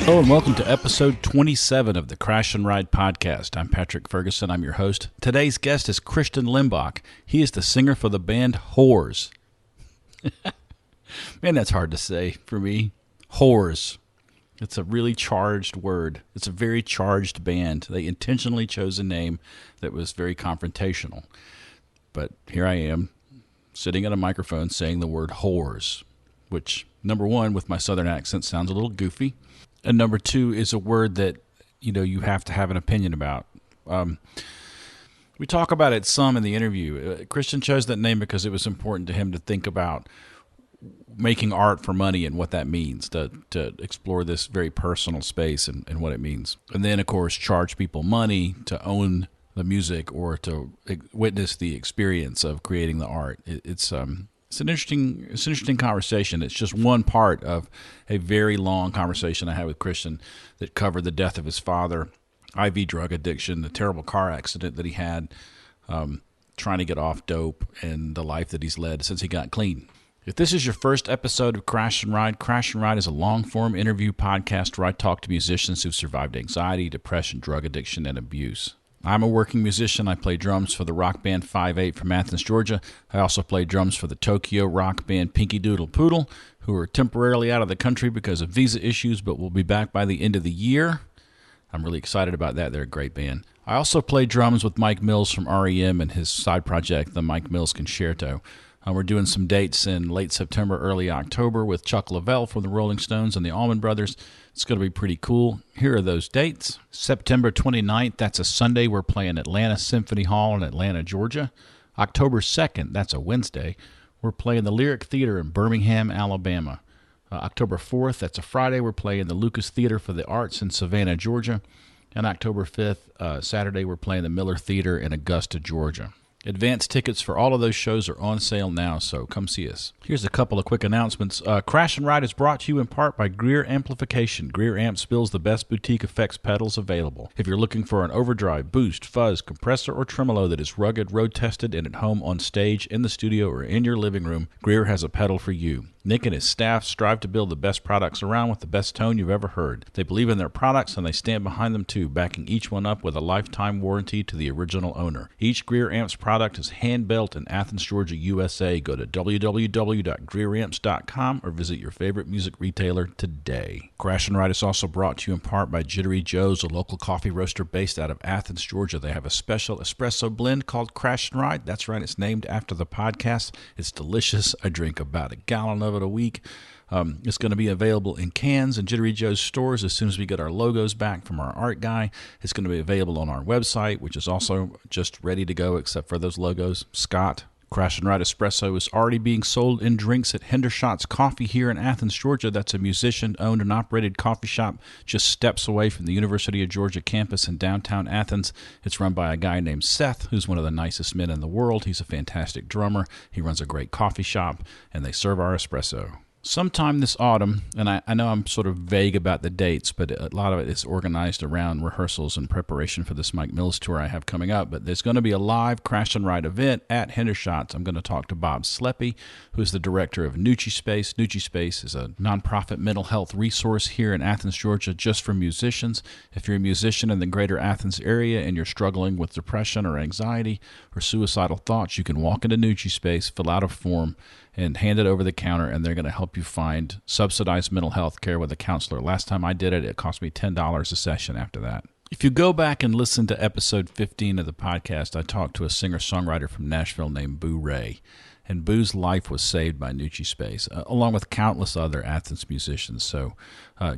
Hello and welcome to episode 27 of the Crash and Ride podcast. I'm Patrick Ferguson. I'm your host. Today's guest is Christian Lembach. He is the singer for the band Whores. Man, that's hard to say for me. Whores. It's a really charged word. It's a very charged band. They intentionally chose a name that was very confrontational. But here I am, sitting at a microphone saying the word whores, which, number one, with my southern accent, sounds a little goofy. And number two is a word that, you have to have an opinion about. We talk about it some in the interview. Christian chose that name because it was important to him to think about making art for money and what that means, to explore this very personal space and what it means. And then, of course, charge people money to own the music or to witness the experience of creating the art. It's an interesting conversation. It's just one part of a very long conversation I had with Christian that covered the death of his father, IV drug addiction, the terrible car accident that he had, trying to get off dope, and the life that he's led since he got clean. If this is your first episode of Crash and Ride is a long-form interview podcast where I talk to musicians who've survived anxiety, depression, drug addiction, and abuse. I'm a working musician. I play drums for the rock band 5/8 from Athens, Georgia. I also play drums for the Tokyo rock band Pinky Doodle Poodle, who are temporarily out of the country because of visa issues, but will be back by the end of the year. I'm really excited about that. They're a great band. I also play drums with Mike Mills from REM and his side project, the Mike Mills Concerto. We're doing some dates in late September, early October with Chuck Leavell from the Rolling Stones and the Allman Brothers. It's going to be pretty cool. Here are those dates. September 29th, that's a Sunday. We're playing Atlanta Symphony Hall in Atlanta, Georgia. October 2nd, that's a Wednesday. We're playing the Lyric Theater in Birmingham, Alabama. October 4th, that's a Friday. We're playing the Lucas Theater for the Arts in Savannah, Georgia. And October 5th, Saturday, we're playing the Miller Theater in Augusta, Georgia. Advance tickets for all of those shows are on sale now, so come see us. Here's a couple of quick announcements. Crash and Ride is brought to you in part by Greer Amplification. Greer Amps builds the best boutique effects pedals available. If you're looking for an overdrive, boost, fuzz, compressor, or tremolo that is rugged, road-tested, and at home on stage, in the studio, or in your living room, Greer has a pedal for you. Nick and his staff strive to build the best products around with the best tone you've ever heard. They believe in their products and they stand behind them too, backing each one up with a lifetime warranty to the original owner. Each Greer Amps product is hand-built in Athens, Georgia, USA. Go to www.greeramps.com or visit your favorite music retailer today. Crash and Ride is also brought to you in part by Jittery Joe's, a local coffee roaster based out of Athens, Georgia. They have a special espresso blend called Crash and Ride. That's right, it's named after the podcast. It's delicious. I drink about a gallon of it a week. It's going to be available in cans in Jittery Joe's stores as soon as we get our logos back from our art guy. It's going to be available on our website, which is also just ready to go except for those logos. Scott, Crash and Ride Espresso is already being sold in drinks at Hendershot's Coffee here in Athens, Georgia. That's a musician-owned and operated coffee shop just steps away from the University of Georgia campus in downtown Athens. It's run by a guy named Seth, who's one of the nicest men in the world. He's a fantastic drummer. He runs a great coffee shop, and they serve our espresso. Sometime this autumn, and I know I'm sort of vague about the dates, but a lot of it is organized around rehearsals and preparation for this Mike Mills tour I have coming up. But there's going to be a live Crash and Ride event at Hendershot's. I'm going to talk to Bob Sleppy, who's the director of Nucci Space. Nucci Space is a nonprofit mental health resource here in Athens, Georgia, just for musicians. If you're a musician in the greater Athens area and you're struggling with depression or anxiety or suicidal thoughts, you can walk into Nucci Space, fill out a form, and hand it over the counter, and they're going to help you find subsidized mental health care with a counselor. Last time I did it, it cost me $10 a session after that. If you go back and listen to episode 15 of the podcast, I talked to a singer-songwriter from Nashville named Boo Ray. And Boo's life was saved by Nucci Space, along with countless other Athens musicians. So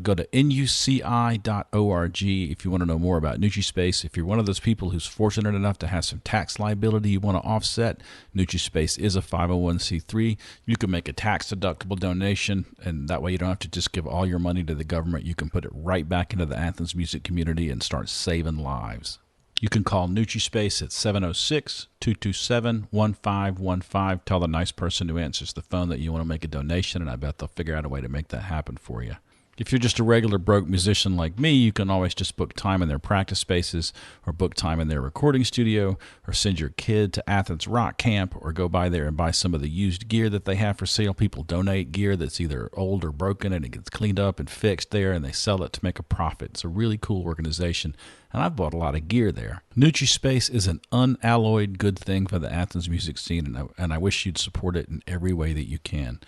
go to nuci.org if you want to know more about Nucci Space. If you're one of those people who's fortunate enough to have some tax liability you want to offset, Nucci Space is a 501c3. You can make a tax-deductible donation, and that way you don't have to just give all your money to the government. You can put it right back into the Athens music community and start saving lives. You can call Nucci Space at 706-227-1515. Tell the nice person who answers the phone that you want to make a donation, and I bet they'll figure out a way to make that happen for you. If you're just a regular broke musician like me, you can always just book time in their practice spaces or book time in their recording studio or send your kid to Athens Rock Camp or go by there and buy some of the used gear that they have for sale. People donate gear that's either old or broken and it gets cleaned up and fixed there and they sell it to make a profit. It's a really cool organization and I've bought a lot of gear there. NutriSpace is an unalloyed good thing for the Athens music scene and I wish you'd support it in every way that you can.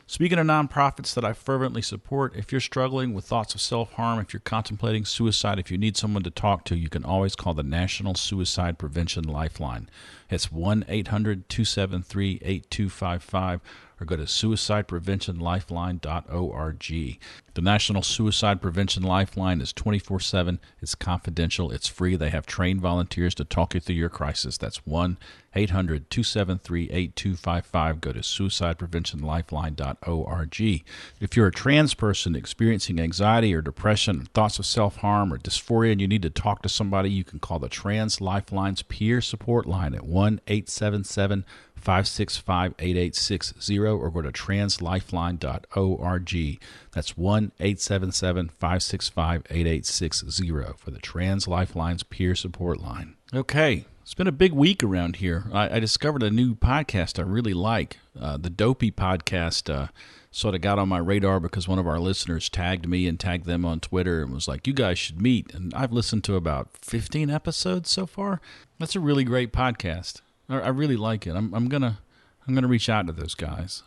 Speaking of nonprofits that I fervently support, if you're struggling with thoughts of self-harm, if you're contemplating suicide, if you need someone to talk to, you can always call the National Suicide Prevention Lifeline. It's 1-800-273-8255 or go to suicidepreventionlifeline.org. The National Suicide Prevention Lifeline is 24/7. It's confidential. It's free. They have trained volunteers to talk you through your crisis. That's 1-800-273-8255. Go to suicidepreventionlifeline.org. If you're a trans person experiencing anxiety or depression, thoughts of self-harm or dysphoria, and you need to talk to somebody, you can call the Trans Lifeline's peer support line at 1-877-565-8860 or go to translifeline.org. That's 1-877-565-8860 for the Trans Lifeline's peer support line. Okay, it's been a big week around here. I discovered a new podcast I really like. The Dopey podcast sort of got on my radar because one of our listeners tagged me and tagged them on Twitter and was like, you guys should meet. And I've listened to about 15 episodes so far. That's a really great podcast. I really like it. I'm gonna reach out to those guys.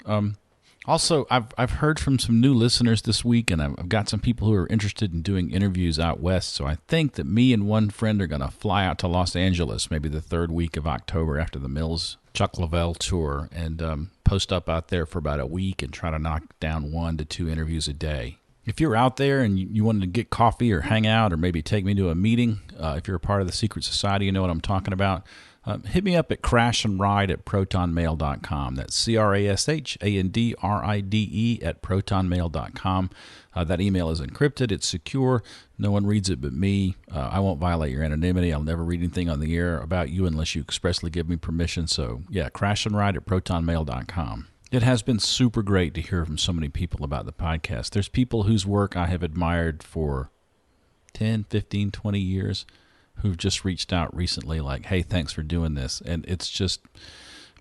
Also, I've heard from some new listeners this week, and I've got some people who are interested in doing interviews out west. So I think that me and one friend are going to fly out to Los Angeles, maybe the third week of October after the Mills Chuck Lavelle tour, and post up out there for about a week and try to knock down 1 to 2 interviews a day. If you're out there and you wanted to get coffee or hang out or maybe take me to a meeting, if you're a part of the Secret Society, you know what I'm talking about. Hit me up at crashandride@protonmail.com. That's crashandride at protonmail.com. That email is encrypted. It's secure. No one reads it but me. I won't violate your anonymity. I'll never read anything on the air about you unless you expressly give me permission. So, yeah, crashandride at protonmail.com. It has been super great to hear from so many people about the podcast. There's people whose work I have admired for 10, 15, 20 years who've just reached out recently like, hey, thanks for doing this. And it's just,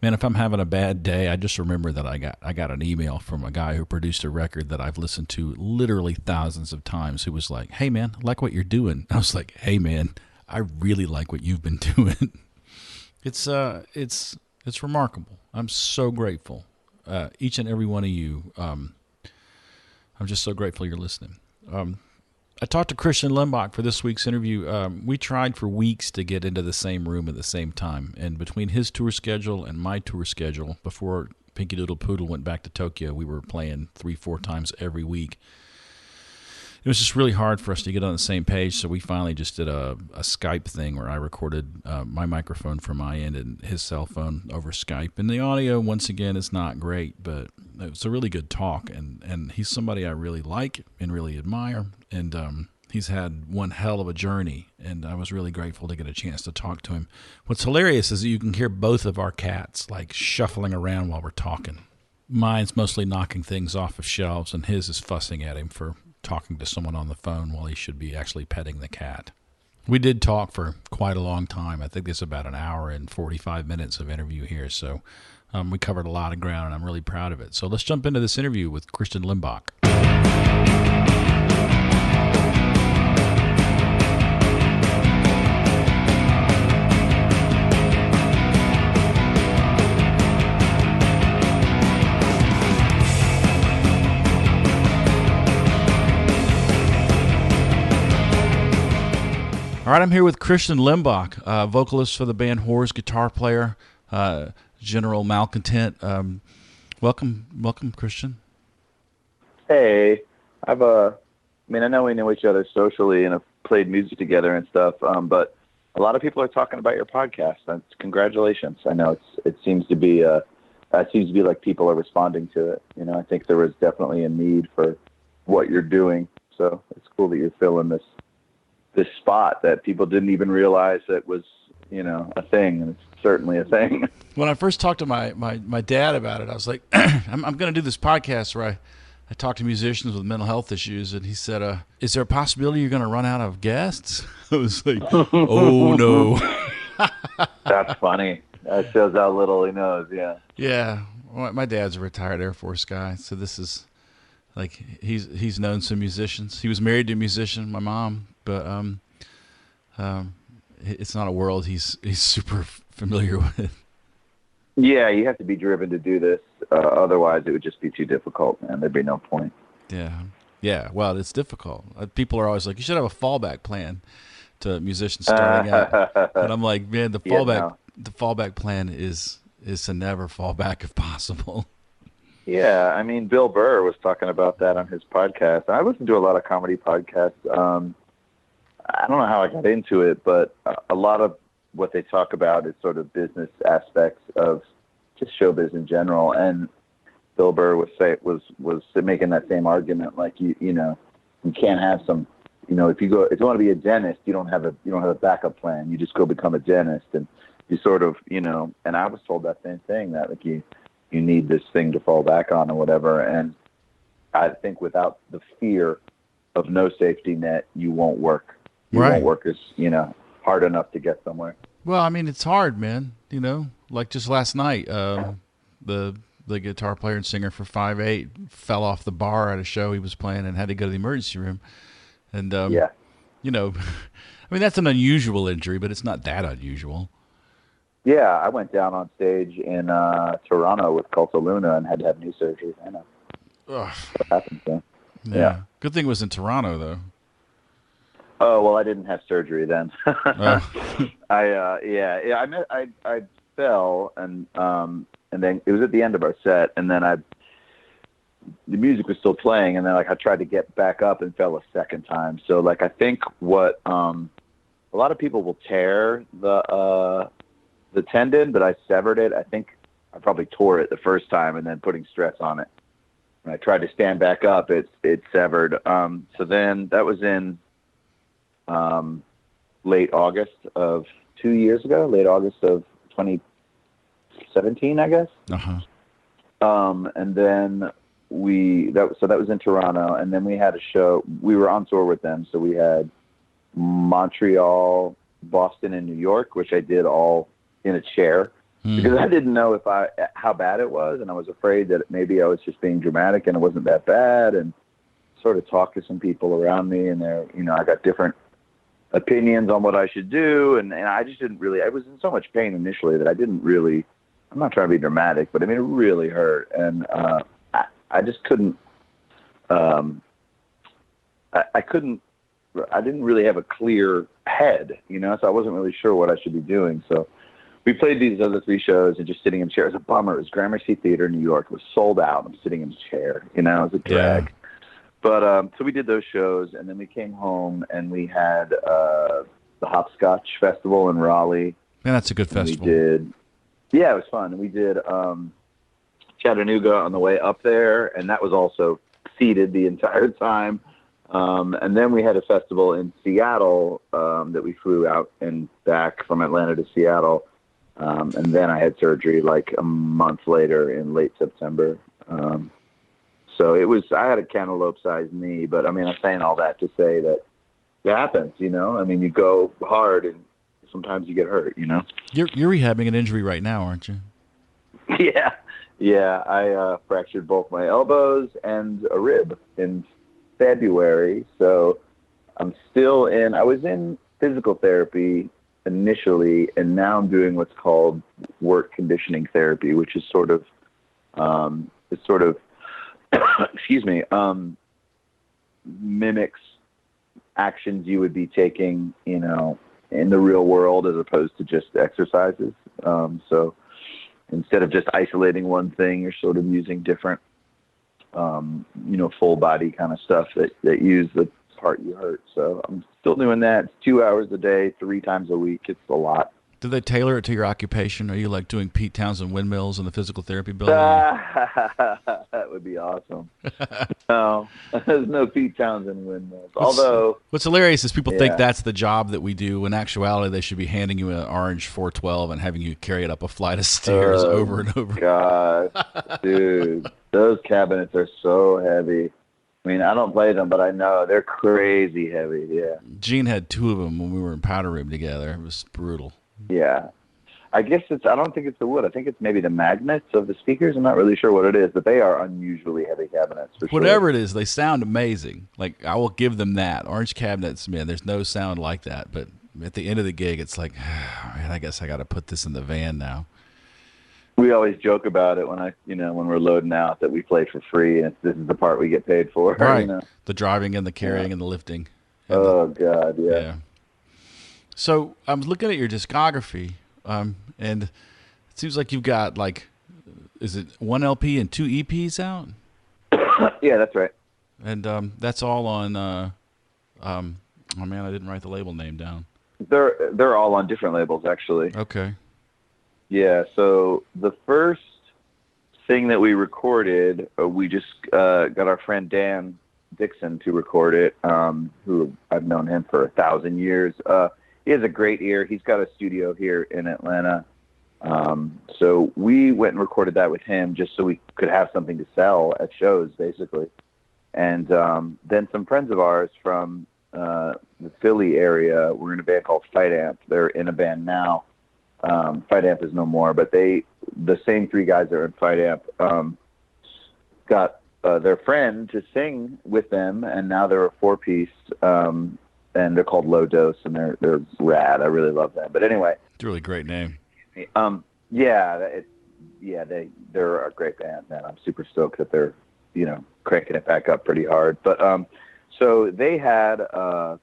man, if I'm having a bad day, I just remember that I got an email from a guy who produced a record that I've listened to literally thousands of times who was like, hey, man, I like what you're doing. I was like, hey, man, I really like what you've been doing. It's remarkable. I'm so grateful. Each and every one of you, I'm just so grateful you're listening. I talked to Christian Lembach for this week's interview. We tried for weeks to get into the same room at the same time. And between his tour schedule and my tour schedule, before Pinky Doodle Poodle went back to Tokyo, we were playing 3-4 times every week. It was just really hard for us to get on the same page, so we finally just did a Skype thing where I recorded my microphone from my end and his cell phone over Skype. And the audio, once again, is not great, but it was a really good talk. And he's somebody I really like and really admire. And he's had one hell of a journey, and I was really grateful to get a chance to talk to him. What's hilarious is that you can hear both of our cats like shuffling around while we're talking. Mine's mostly knocking things off of shelves, and his is fussing at him for talking to someone on the phone while he should be actually petting the cat. We did talk for quite a long time. I think it's about an hour and 45 minutes of interview here, so we covered a lot of ground, and I'm really proud of it. So let's jump into this interview with Christian Lembach. All right, I'm here with Christian Lembach, vocalist for the band Whores, guitar player, general malcontent. Welcome, Christian. Hey, I know we know each other socially and have played music together and stuff, but a lot of people are talking about your podcast. Congratulations. I know it seems to be like people are responding to it. You know, I think there was definitely a need for what you're doing, so it's cool that you're filling this spot that people didn't even realize that was, a thing, and it's certainly a thing. When I first talked to my dad about it, I was like, I'm going to do this podcast where I talked to musicians with mental health issues, and he said, "Is there a possibility you're going to run out of guests?" I was like, "Oh no." That's funny. That shows how little he knows. Yeah. Yeah, well, my dad's a retired Air Force guy, so this is like he's known some musicians. He was married to a musician, my mom, but it's not a world he's super familiar with. Yeah, you have to be driven to do this. Otherwise, it would just be too difficult, and there'd be no point. Yeah, yeah. Well, it's difficult. People are always like, you should have a fallback plan to musicians starting out, and I'm like, man, the fallback plan is to never fall back if possible. Yeah, I mean, Bill Burr was talking about that on his podcast. I listen to a lot of comedy podcasts. I don't know how I got into it, but a lot of what they talk about is sort of business aspects of just showbiz in general. And Bill Burr was making that same argument, like you can't have some, if you want to be a dentist, you don't have a backup plan. You just go become a dentist, and you sort of, and I was told that same thing, that like you need this thing to fall back on or whatever. And I think without the fear of no safety net, you won't work. You won't work as, hard enough to get somewhere. Well, I mean, it's hard, man. Like just last night, the guitar player and singer for 5/8 fell off the bar at a show he was playing and had to go to the emergency room. And, I mean, that's an unusual injury, but it's not that unusual. Yeah, I went down on stage in Toronto with Culto Luna and had to have knee surgery. I know. Ugh. What happened to him. Yeah. Good thing it was in Toronto, though. Oh, well, I didn't have surgery then. Oh. I fell, and then it was at the end of our set, and then the music was still playing, and then I tried to get back up and fell a second time. So I think what a lot of people will tear the tendon, but I severed it. I think I probably tore it the first time, and then putting stress on it. When I tried to stand back up, it severed. So then that was in late August of 2 years ago, late August of 2017, I guess. And then that was in Toronto, and then we had a show. We were on tour with them, so we had Montreal, Boston, and New York, which I did all in a chair because I didn't know how bad it was, and I was afraid that maybe I was just being dramatic and it wasn't that bad. And sort of talked to some people around me, and I got different opinions on what I should do, and I just didn't really. I was in so much pain initially that I didn't really. I'm not trying to be dramatic, but I mean it really hurt, and I just couldn't. I couldn't. I didn't really have a clear head, so I wasn't really sure what I should be doing. So we played these other 3 shows and just sitting in chairs. It was a bummer. It was Gramercy Theater in New York. It was sold out. I'm sitting in a chair. It was a drag. Yeah. But so we did those shows, and then we came home and we had the Hopscotch Festival in Raleigh. Yeah, that's a good festival. It was fun. And we did Chattanooga on the way up there, and that was also seated the entire time. And then we had a festival in Seattle that we flew out and back from Atlanta to Seattle. And then I had surgery like a month later in late September. So I had a cantaloupe-sized knee, but I mean, I'm saying all that to say that it happens, I mean, you go hard and sometimes you get hurt, You're rehabbing an injury right now, aren't you? Yeah. I fractured both my elbows and a rib in February. So I was in physical therapy initially, and now I'm doing what's called work conditioning therapy, which is sort of excuse me, mimics actions you would be taking, in the real world as opposed to just exercises. So instead of just isolating one thing, you're sort of using different, full body kind of stuff that use the part you hurt. So I'm still doing that. It's 2 hours a day, 3 times a week. It's a lot. Do they tailor it to your occupation? Are you like doing Pete Townsend windmills in the physical therapy building? That would be awesome. No, there's no Pete Townsend windmills. What's Although, What's hilarious is people think yeah. that's the job that we do. When actuality, they should be handing you an orange 412 and having you carry it up a flight of stairs over Oh and over. gosh, dude, those cabinets are so heavy. I mean, I don't play them, but I know they're crazy heavy. Yeah, Gene had two of them when we were in Powder Room together. It was brutal. yeah. I guess it's. I don't think it's the wood. I think it's maybe the magnets of the speakers. I'm not really sure what it is, but they are unusually heavy cabinets for sure. Whatever it is, they sound amazing. Like, I will give them that. Orange cabinets, man, there's no sound like that. But at the end of the gig, it's like, man, I guess I got to put this in the van now. We always joke about it when we're loading out that we play for free, and this is the part we get paid for. Right. You know? The driving and the carrying and the lifting. And Oh God, yeah. yeah. So I'm looking at your discography, and it seems like you've got like, is it one LP and two EPs out? Yeah, that's right. And that's all on. Oh man, I didn't write the label name down. They're all on different labels, actually. Okay. Yeah. So the first thing that we recorded, we just got our friend Dan Dixon to record it. Who I've known him for 1,000 years. He has a great ear. He's got a studio here in Atlanta. So we went and recorded that with him just so we could have something to sell at shows, basically. And then some friends of ours from the Philly area were in a band called Fight Amp. They're in a band now. Fight Amp is no more, but the same three guys that are in Fight Amp got their friend to sing with them, and now they're a four-piece, and they're called Low Dose, and they're rad. I really love them. But anyway, It's a really great name. They're a great band, man. I'm super stoked that they're cranking it back up pretty hard. But so they had a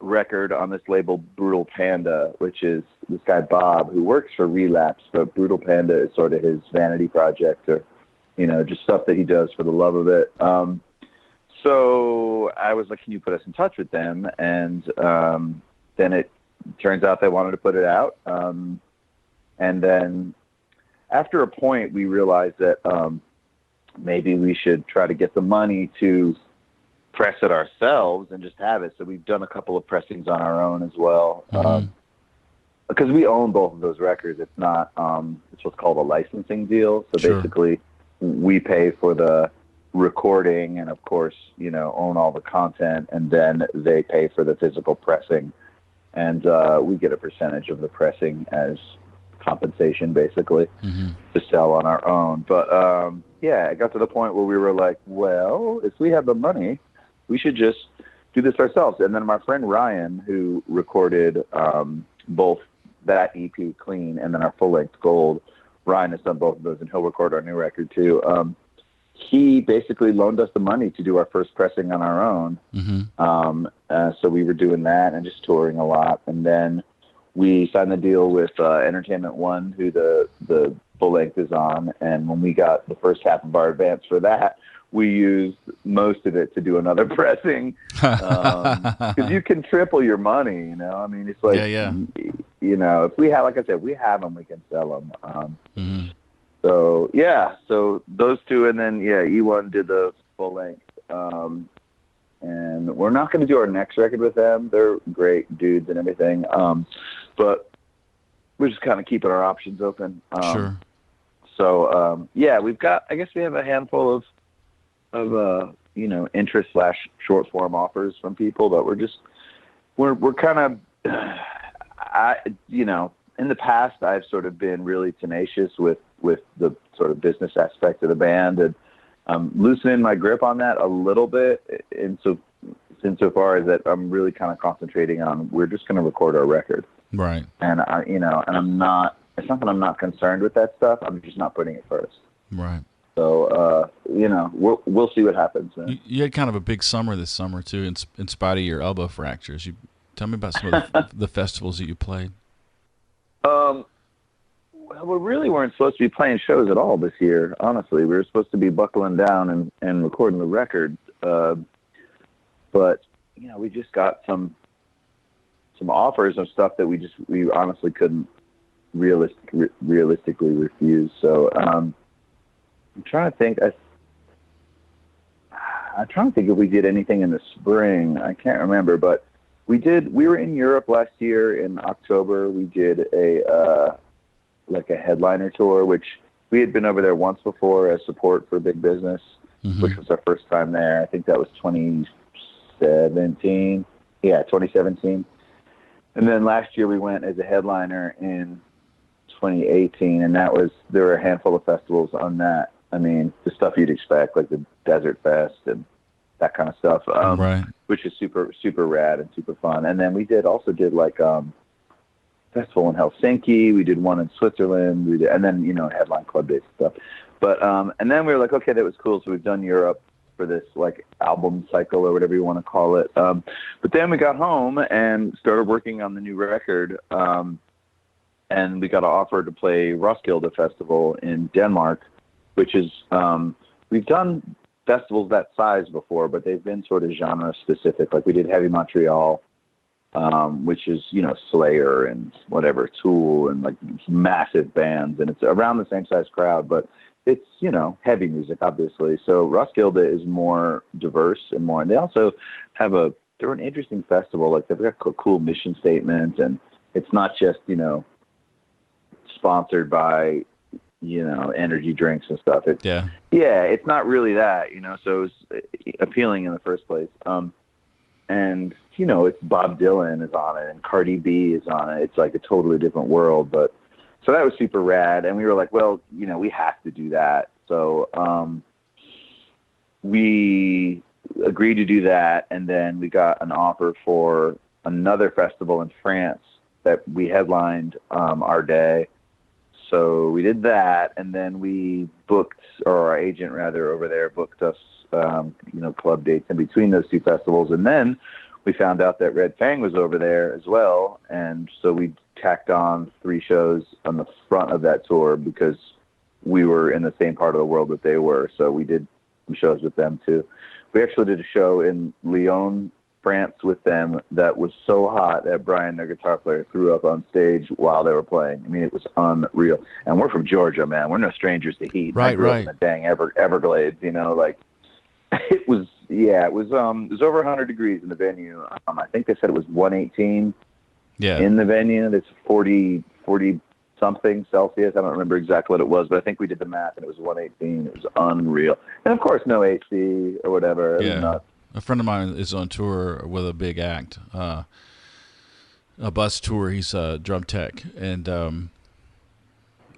record on this label Brutal Panda, which is this guy Bob who works for Relapse, but Brutal Panda is sort of his vanity project, or just stuff that he does for the love of it. So I was like, can you put us in touch with them? And then it turns out they wanted to put it out. And then after a point, we realized that maybe we should try to get the money to press it ourselves and just have it. So we've done a couple of pressings on our own as well. Because we own both of those records. It's not, it's what's called a licensing deal. So Sure. basically we pay for the recording and of course, own all the content, and then they pay for the physical pressing. And we get a percentage of the pressing as compensation, basically, to sell on our own. But it got to the point where we were like, well, if we have the money, we should just do this ourselves. And then my friend Ryan, who recorded both that EP Clean and then our full-length Gold, Ryan has done both of those, and he'll record our new record too. He basically loaned us the money to do our first pressing on our own. So we were doing that and just touring a lot. And then we signed the deal with Entertainment One, who the full length is on. And when we got the first half of our advance for that, we used most of it to do another pressing. Because you can triple your money, I mean, it's like, if we have, like I said, we have them, we can sell them. So those two, and then E1 did the full length. And we're not going to do our next record with them. They're great dudes and everything. But we're just kind of keeping our options open. Sure. So we've got, I guess we have a handful of interest / short form offers from people, but we're kind of, in the past I've sort of been really tenacious with the sort of business aspect of the band, and loosening my grip on that a little bit, insofar as that I'm really kind of concentrating on, we're just going to record our record. Right. And and I'm not, it's not that I'm not concerned with that stuff. I'm just not putting it first. Right. So, we'll see what happens. You had kind of a big summer this summer too, in spite of your elbow fractures. You tell me about some of the festivals that you played. Well, we really weren't supposed to be playing shows at all this year. Honestly, we were supposed to be buckling down and recording the record. But we just got some some offers of stuff that we honestly couldn't realistically refuse. So I'm trying to think. I'm trying to think if we did anything in the spring. I can't remember, but we did. We were in Europe last year in October. We did a headliner tour, which we had been over there once before as support for Big Business, which was our first time there. I think that was 2017. Yeah, 2017. And then last year we went as a headliner in 2018, and there were a handful of festivals on that. I mean, the stuff you'd expect, like the Desert Fest and that kind of stuff, right. which is super, super rad and super fun. And then we also did like festival in Helsinki. We did one in Switzerland. And then, headline club days and stuff. But and then we were like, okay, that was cool. So we've done Europe for this like album cycle or whatever you want to call it. But then we got home and started working on the new record. And we got an offer to play Roskilde Festival in Denmark, which is, we've done festivals that size before, but they've been sort of genre specific. Like we did Heavy Montreal, which is, Slayer and whatever, Tool and like massive bands. And it's around the same size crowd, but it's, heavy music, obviously. So Roskilde is more diverse and they also have they're an interesting festival. Like they've got a cool mission statement, and it's not just, sponsored by, energy drinks and stuff. It's not really that, so it's appealing in the first place. And, it's Bob Dylan is on it and Cardi B is on it. It's like a totally different world, but so that was super rad. And we were like, well, we have to do that. So, we agreed to do that. And then we got an offer for another festival in France that we headlined, our day. So we did that, and then we our agent rather over there booked us, club dates in between those two festivals. And then we found out that Red Fang was over there as well. And so we tacked on 3 shows on the front of that tour because we were in the same part of the world that they were. So we did some shows with them too. We actually did a show in Lyon, France with them that was so hot that Brian, their guitar player, threw up on stage while they were playing. I mean, it was unreal. And we're from Georgia, man. We're no strangers to heat. Right, I grew up in the dang Everglades, like it was over 100 degrees in the venue. I think they said it was 118 in the venue. That's 40 something Celsius. I don't remember exactly what it was, but I think we did the math and it was 118. It was unreal. And of course, no AC or whatever. It was nuts. A friend of mine is on tour with a big act, a bus tour. He's a drum tech, and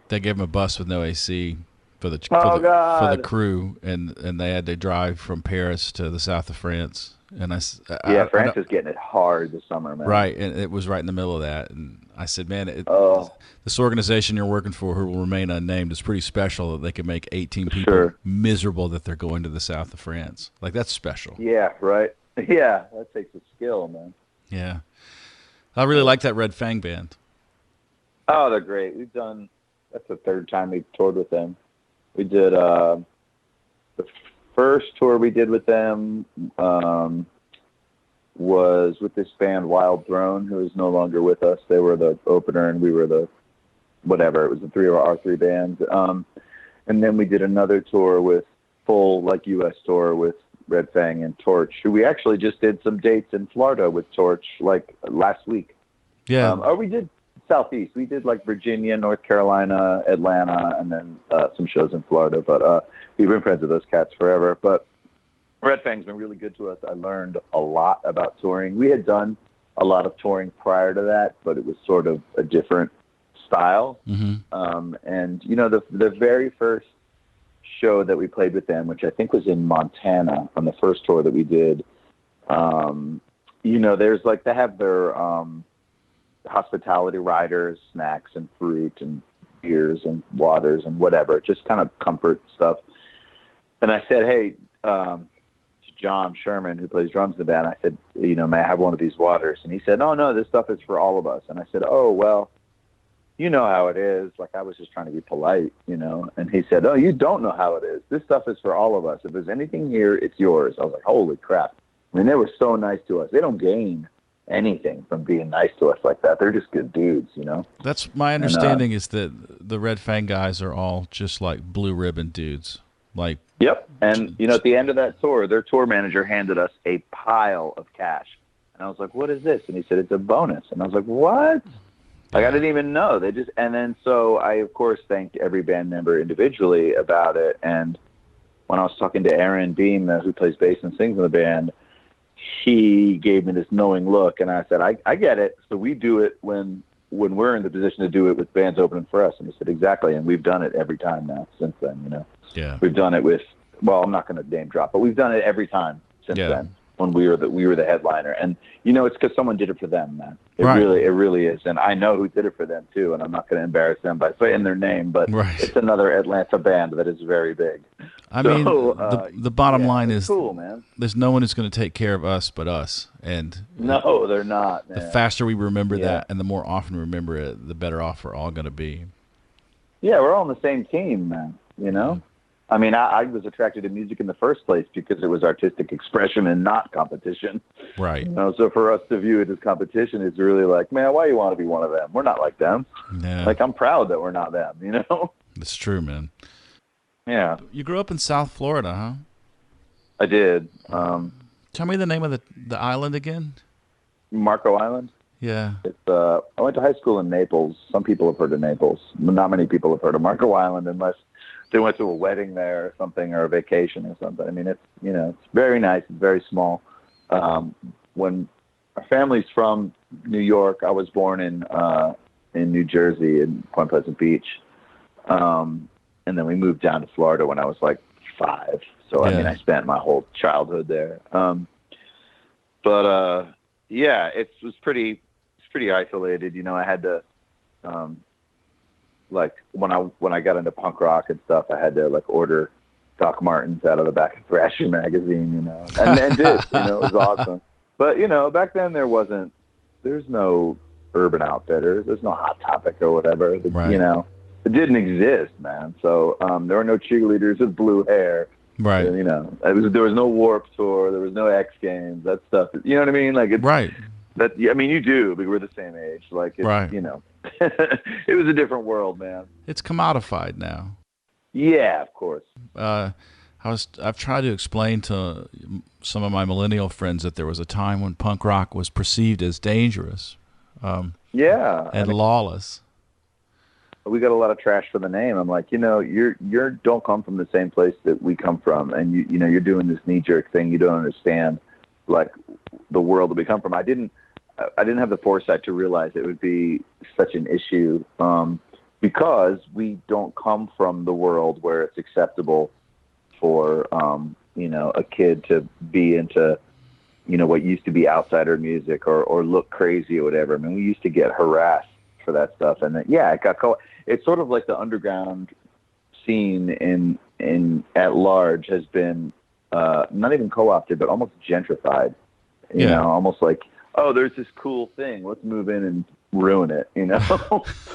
they gave him a bus with no AC for the crew, and they had to drive from Paris to the south of France. And France is getting it hard this summer, man. Right, and it was right in the middle of that. And I said, man, this organization you're working for, who will remain unnamed, is pretty special that they can make 18 people miserable that they're going to the south of France. Like, that's special. Yeah, right. Yeah, that takes a skill, man. Yeah. I really like that Red Fang band. Oh, they're great. That's the 3rd time we've toured with them. We did the first tour we did with them was with this band Wild Throne, who is no longer with us. They were the opener and we were the whatever. It was the 3 of our 3 bands. And then we did another tour with full U.S. tour with Red Fang and Torch, who we actually just did some dates in Florida with Torch last week. Yeah. We did Southeast. We did Virginia, North Carolina, Atlanta, and then some shows in Florida. But we've been friends with those cats forever. But Red Fang's been really good to us. I learned a lot about touring. We had done a lot of touring prior to that, but it was sort of a different style. Mm-hmm. And the very first show that we played with them, which I think was in Montana on the first tour that we did, there's they have their hospitality riders, snacks and fruit and beers and waters and whatever, just kind of comfort stuff. And I said, hey, John Sherman, who plays drums in the band, I said, may I have one of these waters? And he said, oh, no, this stuff is for all of us. And I said, oh, well, you know how it is. I was just trying to be polite, And he said, oh, you don't know how it is. This stuff is for all of us. If there's anything here, it's yours. I was like, holy crap. I mean, they were so nice to us. They don't gain anything from being nice to us like that. They're just good dudes, you know? That's my understanding is that the Red Fang guys are all just like blue ribbon dudes. Like, yep. And, you know, at the end of that tour, their tour manager handed us a pile of cash. And I was like, what is this? And he said, it's a bonus. And I was like, what? Like, I didn't even know. And then so I, of course, thanked every band member individually about it. And when I was talking to Aaron Beam, who plays bass and sings in the band, he gave me this knowing look. And I said, I get it. So we do it when we're in the position to do it with bands opening for us. And he said, exactly. And we've done it every time now since then, you know. Yeah. We've done it with, well, I'm not going to name drop, but we've done it every time since then when we were the headliner. And, you know, it's because someone did it for them, man. It really is. And I know who did it for them too. And I'm not going to embarrass them by saying their name, but it's another Atlanta band that is very big. I mean, the bottom line is cool, man. There's no one who's going to take care of us but us. And no, they're not, man. The faster we remember that and the more often we remember it, the better off we're all going to be. Yeah, we're all on the same team, man, you know? I mean, I was attracted to music in the first place because it was artistic expression and not competition. Right. You know, so for us to view it as competition is really like, man, why you want to be one of them? We're not like them. Yeah. Like, I'm proud that we're not them, you know? That's true, man. Yeah. You grew up in South Florida, huh? I did. Tell me the name of the island again. Marco Island. Yeah. It's I went to high school in Naples. Some people have heard of Naples. Not many people have heard of Marco Island unless they went to a wedding there or something, or a vacation or something. I mean, it's, you know, it's very nice. It's very small. When our family's from New York, I was born in New Jersey, in Point Pleasant Beach. And then we moved down to Florida when I was like 5. So, I mean, I spent my whole childhood there. Yeah, it was pretty isolated. You know, I had to, like when I got into punk rock and stuff, I had to like order Doc Martens out of the back of Thrasher magazine, you know, and did, you know, it was awesome. But, you know, back then there's no Urban Outfitters, there's no Hot Topic or whatever, you know, it didn't exist, man. So there were no cheerleaders with blue hair. Right. And, you know, there was no Warped Tour, there was no X Games, that stuff. You know what I mean? Like, it's, right. That, I mean, you do, but we're the same age. Like, it's, you know, it was a different world, man. It's commodified now. Yeah, of course. I've tried to explain to some of my millennial friends that there was a time when punk rock was perceived as dangerous. And lawless. We got a lot of trash for the name. I'm like, you know, you don't come from the same place that we come from, and you know, you're doing this knee jerk thing. You don't understand like the world that we come from. I didn't have the foresight to realize it would be such an issue, because we don't come from the world where it's acceptable for you know, a kid to be into, you know, what used to be outsider music or look crazy or whatever. I mean, we used to get harassed for that stuff, and then, it got it's sort of like the underground scene in at large has been not even co-opted, but almost gentrified. You know, almost like, oh, there's this cool thing, let's move in and ruin it. You know,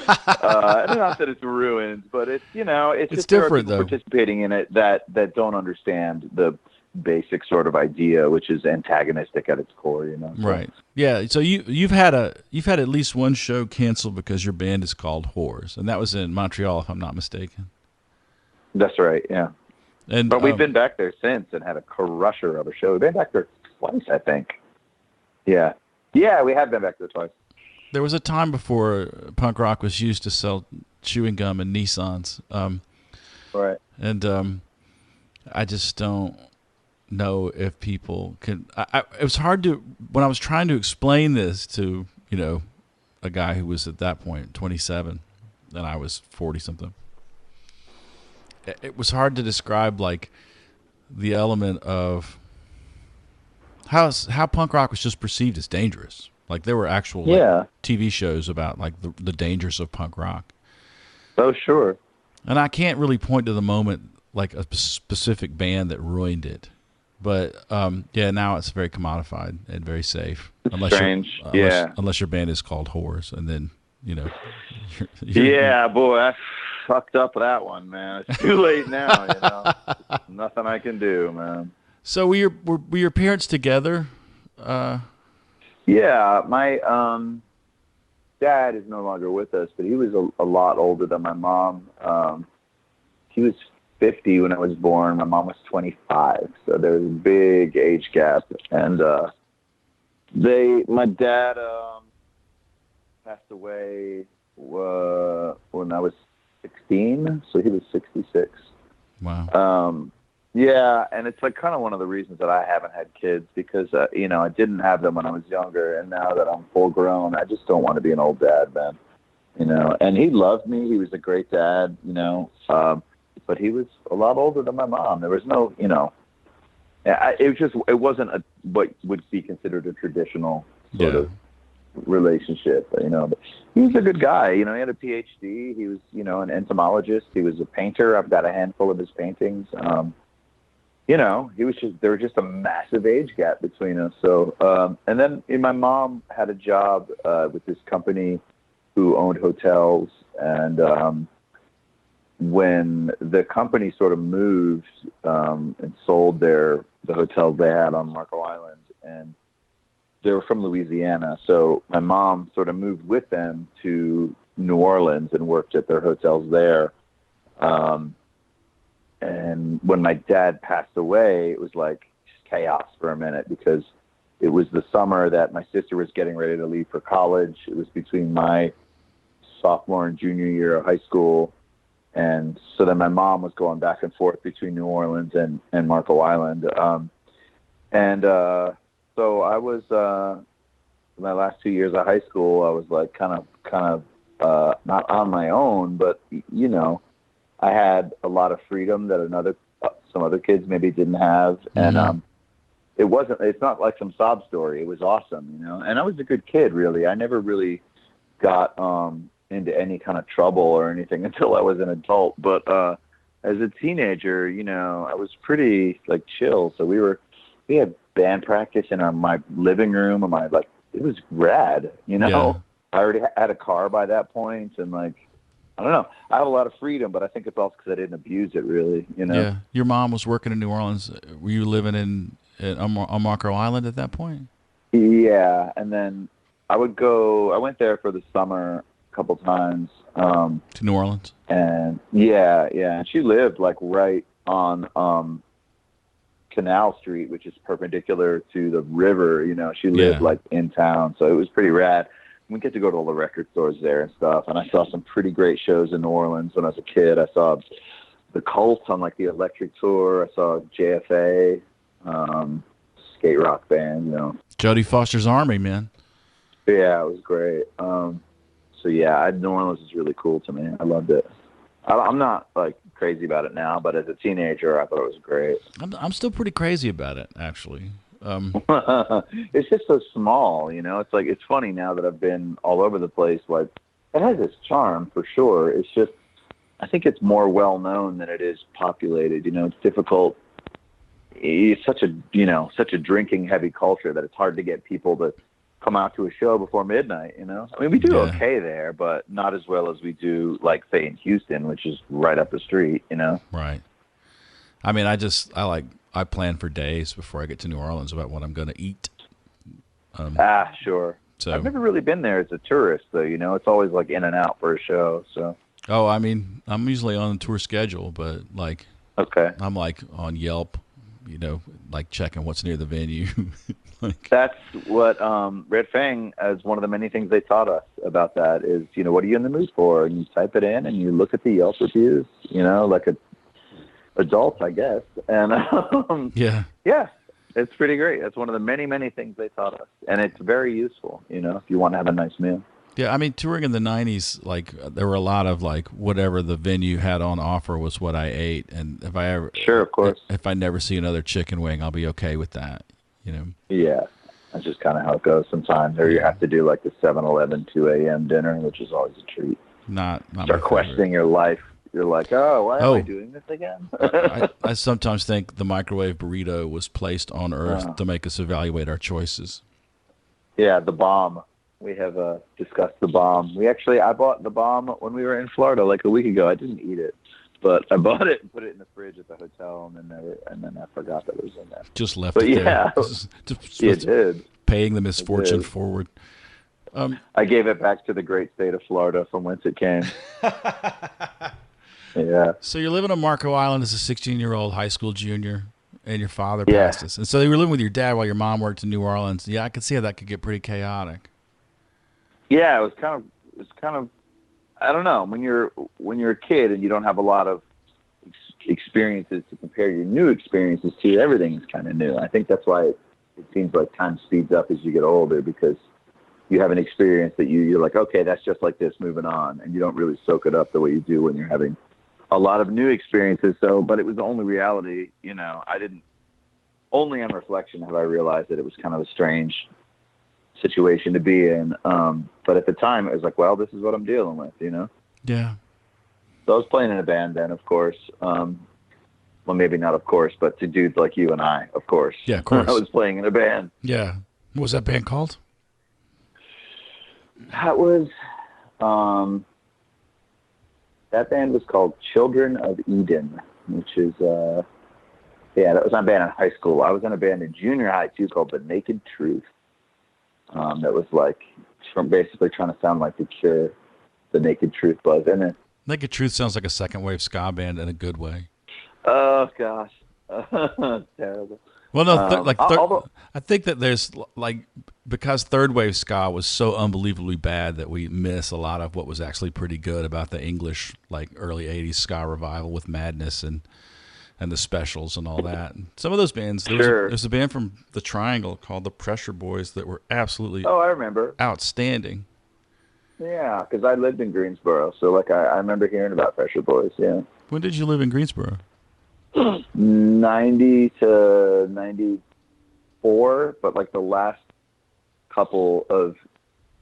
not that it's ruined, but it's, you know, it's different though. Participating in it that don't understand the basic sort of idea, which is antagonistic at its core, you know. Right. Yeah. So you've had at least one show canceled because your band is called Whores, and that was in Montreal, if I'm not mistaken. That's right. Yeah. But we've been back there since and had a crusher of a show. We've been back there twice, I think. Yeah. Yeah, we have been back there twice. There was a time before punk rock was used to sell chewing gum and Nissans. Right. And I just don't know if people can. It was hard to, when I was trying to explain this to, you know, a guy who was at that point 27 and I was 40 something. It was hard to describe like the element of how punk rock was just perceived as dangerous. Like there were actual TV shows about like the dangers of punk rock. Oh, sure. And I can't really point to the moment like a specific band that ruined it. But now it's very commodified and very safe. It's strange. Unless your band is called Whores, and then, you know. Yeah, boy, I fucked up that one, man. It's too late now, you know. Nothing I can do, man. So were your parents together? Yeah, my dad is no longer with us, but he was a lot older than my mom. He was 50 when I was born. My mom was 25, so there was a big age gap. And my dad passed away when I was 16, so he was 66. Wow. Yeah, and it's like kind of one of the reasons that I haven't had kids because I didn't have them when I was younger, and now that I'm full grown, I just don't want to be an old dad, man. And he loved me. He was a great dad, but he was a lot older than my mom. There was no, it wasn't what would be considered a traditional sort of relationship, But he was a good guy. He had a PhD. He was, an entomologist. He was a painter. I've got a handful of his paintings. He was there was just a massive age gap between us. So, and then my mom had a job with this company who owned hotels, and when the company sort of moved and sold the hotels they had on Marco Island, and they were from Louisiana, so my mom sort of moved with them to New Orleans and worked at their hotels there. And when my dad passed away, it was like just chaos for a minute because it was the summer that my sister was getting ready to leave for college. It was between my sophomore and junior year of high school. And so then my mom was going back and forth between New Orleans and Marco Island. So I was, my last 2 years of high school, I was like kind of not on my own, but, I had a lot of freedom that some other kids maybe didn't have. Mm-hmm. And it's not like some sob story. It was awesome, and I was a good kid, really. I never really got into any kind of trouble or anything until I was an adult. But as a teenager, I was pretty like chill. So we had band practice in my living room, and it was rad, Yeah. I already had a car by that point, and I don't know. I have a lot of freedom, but I think it's also because I didn't abuse it really, Yeah. Your mom was working in New Orleans. Were you living on Marco Island at that point? Yeah, and then I went there for the summer a couple times. To New Orleans? And yeah. And she lived like right on Canal Street, which is perpendicular to the river. She lived like in town, so it was pretty rad. We get to go to all the record stores there and stuff. And I saw some pretty great shows in New Orleans when I was a kid. I saw the Cult on like the Electric Tour. I saw JFA, skate rock band, Jodie Foster's Army, man. Yeah, it was great. So yeah, New Orleans is really cool to me. I loved it. I'm not like crazy about it now, but as a teenager, I thought it was great. I'm still pretty crazy about it, actually. It's just so small, It's like it's funny now that I've been all over the place. Like it has its charm for sure. It's just I think it's more well known than it is populated. It's difficult. It's such a drinking heavy culture that it's hard to get people to come out to a show before midnight. I mean, we do okay there, but not as well as we do, like say in Houston, which is right up the street. Right. I mean, I plan for days before I get to New Orleans about what I'm going to eat. Sure. So I've never really been there as a tourist, though. It's always like in and out for a show. So. Oh, I mean, I'm usually on a tour schedule, but like, okay, I'm like on Yelp, like checking what's near the venue. That's what Red Fang, as one of the many things they taught us about that is, what are you in the mood for? And you type it in and you look at the Yelp reviews, like a adult, I guess. And yeah, it's pretty great. That's one of the many, many things they taught us. And it's very useful, if you want to have a nice meal. Yeah, I mean, touring in the 90s, like, there were a lot of, like, whatever the venue had on offer was what I ate. And if I ever... Sure, of course. If I never see another chicken wing, I'll be okay with that, Yeah, that's just kind of how it goes sometimes. Or you have to do, like, the 7-Eleven 2 a.m. dinner, which is always a treat. Not Start questioning your life. You're like, why am I doing this again? I sometimes think the microwave burrito was placed on Earth to make us evaluate our choices. Yeah, the bomb. We have discussed the bomb. I bought the bomb when we were in Florida like a week ago. I didn't eat it, but I bought it and put it in the fridge at the hotel, and then I forgot that it was in there. Just left but it yeah, there. You did. paying the misfortune forward. I gave it back to the great state of Florida from whence it came. Yeah. So you're living on Marco Island as a 16-year-old high school junior, and your father Yeah. passed us. And so you were living with your dad while your mom worked in New Orleans. Yeah, I could see how that could get pretty chaotic. Yeah, it was kind of I don't know, when you're a kid and you don't have a lot of experiences to compare your new experiences to, everything is kind of new. I think that's why it seems like time speeds up as you get older, because you have an experience that you're like, okay, that's just like this, moving on, and you don't really soak it up the way you do when you're having a lot of new experiences. So, but it was the only reality, only on reflection have I realized that it was kind of a strange situation to be in. But at the time it was like, well, this is what I'm dealing with, Yeah. So I was playing in a band then, of course. Well, maybe not of course, but to dudes like you and I, of course. Yeah, of course. I was playing in a band. Yeah. What was that band called? That was, that band was called Children of Eden, which is, that was my band in high school. I was in a band in junior high too called The Naked Truth. That was like, from basically trying to sound like The Cure, The Naked Truth was. And then, Naked Truth sounds like a second wave ska band in a good way. oh gosh, terrible. Well, no, I think that there's because third wave ska was so unbelievably bad that we miss a lot of what was actually pretty good about the English early '80s ska revival with Madness and the Specials and all that. And some of those bands, there's a band from the Triangle called the Pressure Boys that were absolutely I remember, outstanding. Yeah, because I lived in Greensboro, so I remember hearing about Pressure Boys. Yeah. When did you live in Greensboro? 90 to 94, but the last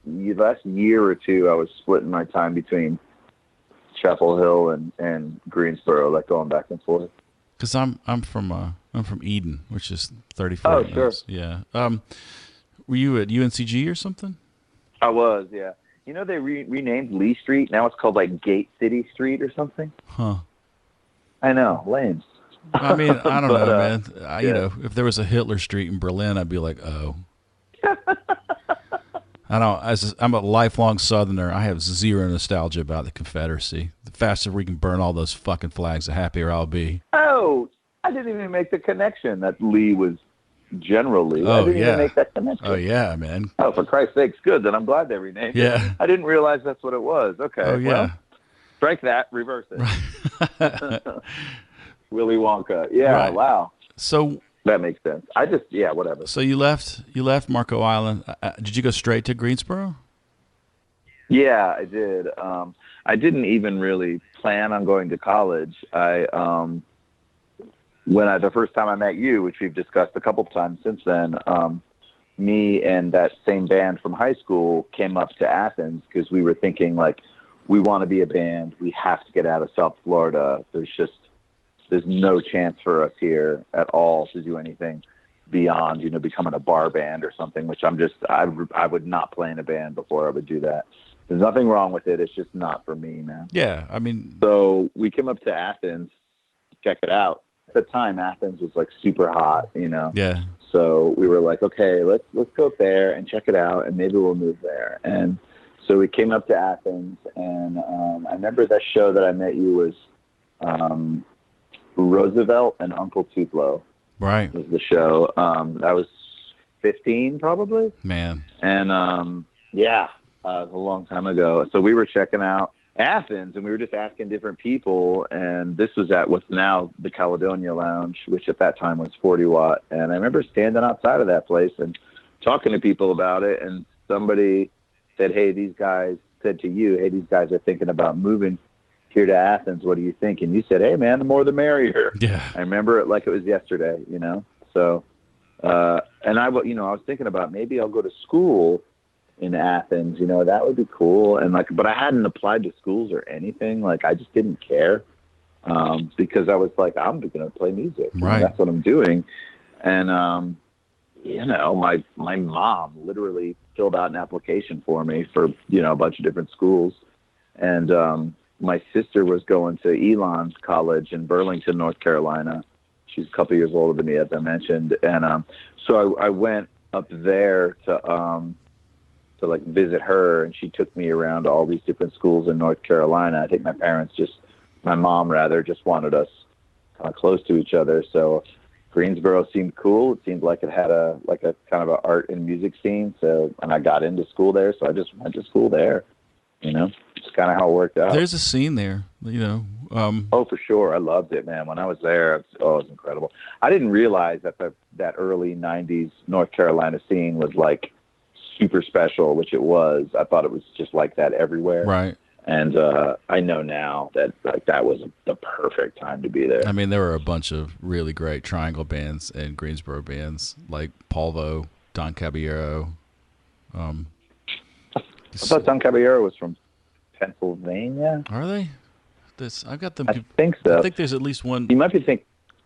last year or two, I was splitting my time between Chapel Hill and Greensboro, going back and forth. Because I'm from Eden, which is 34 minutes. Sure. Yeah. Were you at UNCG or something? I was, yeah. They renamed Lee Street. Now it's called Gate City Street or something. Huh. I know, lame. I mean, I don't know, man. If there was a Hitler Street in Berlin, I'd be like, oh. I don't. I'm a lifelong Southerner. I have zero nostalgia about the Confederacy. The faster we can burn all those fucking flags, the happier I'll be. Oh, I didn't even make the connection that Lee was General Lee. Oh, I didn't even make that connection. Oh, yeah, man. Oh, for Christ's sakes, good. Then I'm glad they renamed it. I didn't realize that's what it was. Okay. Oh, yeah. Well, strike that, reverse it. Willy Wonka. Yeah, right. Wow. So that makes sense. Whatever. So you left Marco Island. Did you go straight to Greensboro? Yeah, I did. I didn't even really plan on going to college. The first time I met you, which we've discussed a couple times since then, me and that same band from high school came up to Athens because we were thinking we want to be a band. We have to get out of South Florida. There's no chance for us here at all to do anything beyond, becoming a bar band or something, which I would not play in a band before I would do that. There's nothing wrong with it. It's just not for me, man. Yeah. I mean, so we came up to Athens, check it out. At the time, Athens was super hot, Yeah. So we were like, okay, let's go up there and check it out, and maybe we'll move there. And so we came up to Athens, and I remember that show that I met you was Roosevelt and Uncle Tupelo. Right. Was the show. I was 15 probably. Man. And it was a long time ago. So we were checking out Athens, and we were just asking different people, and this was at what's now the Caledonia Lounge, which at that time was 40 Watt. And I remember standing outside of that place and talking to people about it, and somebody said, these guys are thinking about moving here to Athens. What do you think? And you said, hey man, the more the merrier. Yeah. I remember it like it was yesterday, So, and I was thinking about maybe I'll go to school in Athens, that would be cool. And but I hadn't applied to schools or anything. I just didn't care. Because I was like, I'm going to play music. Right. That's what I'm doing. And, my mom literally filled out an application for me for, a bunch of different schools. And, my sister was going to Elon's College in Burlington, North Carolina. She's a couple years older than me, as I mentioned. And so I went up there to like visit her, and she took me around to all these different schools in North Carolina. I think my mom rather, just wanted us kind of close to each other. So Greensboro seemed cool. It seemed like it had a kind of a art and music scene. So, and I got into school there, so I just went to school there. It's kind of how it worked out. There's a scene there, Oh, for sure. I loved it, man. When I was there, it was incredible. I didn't realize that that early 90s North Carolina scene was like super special, which it was. I thought it was just like that everywhere. Right. And I know now that like that was the perfect time to be there. I mean, there were a bunch of really great Triangle bands and Greensboro bands like Polvo, Don Caballero. I thought Don Caballero was from Pennsylvania. Are they? I've got them. I think so. I think there's at least one. You might be thinking.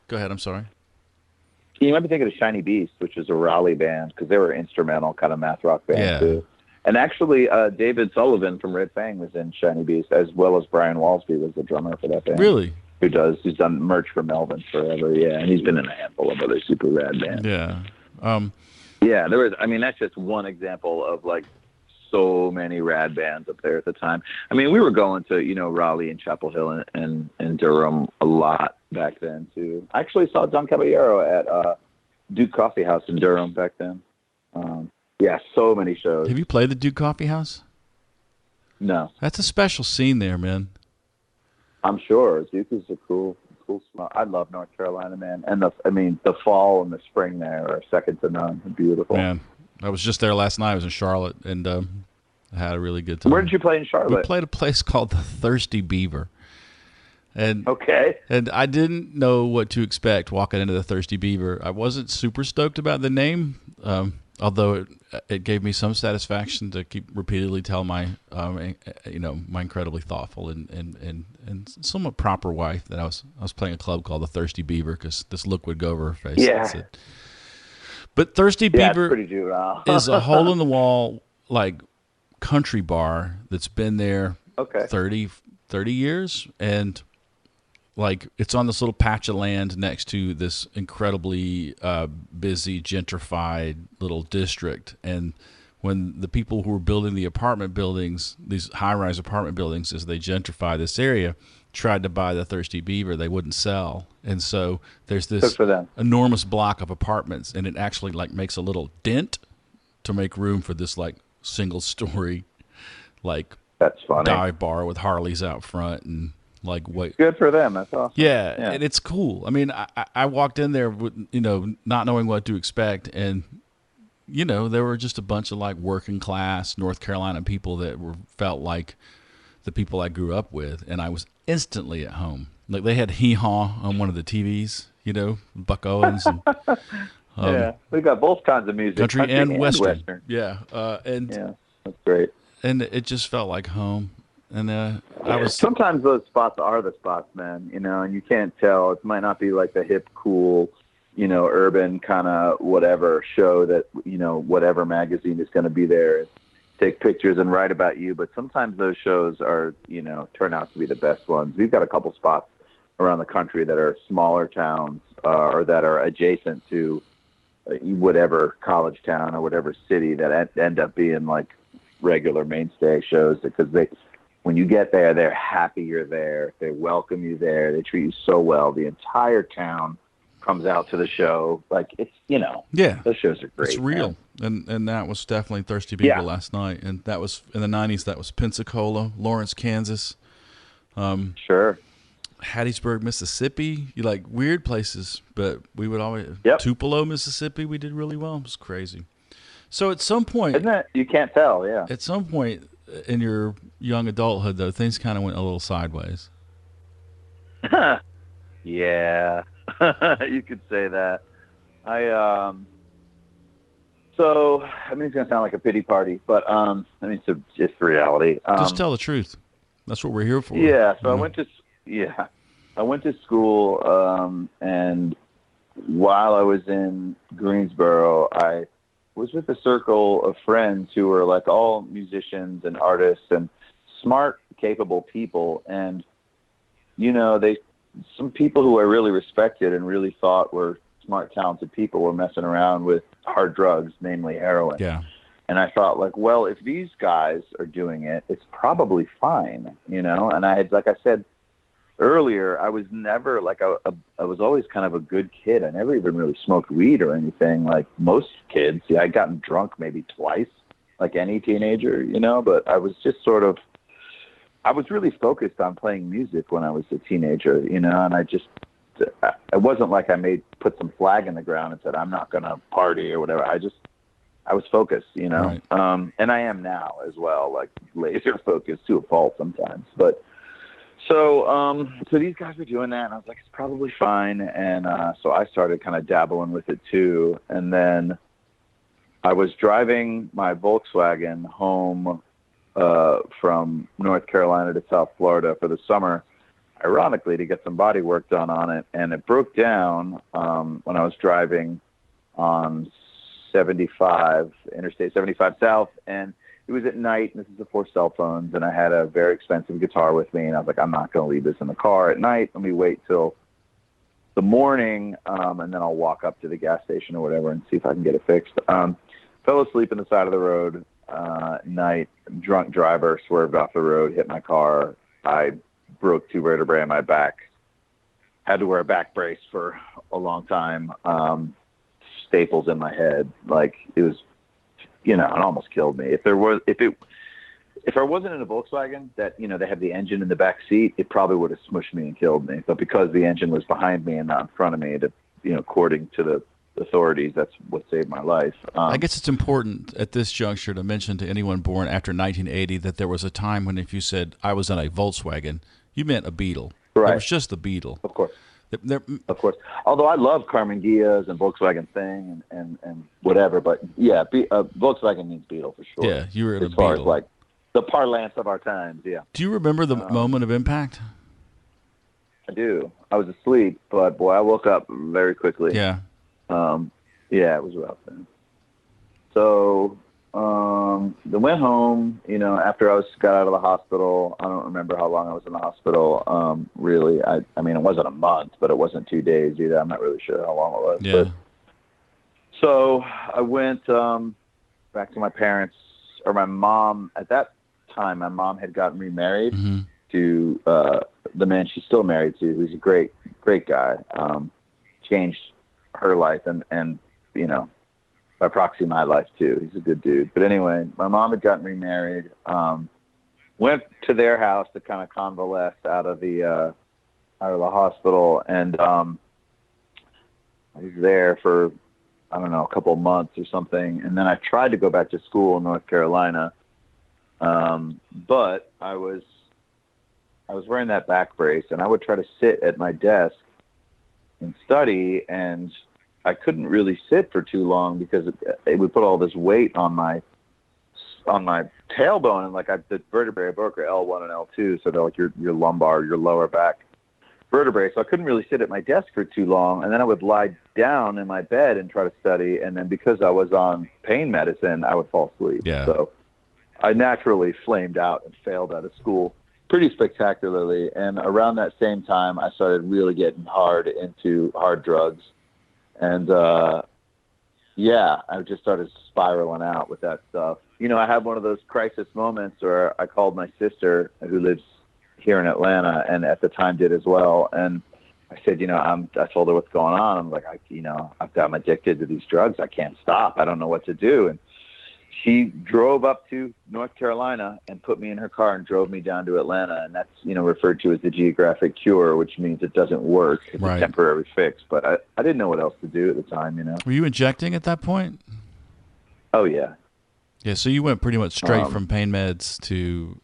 Go ahead. I'm sorry. You might be thinking of Shiny Beast, which is a Raleigh band, because they were instrumental kind of math rock band too. And actually, David Sullivan from Red Fang was in Shiny Beast, as well as Brian Walsby was the drummer for that band. Really? Who's done merch for Melvin forever, yeah, and he's been in a handful of other super rad bands. Yeah. Yeah, there was. I mean, that's just one example of like so many rad bands up there at the time. I mean, we were going to Raleigh and Chapel Hill and Durham a lot back then too. I actually saw Don Caballero at Duke Coffee House in Durham back then. Yeah, so many shows. Have you played the Duke Coffee House? No. That's a special scene there, man. I'm sure. Duke is a cool spot. I love North Carolina, man. And the fall and the spring there are second to none. Beautiful. Man, I was just there last night. I was in Charlotte, and I had a really good time. Where did you play in Charlotte? We played a place called the Thirsty Beaver. And I didn't know what to expect walking into the Thirsty Beaver. I wasn't super stoked about the name, although it gave me some satisfaction to keep repeatedly tell my my incredibly thoughtful and somewhat proper wife that I was playing a club called the Thirsty Beaver because this look would go over her face. Yeah. But Thirsty Beaver pretty juvenile. is a hole in the wall like country bar that's been there 30 years, and like it's on this little patch of land next to this incredibly busy gentrified little district. And when the people who were building the apartment buildings, these high-rise apartment buildings, as they gentrify this area, tried to buy the Thirsty Beaver, they wouldn't sell. And so there's this enormous block of apartments, and it actually like makes a little dent to make room for this like single-story like that's funny dive bar with Harleys out front and like wait. Good for them. That's awesome. Yeah, and it's cool. I mean, I walked in there with not knowing what to expect, and there were just a bunch of like working class North Carolina people that felt like the people I grew up with, and I was instantly at home. Like they had Hee Haw on one of the TVs, Buck Owens and yeah, we got both kinds of music, country and Western. Yeah, and yeah, that's great. And it just felt like home. And I was sometimes those spots are the spots, man. And you can't tell. It might not be like the hip, cool, urban kind of whatever show that whatever magazine is going to be there, take pictures and write about you. But sometimes those shows are turn out to be the best ones. We've got a couple spots around the country that are smaller towns or that are adjacent to whatever college town or whatever city that end up being like regular mainstay shows because when you get there, they're happy you're there. They welcome you there. They treat you so well. The entire town comes out to the show. Like it's, yeah, those shows are great. It's real. And that was definitely Thirsty Beaver last night. And that was in the 90s. That was Pensacola, Lawrence, Kansas. Sure. Hattiesburg, Mississippi. You like weird places, but we would always Tupelo, Mississippi. We did really well. It was crazy. So at some point, isn't it? You can't tell. Yeah. At some point in your young adulthood, though, things kind of went a little sideways. Yeah, you could say that. So I mean, it's gonna sound like a pity party, but it's just reality. Just tell the truth. That's what we're here for. Yeah. So I went to school, and while I was in Greensboro, I was with a circle of friends who were like all musicians and artists and smart, capable people. And, some people who I really respected and really thought were smart, talented people were messing around with hard drugs, namely heroin. Yeah. And I thought, like, well, if these guys are doing it, it's probably fine, you know? And I had, like I said earlier, I was never like, I was always kind of a good kid. I never even really smoked weed or anything like most kids. Yeah, I'd gotten drunk maybe twice, like any teenager, you know? But I was just sort of, I was really focused on playing music when I was a teenager, you know? And it wasn't like I put some flag in the ground and said, I'm not going to party or whatever. I was focused, you know, Right. and I am now as well, like laser focused to a fault sometimes. But so these guys were doing that, and I was like, it's probably fine. And so I started kind of dabbling with it too. And then I was driving my Volkswagen home from North Carolina to South Florida for the summer, ironically, to get some body work done on it. And it broke down when I was driving on Interstate 75 South, and it was at night, and this is before cell phones, and I had a very expensive guitar with me, and I was like, I'm not going to leave this in the car at night. Let me wait till the morning, and then I'll walk up to the gas station or whatever and see if I can get it fixed. Fell asleep on the side of the road at night. Drunk driver swerved off the road, hit my car. I broke 2 vertebrae in my back. Had to wear a back brace for a long time. Staples in my head, like it was, you know, it almost killed me. If I wasn't in a Volkswagen that, you know, they have the engine in the back seat, it probably would have smushed me and killed me. But because the engine was behind me and not in front of me, according to the authorities, that's what saved my life. I guess it's important at this juncture to mention to anyone born after 1980 that there was a time when if you said I was in a Volkswagen, you meant a Beetle. Right. It was just the Beetle. Of course. There, Of course. Although I love Carmen Gias and Volkswagen Thing and whatever, but yeah, Volkswagen means Beetle for sure. Yeah, you were in a As far Beetle. as like the parlance of our times, yeah. Do you remember the moment of impact? I do. I was asleep, but boy, I woke up very quickly. Yeah. Yeah, it was rough then. So I went home, you know, after I got out of the hospital. I don't remember how long I was in the hospital. Really, I mean, it wasn't a month, but it wasn't 2 days either. I'm not really sure how long it was. Yeah. But, so I went back to my parents, or my mom. At that time, my mom had gotten remarried to the man she's still married to, who's a great guy. Changed her life and you know, by proxy my life too. He's a good dude. But anyway, my mom had gotten remarried. Went to their house to kind of convalesce out of the hospital, and I was there for I don't know, a couple of months or something, and then I tried to go back to school in North Carolina, but I was wearing that back brace, and I would try to sit at my desk and study, and I couldn't really sit for too long because it would put all this weight on my tailbone, and like the vertebrae I broke are L1 and L2, so they're like your lumbar, your lower back vertebrae. So I couldn't really sit at my desk for too long, and then I would lie down in my bed and try to study, and then because I was on pain medicine, I would fall asleep. Yeah. So I naturally flamed out and failed out of school pretty spectacularly. And around that same time, I started really getting into hard drugs. And, yeah, I just started spiraling out with that stuff. You know, I had one of those crisis moments where I called my sister, who lives here in Atlanta, and at the time did as well. And I said, you know, I told her what's going on. I'm like, I'm addicted to these drugs. I can't stop. I don't know what to do. And she drove up to North Carolina and put me in her car and drove me down to Atlanta. And that's, you know, referred to as the geographic cure, which means it doesn't work. It's Right. a temporary fix. But I didn't know what else to do at the time, you know. Were you injecting at that point? Oh, yeah. Yeah, so you went pretty much straight from pain meds to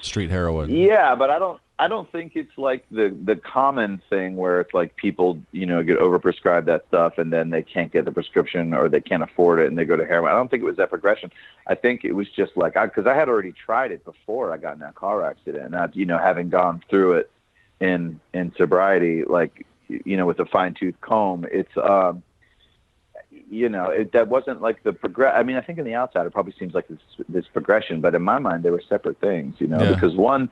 street heroin. Yeah, but I don't think it's like the common thing where it's like people, you know, get overprescribed that stuff and then they can't get the prescription or they can't afford it and they go to heroin. I don't think it was that progression. I think it was just like, because I had already tried it before I got in that car accident. And you know, having gone through it in sobriety, like, you know, with a fine tooth comb, it's, you know, that wasn't like the I mean, I think in the outside, it probably seems like this progression, but in my mind, they were separate things, you know, Yeah. because one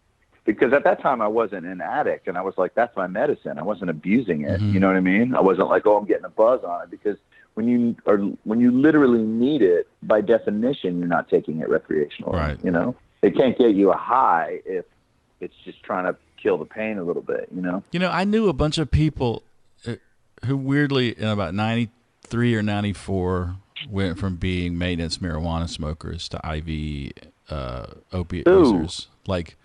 because at that time I wasn't an addict, and I was like, that's my medicine. I wasn't abusing it. You know what I mean? I wasn't like, oh, I'm getting a buzz on it, because when you literally need it, by definition, you're not taking it recreationally. Right. You know, it can't get you a high if it's just trying to kill the pain a little bit. You know. You know, I knew a bunch of people who weirdly, in about 93 or 94, went from being maintenance marijuana smokers to IV opiate users. Like,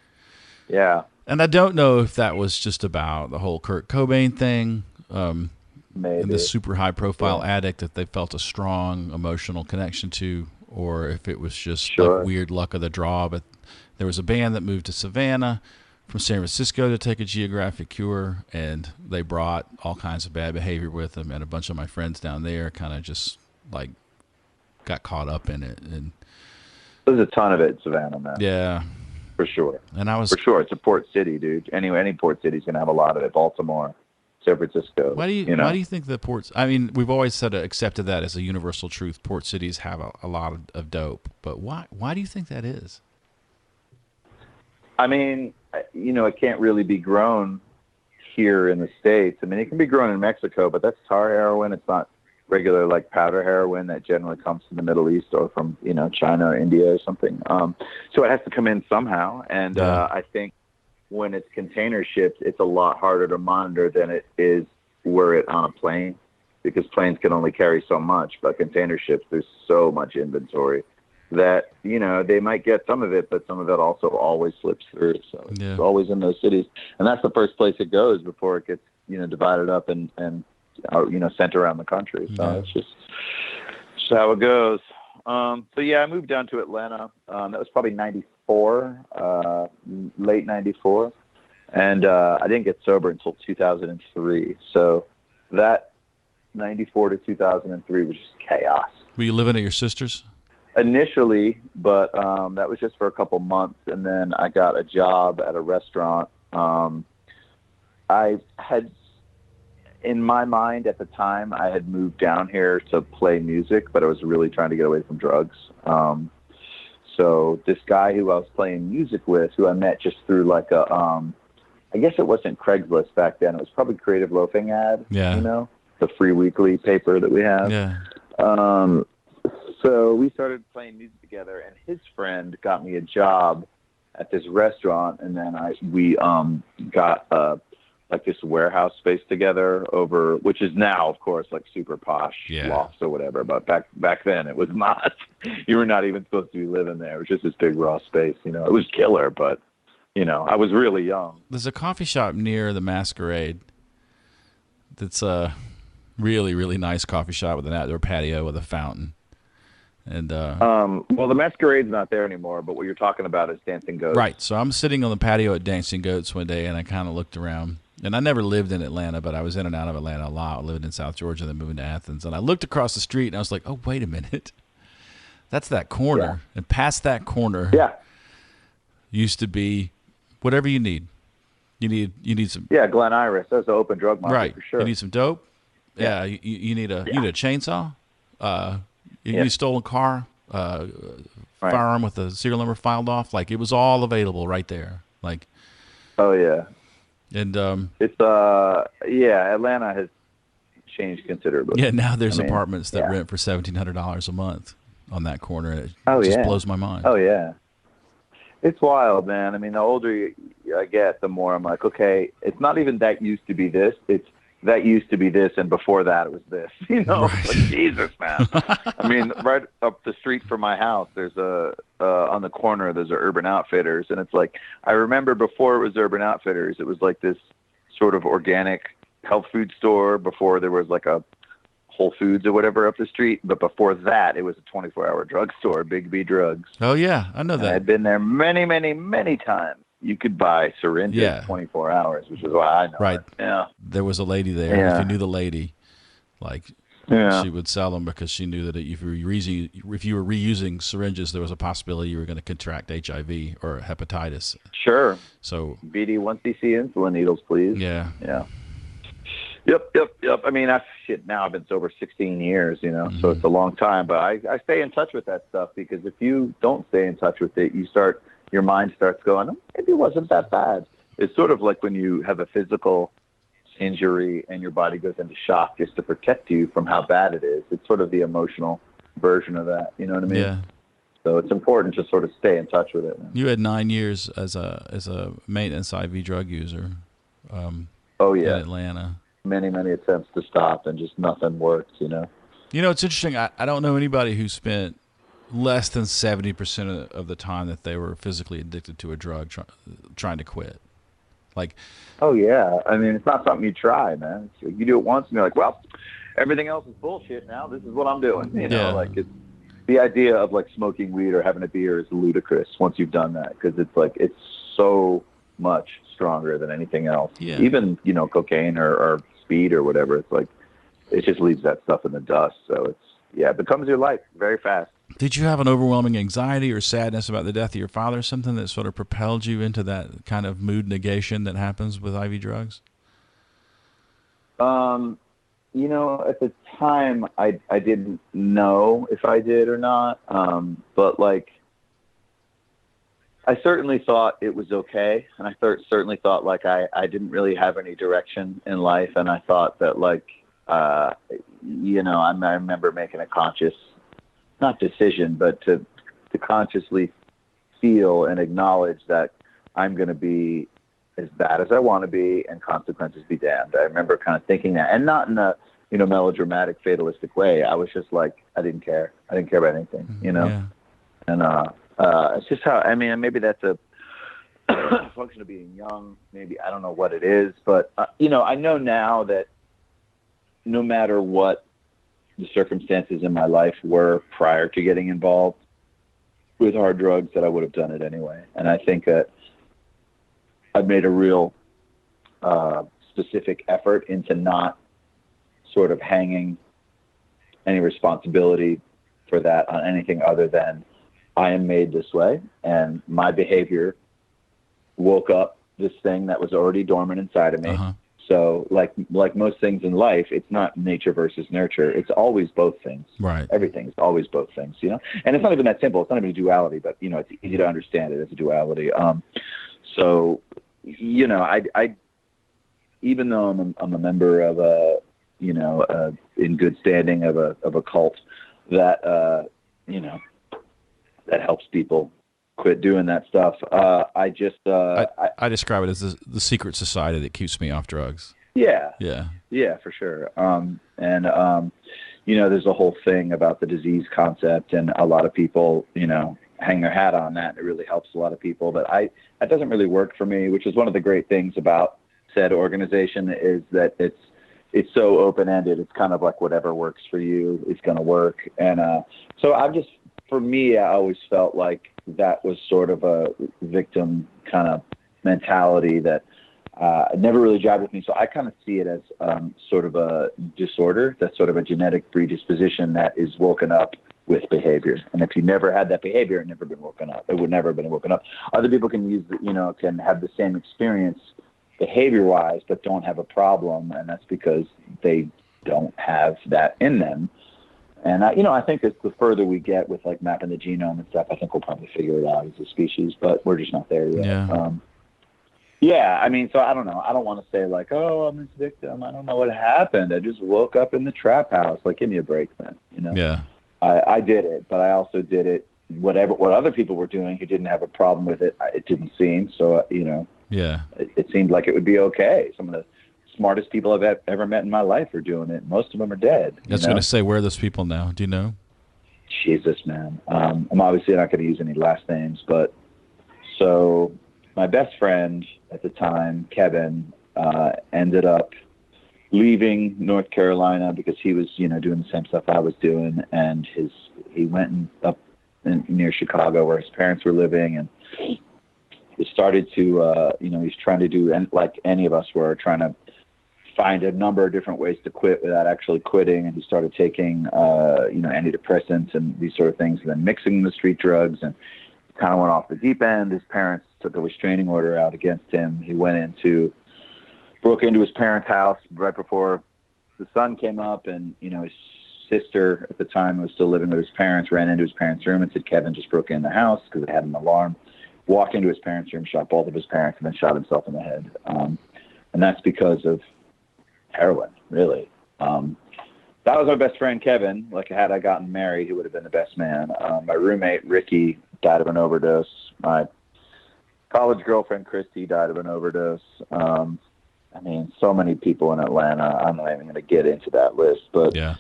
yeah. And I don't know if that was just about the whole Kurt Cobain thing. Maybe. And this super high profile addict that they felt a strong emotional connection to, or if it was just like weird luck of the draw. But there was a band that moved to Savannah from San Francisco to take a geographic cure, and they brought all kinds of bad behavior with them, and a bunch of my friends down there kind of just like got caught up in it. And there's a ton of it in Savannah, man. Yeah. For sure. And I was for sure. It's a port city, dude. Anyway, any port city's gonna have a lot of it. Baltimore, San Francisco. Why do you think the ports? I mean, we've always said accepted that as a universal truth. Port cities have a lot of dope, but why do you think that is? I mean, you know, it can't really be grown here in the States. I mean, it can be grown in Mexico, but that's tar heroin. It's not regular like powder heroin that generally comes from the Middle East or from, you know, China or India or something. So it has to come in somehow, and I think when it's container shipped, it's a lot harder to monitor than it is were it on a plane, because planes can only carry so much. But container ships, there's so much inventory that, you know, they might get some of it, but some of it also always slips through. So it's always in those cities. And that's the first place it goes before it gets, you know, divided up and you know, sent around the country. So it's just how it goes. So yeah, I moved down to Atlanta. That was probably 94, late 94. And I didn't get sober until 2003. So that 94 to 2003 was just chaos. Were you living at your sister's? Initially, but that was just for a couple months. And then I got a job at a restaurant. I had, in my mind at the time, I had moved down here to play music, but I was really trying to get away from drugs. So this guy who I was playing music with, who I met just through like a, I guess it wasn't Craigslist back then. It was probably Creative Loafing ad, you know, the free weekly paper that we have. Yeah. So we started playing music together, and his friend got me a job at this restaurant, and then we got like this warehouse space together over, which is now, of course, like super posh lofts or whatever. But back then it was not. You were not even supposed to be living there. It was just this big raw space. You know, it was killer, but you know, I was really young. There's a coffee shop near the Masquerade that's a really, really nice coffee shop with an outdoor patio with a fountain. And well, the Masquerade's not there anymore, but what you're talking about is Dancing Goats. Right. So I'm sitting on the patio at Dancing Goats one day, and I kind of looked around. And I never lived in Atlanta, but I was in and out of Atlanta a lot. I lived in South Georgia, then moving to Athens. And I looked across the street, and I was like, oh, wait a minute. That's that corner. Yeah. And past that corner used to be whatever you need. You need some... Yeah, Glen Iris. That's an open drug market for sure. You need some dope. Yeah, you need a chainsaw. You need a stolen car, firearm with a serial number filed off. Like, it was all available right there. Like... Oh, yeah. And it's Atlanta has changed considerably. Yeah, now there's apartments that rent for $1,700 a month on that corner. It just blows my mind. Oh yeah, it's wild, man. I mean, the older I get, the more I'm like, okay, it's not even that used to be this. It's that used to be this, and before that it was this. You know, like, Jesus, man. I mean, right up the street from my house, there's on the corner, there's a Urban Outfitters, and it's like, I remember before it was Urban Outfitters, it was like this sort of organic health food store before there was like a Whole Foods or whatever up the street. But before that, it was a 24-hour drugstore, Big B Drugs. Oh yeah, I know that. I'd been there many, many, many times. You could buy syringes 24 hours, which is why I know. Right. It. Yeah. There was a lady there. Yeah. If you knew the lady, like, she would sell them because she knew that if you were reusing syringes, there was a possibility you were going to contract HIV or hepatitis. Sure. So BD1cc insulin needles, please. Yeah. Yeah. Yep. I mean, now I've been sober 16 years, you know, so it's a long time. But I stay in touch with that stuff, because if you don't stay in touch with it, you start your mind starts going, oh, maybe it wasn't that bad. It's sort of like when you have a physical injury and your body goes into shock just to protect you from how bad it is. It's sort of the emotional version of that. You know what I mean? Yeah. So it's important to sort of stay in touch with it. You had 9 years as a maintenance IV drug user. Oh In yeah, Atlanta. many attempts to stop and just nothing worked. You know. You know, it's interesting. I don't know anybody who spent less than 70% of the time that they were physically addicted to a drug trying to quit. Like, Oh yeah, I mean it's not something you try, man. You do it once and you're like, well, everything else is bullshit now. This is what I'm doing. You know, Yeah. like it's the idea of like smoking weed or having a beer is ludicrous once you've done that, because it's like it's so much stronger than anything else. Yeah. Even, you know, cocaine or speed or whatever. It's like it just leaves that stuff in the dust. So it becomes your life very fast. did you have an overwhelming anxiety or sadness about the death of your father, something that sort of propelled you into that kind of mood negation that happens with IV drugs? You know, at the time, I didn't know if I did or not. But like, I certainly thought it was okay, and I certainly thought like I didn't really have any direction in life, and I thought that like, you know, I remember making a conscious, not decision, but to consciously feel and acknowledge that I'm going to be as bad as I want to be, and consequences be damned. I remember kind of thinking that, and not in a, you know, melodramatic, fatalistic way. I was just like, I didn't care. I didn't care about anything, you know? Yeah. And it's just how, I mean, maybe that's a function of being young. Maybe, I don't know what it is, but, you know, I know now that no matter what the circumstances in my life were prior to getting involved with hard drugs, that I would have done it anyway. And I think that I've made a real specific effort into not sort of hanging any responsibility for that on anything other than I am made this way, and my behavior woke up this thing that was already dormant inside of me. Uh-huh. So like most things in life, it's not nature versus nurture. It's always both things. Right. Everything's always both things, you know? And it's not even that simple. It's not even a duality, but, you know, it's easy to understand it as a duality. So, you know, I even though I'm a member of a, you know, in good standing of a cult that, you know, that helps people quit doing that stuff. I describe it as the secret society that keeps me off drugs. Yeah, for sure. You know, there's a whole thing about the disease concept, and a lot of people, you know, hang their hat on that. It really helps a lot of people, but that doesn't really work for me, which is one of the great things about said organization, is that it's so open-ended. It's kind of like whatever works for you is going to work. And so for me, I always felt like that was sort of a victim kind of mentality that never really jived with me. So I kind of see it as sort of a disorder, that's sort of a genetic predisposition that is woken up with behavior. And if you never had that behavior, it never been woken up. It would never have been woken up. Other people can can have the same experience behavior-wise, but don't have a problem, and that's because they don't have that in them. And I think that the further we get with like mapping the genome and stuff, I think we'll probably figure it out as a species, but we're just not there yet. Yeah. I mean, so I don't know. I don't want to say like, oh, I'm this victim. I don't know what happened. I just woke up in the trap house. Like, give me a break, man. You know? Yeah. I did it, but I also did it what other people were doing who didn't have a problem with it. It didn't seem so. Yeah. It seemed like it would be okay. Some of the smartest people I've ever met in my life are doing it. Most of them are dead. I was going to say, where are those people now? Do you know? Jesus, man. I'm obviously not going to use any last names, but so my best friend at the time, Kevin, ended up leaving North Carolina because he was, doing the same stuff I was doing, and he went up near Chicago where his parents were living, and he started to, he's trying to do, and like any of us were, trying to find a number of different ways to quit without actually quitting. And he started taking, antidepressants and these sort of things, and then mixing the street drugs, and kind of went off the deep end. His parents took a restraining order out against him. He broke into his parents' house right before the sun came up, and, his sister at the time was still living with his parents, ran into his parents' room and said Kevin just broke in the house because it had an alarm. walked into his parents' room, shot both of his parents, and then shot himself in the head. And that's because of heroin, really. That was my best friend, Kevin. Like, had I gotten married, he would have been the best man. My roommate, Ricky, died of an overdose. My college girlfriend, Christy, died of an overdose. I mean, so many people in Atlanta. I'm not even going to get into that list. But, yeah,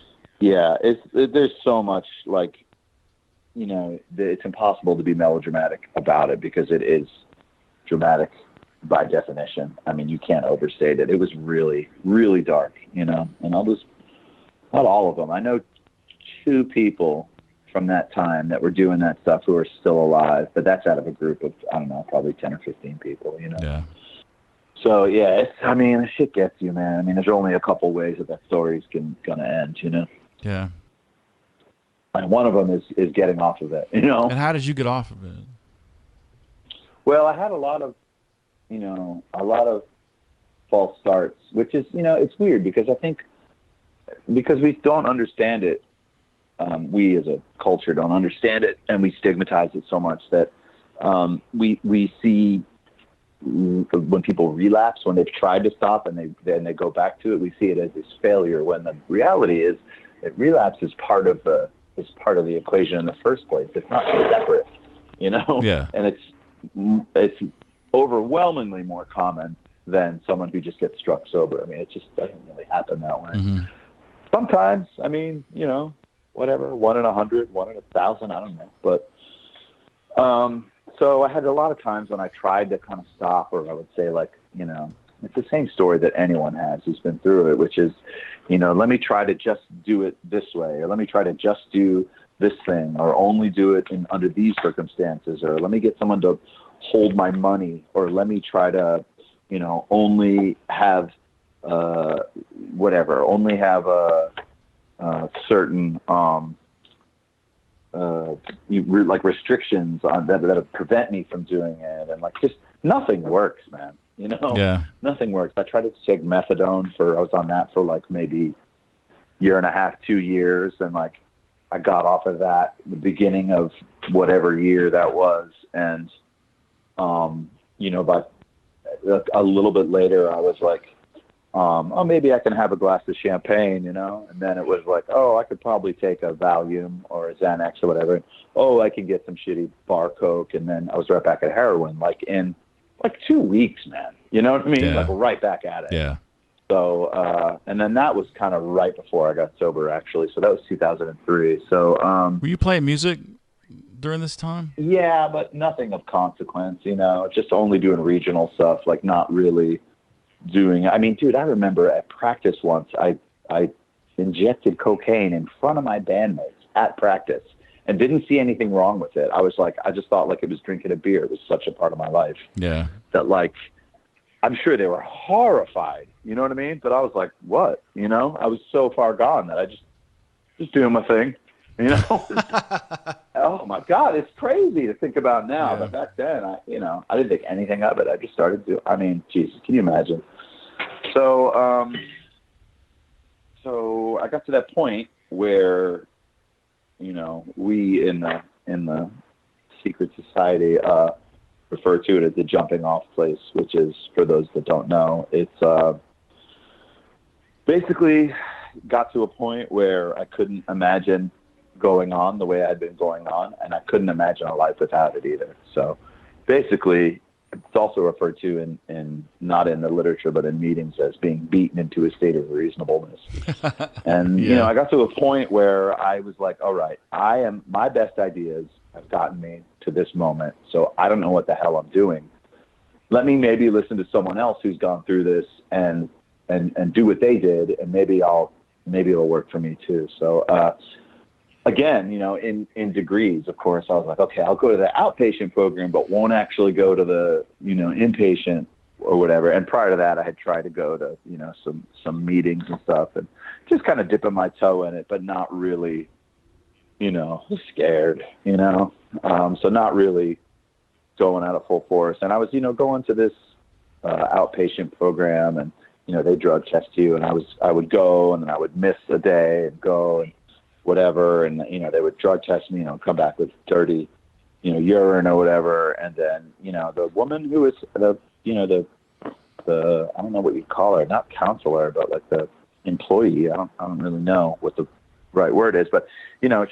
there's so much, like, you know, it's impossible to be melodramatic about it because it is dramatic by definition. I mean, you can't overstate it. It was really, really dark, you know, and not all of them. I know 2 people from that time that were doing that stuff who are still alive, but that's out of a group of, I don't know, probably 10 or 15 people, you know? Yeah. So, yeah, I mean, shit gets you, man. I mean, there's only a couple ways that story's going to end, you know? Yeah. And one of them is getting off of it, you know? And how did you get off of it? Well, I had a lot of false starts, which is, you know, it's weird because I think because we don't understand it, we as a culture don't understand it, and we stigmatize it so much that we see when people relapse, when they've tried to stop and they go back to it, we see it as this failure, when the reality is that relapse is part of the equation in the first place. It's not separate, you know? Yeah. And it's overwhelmingly more common than someone who just gets struck sober. I mean, it just doesn't really happen that way. Mm-hmm. Sometimes, I mean, you know, whatever, 1 in 100, 1 in 1,000, I don't know. But so I had a lot of times when I tried to kind of stop, or I would say, like, you know, it's the same story that anyone has who's been through it, which is, you know, let me try to just do it this way, or let me try to just do this thing, or only do it under these circumstances, or let me get someone to hold my money, or let me try to, you know, only have only have a certain like restrictions on that prevent me from doing it, and like just nothing works, man. You know, nothing works. I tried to take methadone I was on that for like maybe 1.5 to 2 years, and like I got off of that the beginning of whatever year that was, and you know, but a little bit later I was like, oh, maybe I can have a glass of champagne, you know? And then it was like, oh, I could probably take a Valium or a Xanax or whatever. Oh, I can get some shitty bar Coke. And then I was right back at heroin, like in like 2 weeks, man. You know what I mean? Yeah. Like right back at it. Yeah. So, and then that was kind of right before I got sober, actually. So that was 2003. So, were you playing music during this time? Yeah, but nothing of consequence, you know, just only doing regional stuff, like not really doing, I mean, dude, I remember at practice once, I injected cocaine in front of my bandmates at practice and didn't see anything wrong with it. I was like, I just thought like it was drinking a beer. It was such a part of my life. Yeah. That like, I'm sure they were horrified, you know what I mean? But I was like, what? You know, I was so far gone that I just doing my thing, you know? Oh my God, it's crazy to think about now. Yeah. But back then, I didn't think anything of it. I just started to, I mean, Jesus, can you imagine? So, so I got to that point where, you know, we in the secret society, refer to it as the jumping off place, which is, for those that don't know, it's basically got to a point where I couldn't imagine going on the way I had been going on, and I couldn't imagine a life without it either. So basically, it's also referred to in not in the literature, but in meetings as being beaten into a state of reasonableness. And, you know, I got to a point where I was like, all right, my best ideas have gotten me to this moment. So I don't know what the hell I'm doing. Let me maybe listen to someone else who's gone through this and do what they did. And maybe it'll work for me too. So, again, you know, in degrees, of course, I was like, okay, I'll go to the outpatient program, but won't actually go to the, you know, inpatient or whatever. And prior to that, I had tried to go to, you know, some meetings and stuff, and just kind of dipping my toe in it, but not really, you know, scared, you know, so not really going out of full force. And I was, you know, going to this outpatient program, and, you know, they drug test you, and I would go, and then I would miss a day and go and whatever, and, you know, they would drug test me, you know, come back with dirty urine or whatever. And then, the woman who was the I don't know what you'd call her, not counselor, but like the employee. I don't really know what the right word is, but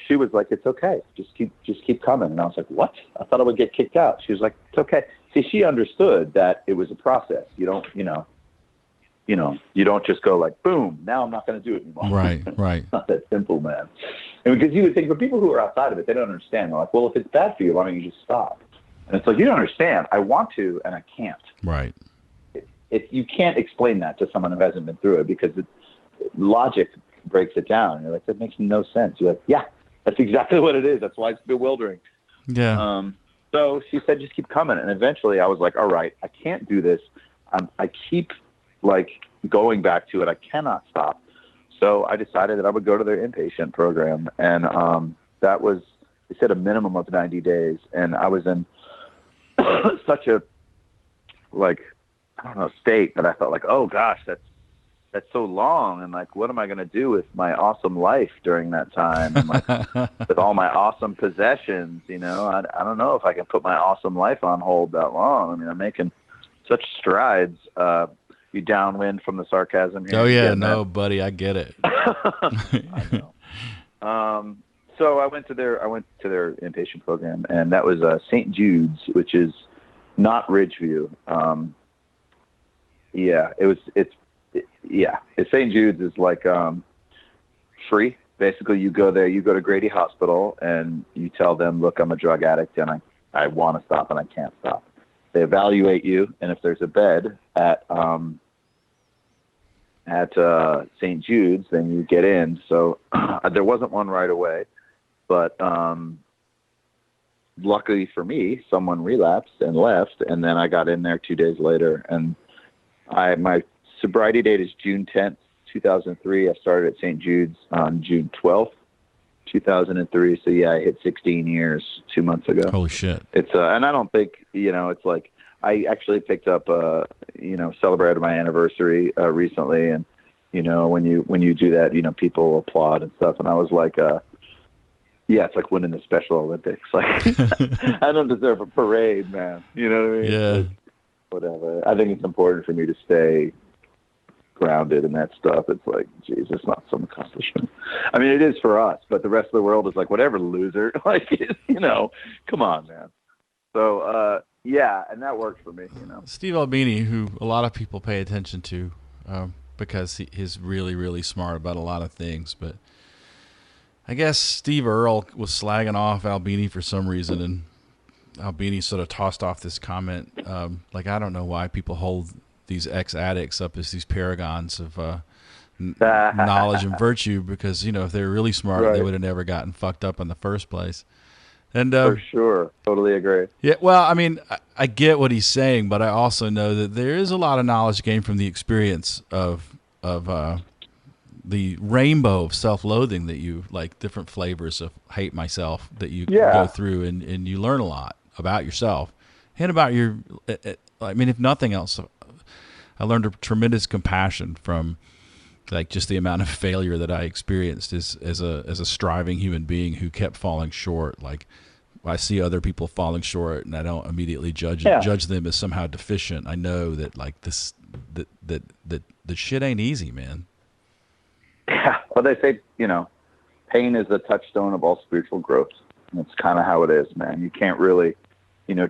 she was like, "It's okay, just keep coming." And I was like, "What? I thought I would get kicked out." She was like, "It's okay." See, she understood that it was a process. You don't just go like, boom, now I'm not going to do it anymore. Right. It's not that simple, man. And because you would think, for people who are outside of it, they don't understand. They're like, well, if it's bad for you, why don't you just stop? And it's like, you don't understand. I want to, and I can't. Right. You can't explain that to someone who hasn't been through it, because logic breaks it down. And you're like, that makes no sense. You're like, yeah, that's exactly what it is. That's why it's bewildering. Yeah. So she said, just keep coming. And eventually I was like, all right, I can't do this. I keep like going back to it. I cannot stop. So I decided that I would go to their inpatient program. And that was, they said, a minimum of 90 days. And I was in such a, state that I felt like, oh gosh, that's so long. And like, what am I going to do with my awesome life during that time? And like, with all my awesome possessions, I don't know if I can put my awesome life on hold that long. I mean, I'm making such strides. You downwind from the sarcasm here? Oh yeah, no, buddy, I get it. I know. So I went to their inpatient program, and that was St. Jude's, which is not Ridgeview. St. Jude's is like free. Basically, you go there, you go to Grady Hospital, and you tell them, look, I'm a drug addict, and I want to stop, and I can't stop. They evaluate you, and if there's a bed at St. Jude's, then you get in. So there wasn't one right away, but luckily for me, someone relapsed and left, and then I got in there 2 days later. And my sobriety date is June 10th, 2003. I started at St. Jude's on June 12th, 2003. So yeah, I hit 16 years 2 months ago. Holy shit! It's and I don't think it's like, I actually picked up celebrated my anniversary recently, and when you do that, people applaud and stuff, and I was like, yeah, it's like winning the Special Olympics. Like, I don't deserve a parade, man. You know what I mean? Yeah. Like, whatever. I think it's important for me to stay grounded in that stuff. It's like, geez, it's not some accomplishment. I mean, it is for us, but the rest of the world is like, whatever, loser. Like, come on, man. So, yeah, and that worked for me, Steve Albini, who a lot of people pay attention to because he's really, really smart about a lot of things. But I guess Steve Earle was slagging off Albini for some reason, and Albini sort of tossed off this comment. Like, I don't know why people hold these ex-addicts up as these paragons of knowledge and virtue, because, if they were really smart, right, they would have never gotten fucked up in the first place. And for sure. Totally agree. Yeah. Well, I mean, I get what he's saying, but I also know that there is a lot of knowledge gained from the experience of the rainbow of self-loathing that you, like, different flavors of hate myself that you go through, and you learn a lot about yourself and about your, I mean, if nothing else, I learned a tremendous compassion from, like, just the amount of failure that I experienced as a striving human being who kept falling short. Like, I see other people falling short, and I don't immediately judge them as somehow deficient. I know that, like, that shit ain't easy, man. Yeah. Well, they say, pain is the touchstone of all spiritual growth. And that's kind of how it is, man. You can't really,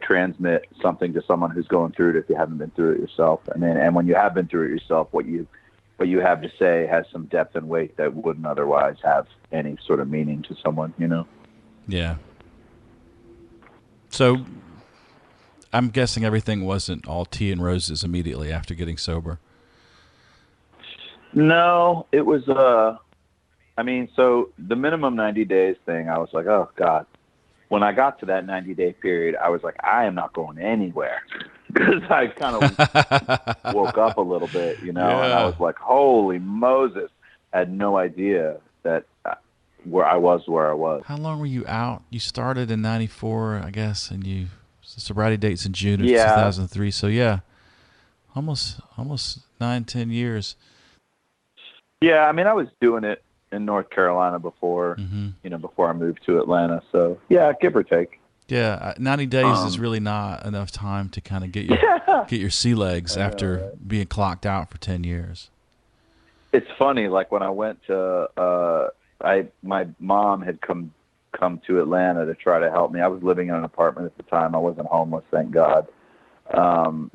transmit something to someone who's going through it if you haven't been through it yourself. And when you have been through it yourself, what you have to say has some depth and weight that wouldn't otherwise have any sort of meaning to someone, Yeah. So I'm guessing everything wasn't all tea and roses immediately after getting sober. No, it was, so the minimum 90 days thing, I was like, oh God. When I got to that 90-day period, I was like, I am not going anywhere, because I kind of woke up a little bit, and I was like, holy Moses, I had no idea that where I was. How long were you out? You started in 94, I guess, and sobriety date's in June of 2003. So yeah, almost 9-10 years. Yeah, I mean, I was doing it in North Carolina before, before I moved to Atlanta. So yeah, give or take. Yeah, 90 days is really not enough time to kind of get your sea legs I know, after right? being clocked out for 10 years. It's funny, like when I went to, my mom had come to Atlanta to try to help me. I was living in an apartment at the time. I wasn't homeless, thank God. Um,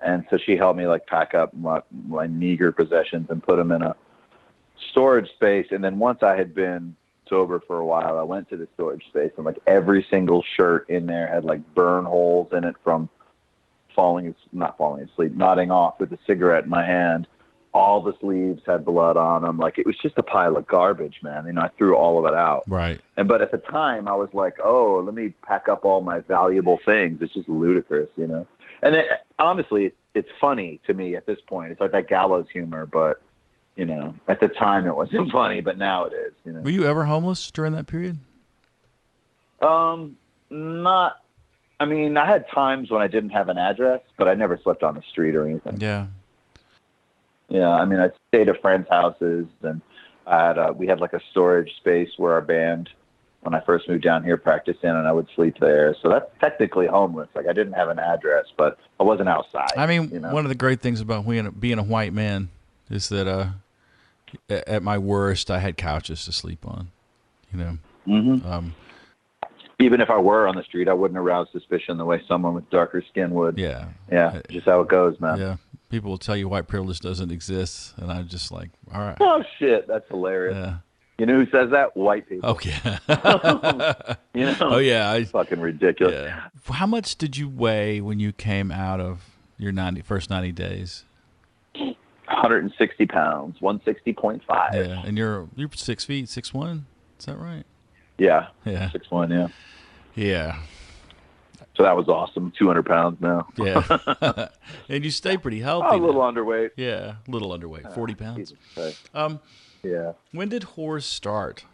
and so she helped me like pack up my meager possessions and put them in a storage space. And then once I had been sober for a while, I went to the storage space, and like every single shirt in there had like burn holes in it from not falling asleep, nodding off with a cigarette in my hand. All the sleeves had blood on them. Like it was just a pile of garbage, man. I threw all of it out. Right. But at the time I was like, oh, let me pack up all my valuable things. It's just ludicrous. And honestly, it's funny to me at this point. It's like that gallows humor, but at the time it wasn't funny, but now it is. Were you ever homeless during that period? Not. I mean, I had times when I didn't have an address, but I never slept on the street or anything. Yeah. Yeah, I mean, I stayed at friends' houses, and we had like a storage space where our band, when I first moved down here, practiced in, and I would sleep there. So that's technically homeless. Like I didn't have an address, but I wasn't outside. I mean, one of the great things about being a white man is that at my worst, I had couches to sleep on. Mm-hmm. Even if I were on the street, I wouldn't arouse suspicion the way someone with darker skin would. Yeah. Yeah, just how it goes, man. Yeah. People will tell you white privilege doesn't exist, and I'm just like, all right. Oh, shit, that's hilarious. Yeah. You know who says that? White people. Oh, yeah. Oh, yeah. It's fucking ridiculous. Yeah. How much did you weigh when you came out of your first 90 days? 160 pounds, 160.5. Yeah, and you're 6 feet, 6'1"? Is that right? Yeah. Yeah. 6'1", yeah. Yeah. So that was awesome. 200 pounds now. Yeah. And you stay pretty healthy. A little underweight. Yeah, a little underweight. 40 pounds. Yeah. When did Horrors start?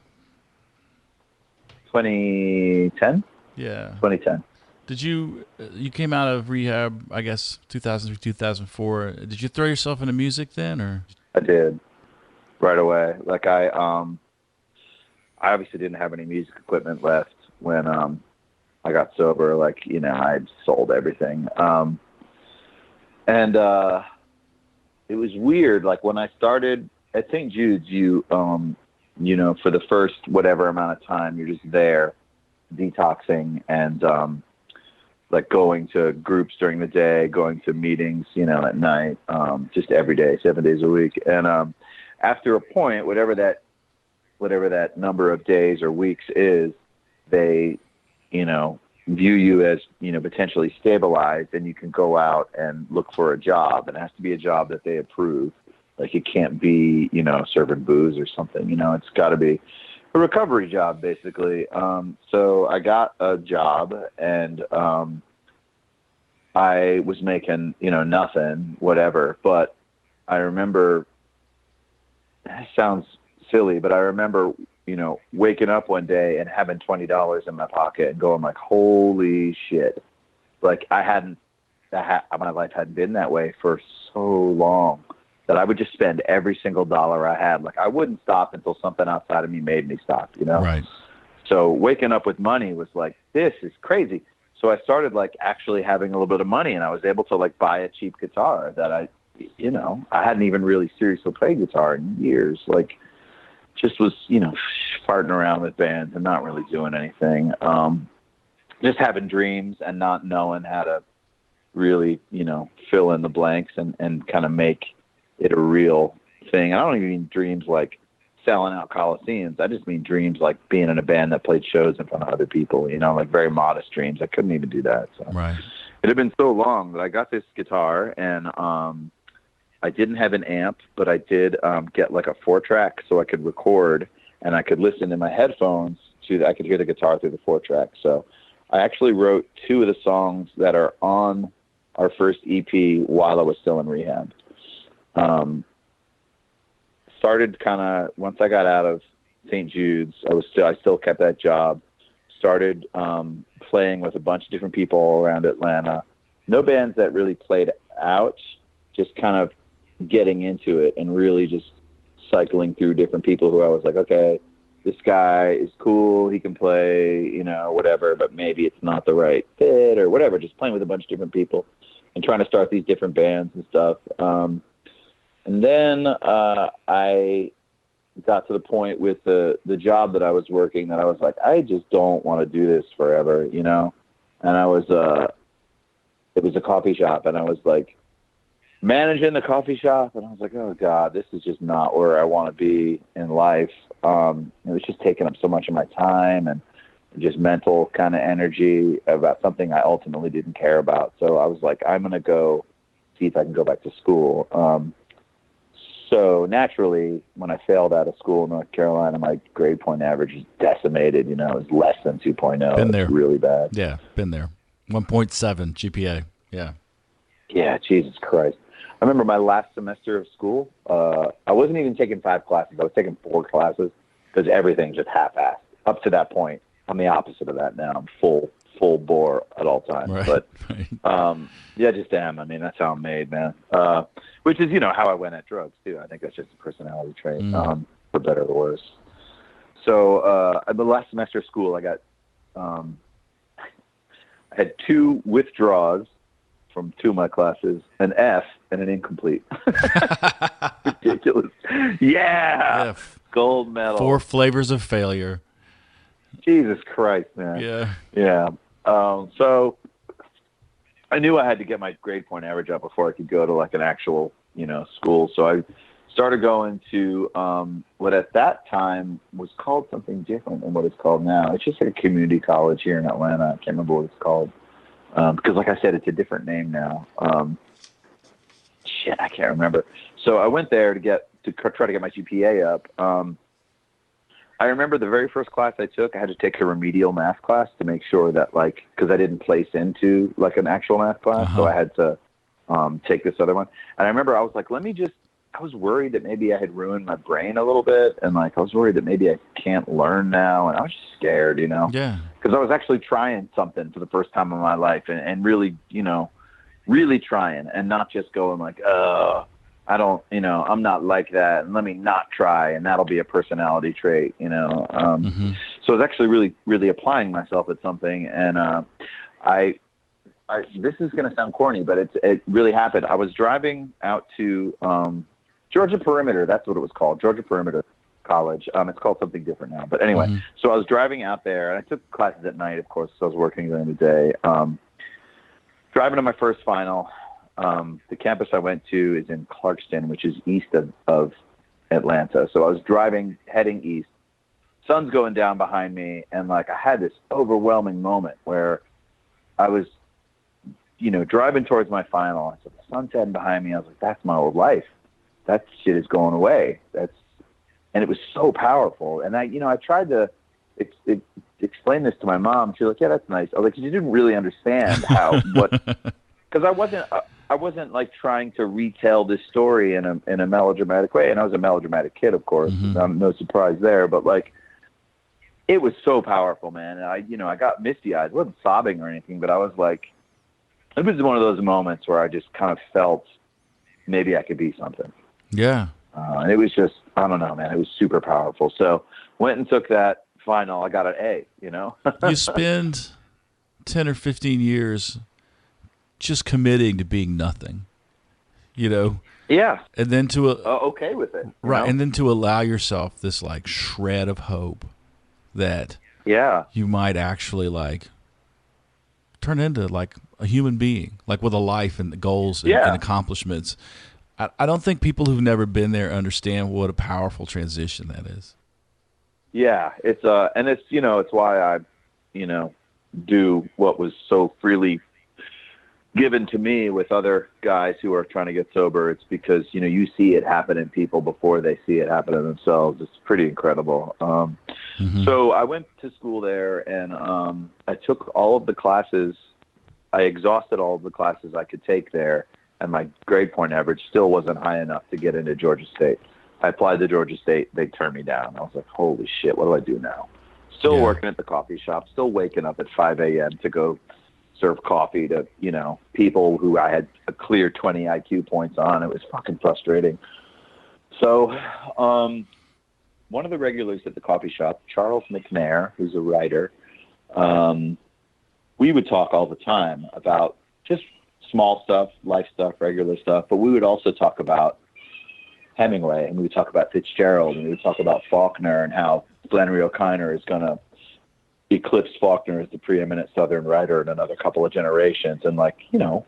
2010? Yeah. 2010. Did you came out of rehab, I guess, 2003, 2004. Did you throw yourself into music then, or? I did. Right away. Like I obviously didn't have any music equipment left when I got sober. Like, I sold everything. And it was weird. Like when I started at St. Jude's, for the first whatever amount of time, you're just there detoxing and like going to groups during the day, going to meetings, at night, just every day, 7 days a week. And after a point, whatever that number of days or weeks is, they, view you as, potentially stabilized, and you can go out and look for a job. And it has to be a job that they approve. Like it can't be, serving booze or something, it's got to be a recovery job, basically. So I got a job, and I was making, nothing, whatever. But I remember, it sounds silly, but I remember, waking up one day and having $20 in my pocket and going like, holy shit. Like my life hadn't been that way for so long that I would just spend every single dollar I had. Like I wouldn't stop until something outside of me made me stop, Right. So waking up with money was like, this is crazy. So I started like actually having a little bit of money, and I was able to like buy a cheap guitar that I hadn't even really seriously played guitar in years. Like just was, farting around with bands and not really doing anything. Just having dreams and not knowing how to really, fill in the blanks and kind of make it a real thing. I don't even mean dreams like selling out Coliseums. I just mean dreams like being in a band that played shows in front of other people, like very modest dreams. I couldn't even do that. So right. It had been so long that I got this guitar, and I didn't have an amp, but I did get like a 4-track so I could record, and I could listen in my headphones I could hear the guitar through the 4-track. So I actually wrote 2 of the songs that are on our first EP while I was still in rehab. Started kind of once I got out of St. Jude's, I still kept that job. Started playing with a bunch of different people all around Atlanta. No bands that really played out, just kind of getting into it and really just cycling through different people who I was like, okay, this guy is cool, he can play, whatever, but maybe it's not the right fit or whatever. Just playing with a bunch of different people and trying to start these different bands and stuff. And then I got to the point with the job that I was working that I was like, I just don't want to do this forever, And I was, it was a coffee shop, and I was like managing the coffee shop, and I was like, oh God, this is just not where I want to be in life. It was just taking up so much of my time and just mental kind of energy about something I ultimately didn't care about. So I was like, I'm going to go see if I can go back to school. So naturally, when I failed out of school in North Carolina, my grade point average is decimated. It was less than 2.0. Been there. It's really bad. Yeah, been there. 1.7 GPA. Yeah. Yeah, Jesus Christ. I remember my last semester of school, I wasn't even taking 5 classes. I was taking 4 classes because everything's just half-assed. Up to that point, I'm the opposite of that now. I'm full bore at all times. Right. But, yeah, just am. I mean, that's how I'm made, man. Which is, how I went at drugs, too. I think that's just a personality trait, for better or worse. So the last semester of school, I got I had 2 withdrawals from 2 of my classes, an F and an incomplete. Ridiculous. Yeah. F. Gold medal. 4 flavors of failure. Jesus Christ, man. Yeah. Yeah. So I knew I had to get my grade point average up before I could go to like an actual, school. So I started going to what at that time was called something different than what it's called now. It's just like a community college here in Atlanta. I can't remember what it's called. Because like I said, it's a different name now. I can't remember. So I went there to try to get my GPA up. I remember the very first class I took, I had to take a remedial math class to make sure that because I didn't place into like an actual math class. So I had to take this other one. And I remember I was like, I was worried that maybe I had ruined my brain a little bit. And I was worried that maybe I can't learn now. And I was just scared, Yeah. Because I was actually trying something for the first time in my life and really, really trying and not just going I don't, I'm not like that, and let me not try, and that'll be a personality trait, So I was actually really, really applying myself at something, and this is going to sound corny, but it really happened. I was driving out to Georgia Perimeter, that's what it was called, Georgia Perimeter College. It's called something different now, but anyway. So I was driving out there, and I took classes at night, of course, so I was working during the day. Driving to my first final. The campus I went to is in Clarkston, which is east of Atlanta. So I was heading east. Sun's going down behind me, and I had this overwhelming moment where I was, driving towards my final. I said, the sun's heading behind me. I was like, that's my old life. That shit is going away. And it was so powerful. And I tried to explain this to my mom. She was like, yeah, that's nice. I was like, you didn't really understand because I wasn't trying to retell this story in a melodramatic way. And I was a melodramatic kid, of course. No surprise there, but it was so powerful, man. And I got misty eyes. I wasn't sobbing or anything, but I was it was one of those moments where I just kind of felt maybe I could be something. Yeah. And it was just, I don't know, man. It was super powerful. So went and took that final. I got an A, You spend 10 or 15 years just committing to being nothing, Yeah. And then okay with it. Right. And then to allow yourself this shred of hope that you might actually turn into a human being, with a life and goals and accomplishments. I don't think people who've never been there understand what a powerful transition that is. Yeah, it's and it's it's why I do what was so freely given to me with other guys who are trying to get sober. It's because you see it happen in people before they see it happen in themselves. It's pretty incredible. So I went to school there, and I took all of the classes. I exhausted all of the classes I could take there, and my grade point average still wasn't high enough to get into Georgia State. I applied to Georgia State. They turned me down. I was like, holy shit, what do I do now? Still working at the coffee shop, still waking up at 5 a.m. to go serve coffee to, people who I had a clear 20 IQ points on. It was fucking frustrating. So one of the regulars at the coffee shop, Charles McNair, who's a writer, we would talk all the time about just small stuff, life stuff, regular stuff, but we would also talk about Hemingway, and we would talk about Fitzgerald, and we would talk about Faulkner and how Flannery O'Connor is going to eclipse Faulkner as the preeminent Southern writer in another couple of generations. And like, you know,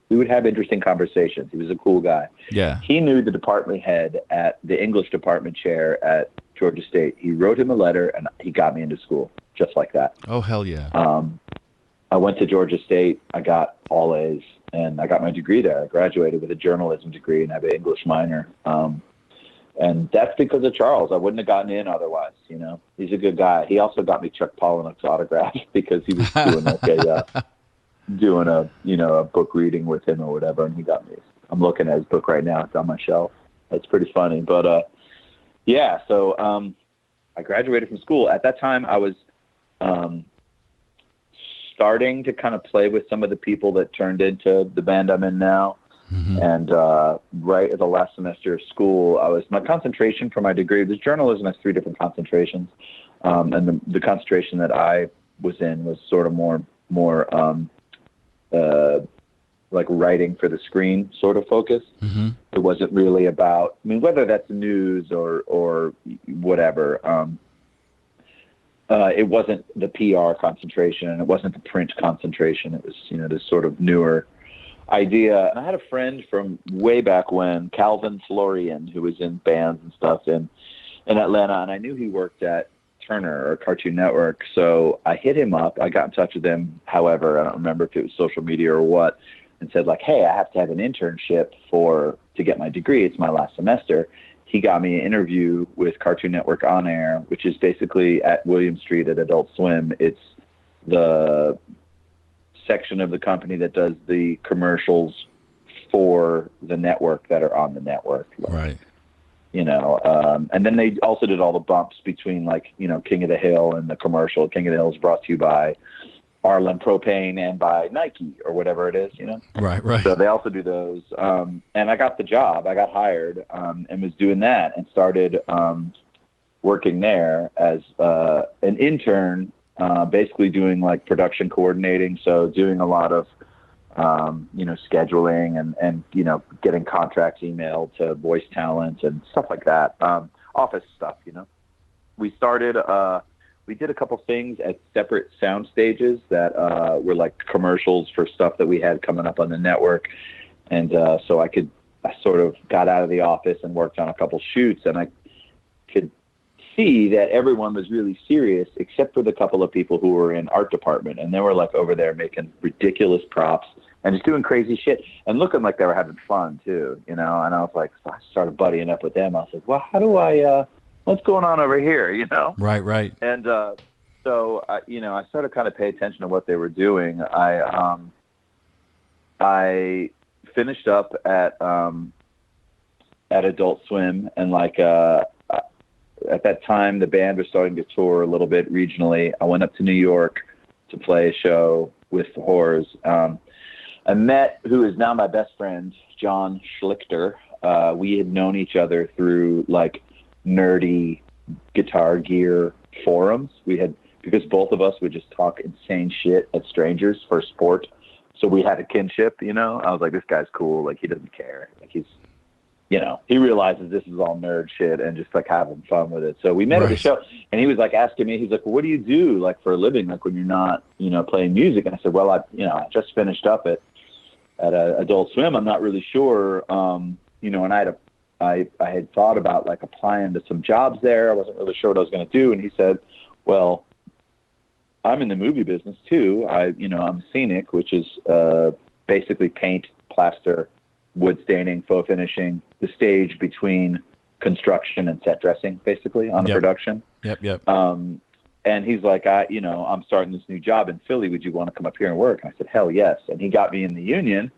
we would have interesting conversations. He was a cool guy. Yeah. He knew the department head at the English department chair at Georgia State. He wrote him a letter, and he got me into school just like that. Oh, hell yeah. I went to Georgia State. I got all A's, and I got my degree there. I graduated with a journalism degree and have an English minor. And that's because of Charles. I wouldn't have gotten in otherwise, you know. He's a good guy. He also got me Chuck Palahniuk's autograph because he was doing like a book reading with him or whatever, and he got me. I'm looking at his book right now. It's on my shelf. That's pretty funny. But so I graduated from school. At that time, I was starting to kind of play with some of the people that turned into the band I'm in now. Mm-hmm. And right at the last semester of school, my concentration for my degree was journalism has 3 different concentrations. And the concentration that I was in was sort of more like writing for the screen sort of focus. Mm-hmm. It wasn't really about, I mean, whether that's news or whatever, it wasn't the PR concentration and it wasn't the print concentration. It was, you know, this sort of newer idea. And I had a friend from way back when, Calvin Florian, who was in bands and stuff in Atlanta. And I knew he worked at Turner or Cartoon Network. So I hit him up. I got in touch with him. However, I don't remember if it was social media or what, and said like, hey, I have to have an internship to get my degree. It's my last semester. He got me an interview with Cartoon Network On Air, which is basically at William Street at Adult Swim. It's the section of the company that does the commercials for the network that are on the network. Right. You know, and then they also did all the bumps between, like, you know, King of the Hill and the commercial. King of the Hill is brought to you by Arlen Propane and by Nike or whatever it is, you know? Right. So they also do those. And I got the job. I got hired and was doing that and started working there as an intern, basically doing like production coordinating. So doing a lot of, scheduling and, you know, getting contracts emailed to voice talent and stuff like that. Office stuff, you know. We did a couple things at separate sound stages that were like commercials for stuff that we had coming up on the network. And so I sort of got out of the office and worked on a couple shoots, and I could see that everyone was really serious except for the couple of people who were in art department, and they were like over there making ridiculous props and just doing crazy shit and looking like they were having fun too, you know. And I was like, I started buddying up with them. I was like, well, how do I what's going on over here, you know? Right. And so I started kind of pay attention to what they were doing. I finished up at Adult Swim, and like at that time the band was starting to tour a little bit regionally. I went up to New York to play a show with the Whores. I met who is now my best friend, John Schlichter. We had known each other through like nerdy guitar gear forums. Because both of us would just talk insane shit at strangers for sport. So we had a kinship, you know. I was like, this guy's cool. Like, he doesn't care. Like, he's, you know, he realizes this is all nerd shit and just like having fun with it. So we met at the show, and he was like asking me, he's like, well, what do you do like for a living? Like when you're not, you know, playing music? And I said, well, I just finished up at Adult Swim. I'm not really sure. You know, and I had thought about like applying to some jobs there. I wasn't really sure what I was going to do. And he said, well, I'm in the movie business too. I'm scenic, which is basically paint, plaster, wood staining, faux finishing, the stage between construction and set dressing, basically on a production. Yep. And he's like, I'm starting this new job in Philly. Would you want to come up here and work? And I said, hell yes. And he got me in the union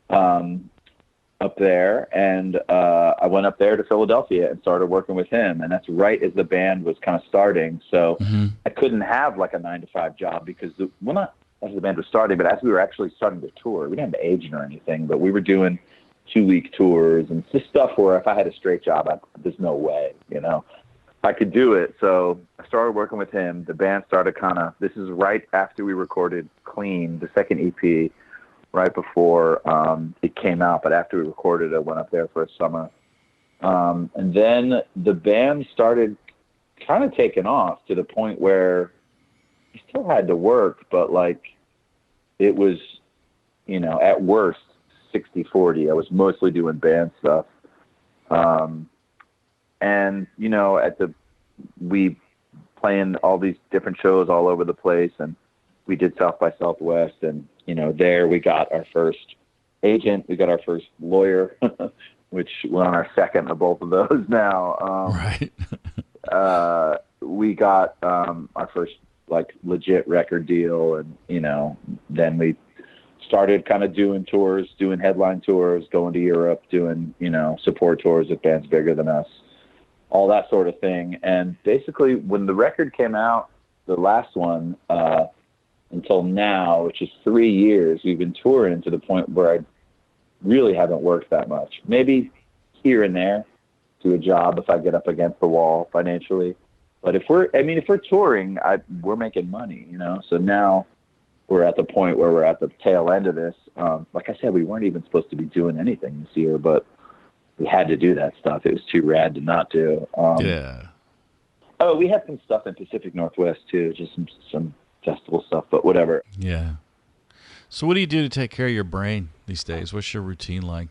up there, and I went up there to Philadelphia and started working with him. And that's right as the band was kind of starting. So I couldn't have like a 9-to-5 job because, not as the band was starting, but as we were actually starting to tour, we didn't have an agent or anything, but we were doing 2-week tours and just stuff where if I had a straight job, there's no way, you know. I could do it. So I started working with him. The band started this is right after we recorded Clean, the second EP, right before it came out. But after we recorded it, I went up there for a summer. And then the band started kind of taking off to the point where we still had to work, but like it was, at worst 60-40. I was mostly doing band stuff. And, we playing all these different shows all over the place, and we did South by Southwest, and, there we got our first agent, we got our first lawyer, which we're on our second of both of those now. Right. We got our first like legit record deal, and, then we started kind of doing tours, doing headline tours, going to Europe, doing, support tours with bands bigger than us, all that sort of thing. And basically when the record came out, the last one, until now, which is 3 years, we've been touring to the point where I really haven't worked that much. Maybe here and there, do a job if I get up against the wall financially. But if we're touring, we're making money, So now we're at the point where we're at the tail end of this. Like I said, we weren't even supposed to be doing anything this year, but we had to do that stuff. It was too rad to not do. Yeah. Oh, we had some stuff in Pacific Northwest too, just some festival stuff, but whatever. Yeah. So what do you do to take care of your brain these days? What's your routine like?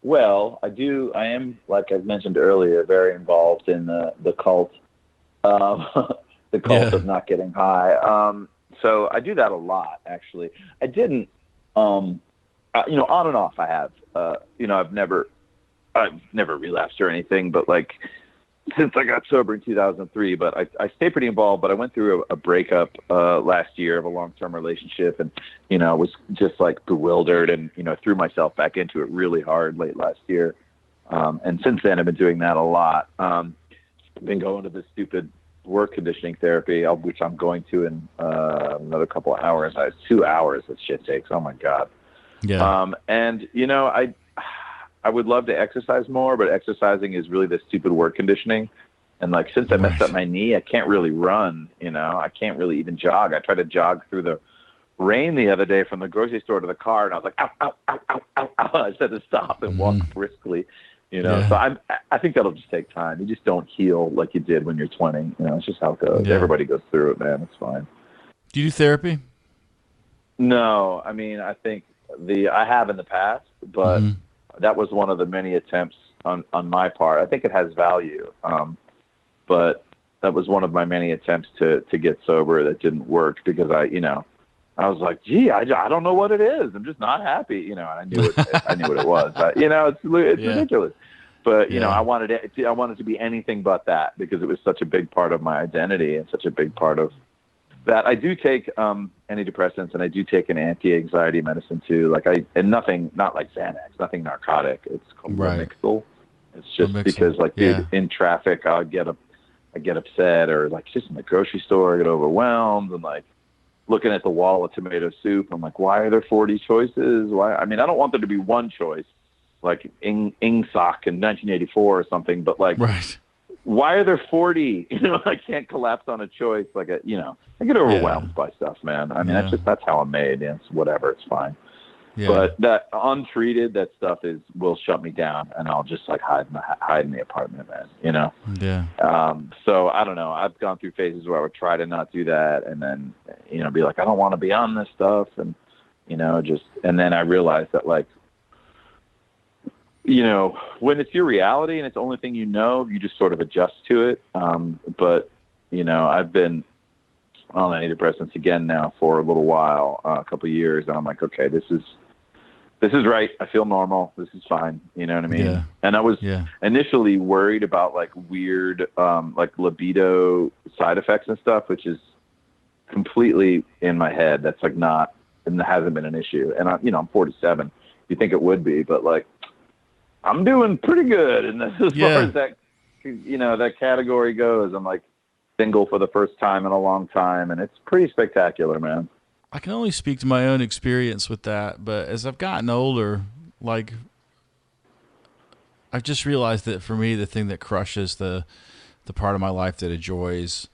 Well, I am, like I mentioned earlier, very involved in the cult, the cult of not getting high. So I do that a lot, actually. I didn't, on and off I have, I've never relapsed or anything, but like since I got sober in 2003, but I stay pretty involved. But I went through a breakup last year of a long-term relationship, and was just like bewildered, and threw myself back into it really hard late last year. And since then, I've been doing that a lot. I've been going to this stupid work conditioning therapy, which I'm going to in another couple of hours. 2 hours that shit takes. Oh my god. Yeah. And I would love to exercise more, but exercising is really the stupid work conditioning. And like, since I messed up my knee, I can't really run, I can't really even jog. I tried to jog through the rain the other day from the grocery store to the car, and I was like, ow, ow, ow, ow, ow, ow. I said to stop and walk briskly, Yeah. So I think that'll just take time. You just don't heal like you did when you're 20. It's just how it goes. Yeah. Everybody goes through it, man. It's fine. Do you do therapy? No, I think I have in the past, but that was one of the many attempts on my part. I think it has value, but that was one of my many attempts to get sober that didn't work, because I was like, gee, I don't know what it is. I'm just not happy, and I knew I knew what it was. It's ridiculous. But I wanted it to be anything but that, because it was such a big part of my identity and such a big part of that. I do take antidepressants, and I do take an anti-anxiety medicine too. Nothing, not like Xanax, nothing narcotic. It's called Lamictal. It's just because, dude, in traffic, I get upset, or like just in the grocery store, I get overwhelmed, and like looking at the wall of tomato soup, I'm like, why are there 40 choices? Why? I mean, I don't want there to be one choice, like Ingsoc in 1984 or something, but like, why are there 40? I can't collapse on a choice. I get overwhelmed by stuff, man. I mean, that's how I'm made. It's whatever. It's fine. Yeah. But that untreated, that stuff will shut me down, and I'll just like hide in the apartment, man. Yeah. So I don't know. I've gone through phases where I would try to not do that, and then be like, I don't want to be on this stuff, and and then I realized that like, when it's your reality and it's the only thing you just sort of adjust to it. But I've been on antidepressants again now for a little while, a couple of years, and I'm like, okay, this is right. I feel normal. This is fine. You know what I mean? Yeah. And I was initially worried about like weird, like libido side effects and stuff, which is completely in my head. That's like not, and that hasn't been an issue. And I'm 47. You think it would be, but like, I'm doing pretty good. And as far as that, that category goes, I'm like single for the first time in a long time. And it's pretty spectacular, man. I can only speak to my own experience with that, but as I've gotten older, like I've just realized that for me, the thing that crushes the part of my life that enjoys,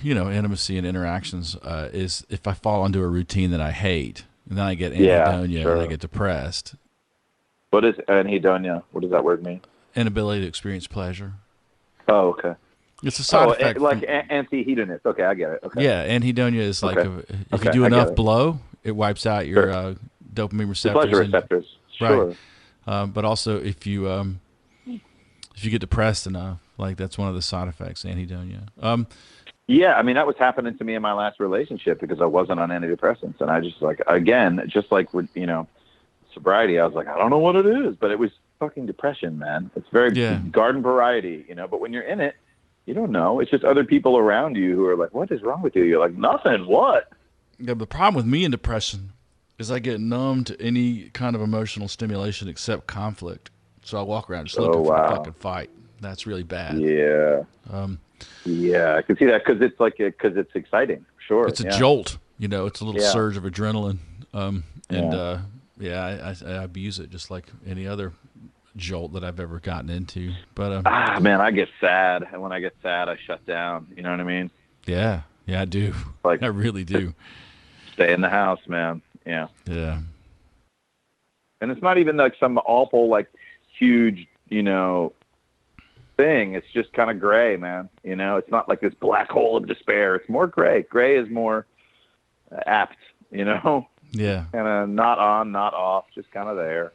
intimacy and interactions, is if I fall into a routine that I hate, and then I get anhedonia and I get depressed. What is anhedonia? What does that word mean? Inability to experience pleasure. Oh, okay. It's a side effect. Like anti-hedonist. Okay, I get it. Okay. Yeah, anhedonia is like if you do enough blow, it wipes out your dopamine receptors. The pleasure receptors. Sure. Right. But also if you get depressed enough, like that's one of the side effects, anhedonia. Yeah, I mean, that was happening to me in my last relationship because I wasn't on antidepressants. And I just just like with, sobriety, I was like, I don't know what it is, but it was fucking depression, man. It's very garden variety, but when you're in it, you don't know. It's just other people around you who are like, what is wrong with you? You're like, nothing. What? Yeah, the problem with me in depression is I get numb to any kind of emotional stimulation except conflict. So I walk around just looking for a fucking fight. That's really bad. Yeah. Yeah, I can see that because it's exciting. Sure. It's a jolt. It's a little surge of adrenaline. I abuse it just like any other jolt that I've ever gotten into. But man, I get sad, and when I get sad, I shut down. You know what I mean? Yeah, I do. I really do. Stay in the house, man. Yeah. Yeah. And it's not even like some awful, like huge, thing. It's just kind of gray, man. It's not like this black hole of despair. It's more gray. Gray is more apt. Yeah. Kind of not on, not off, just kind of there.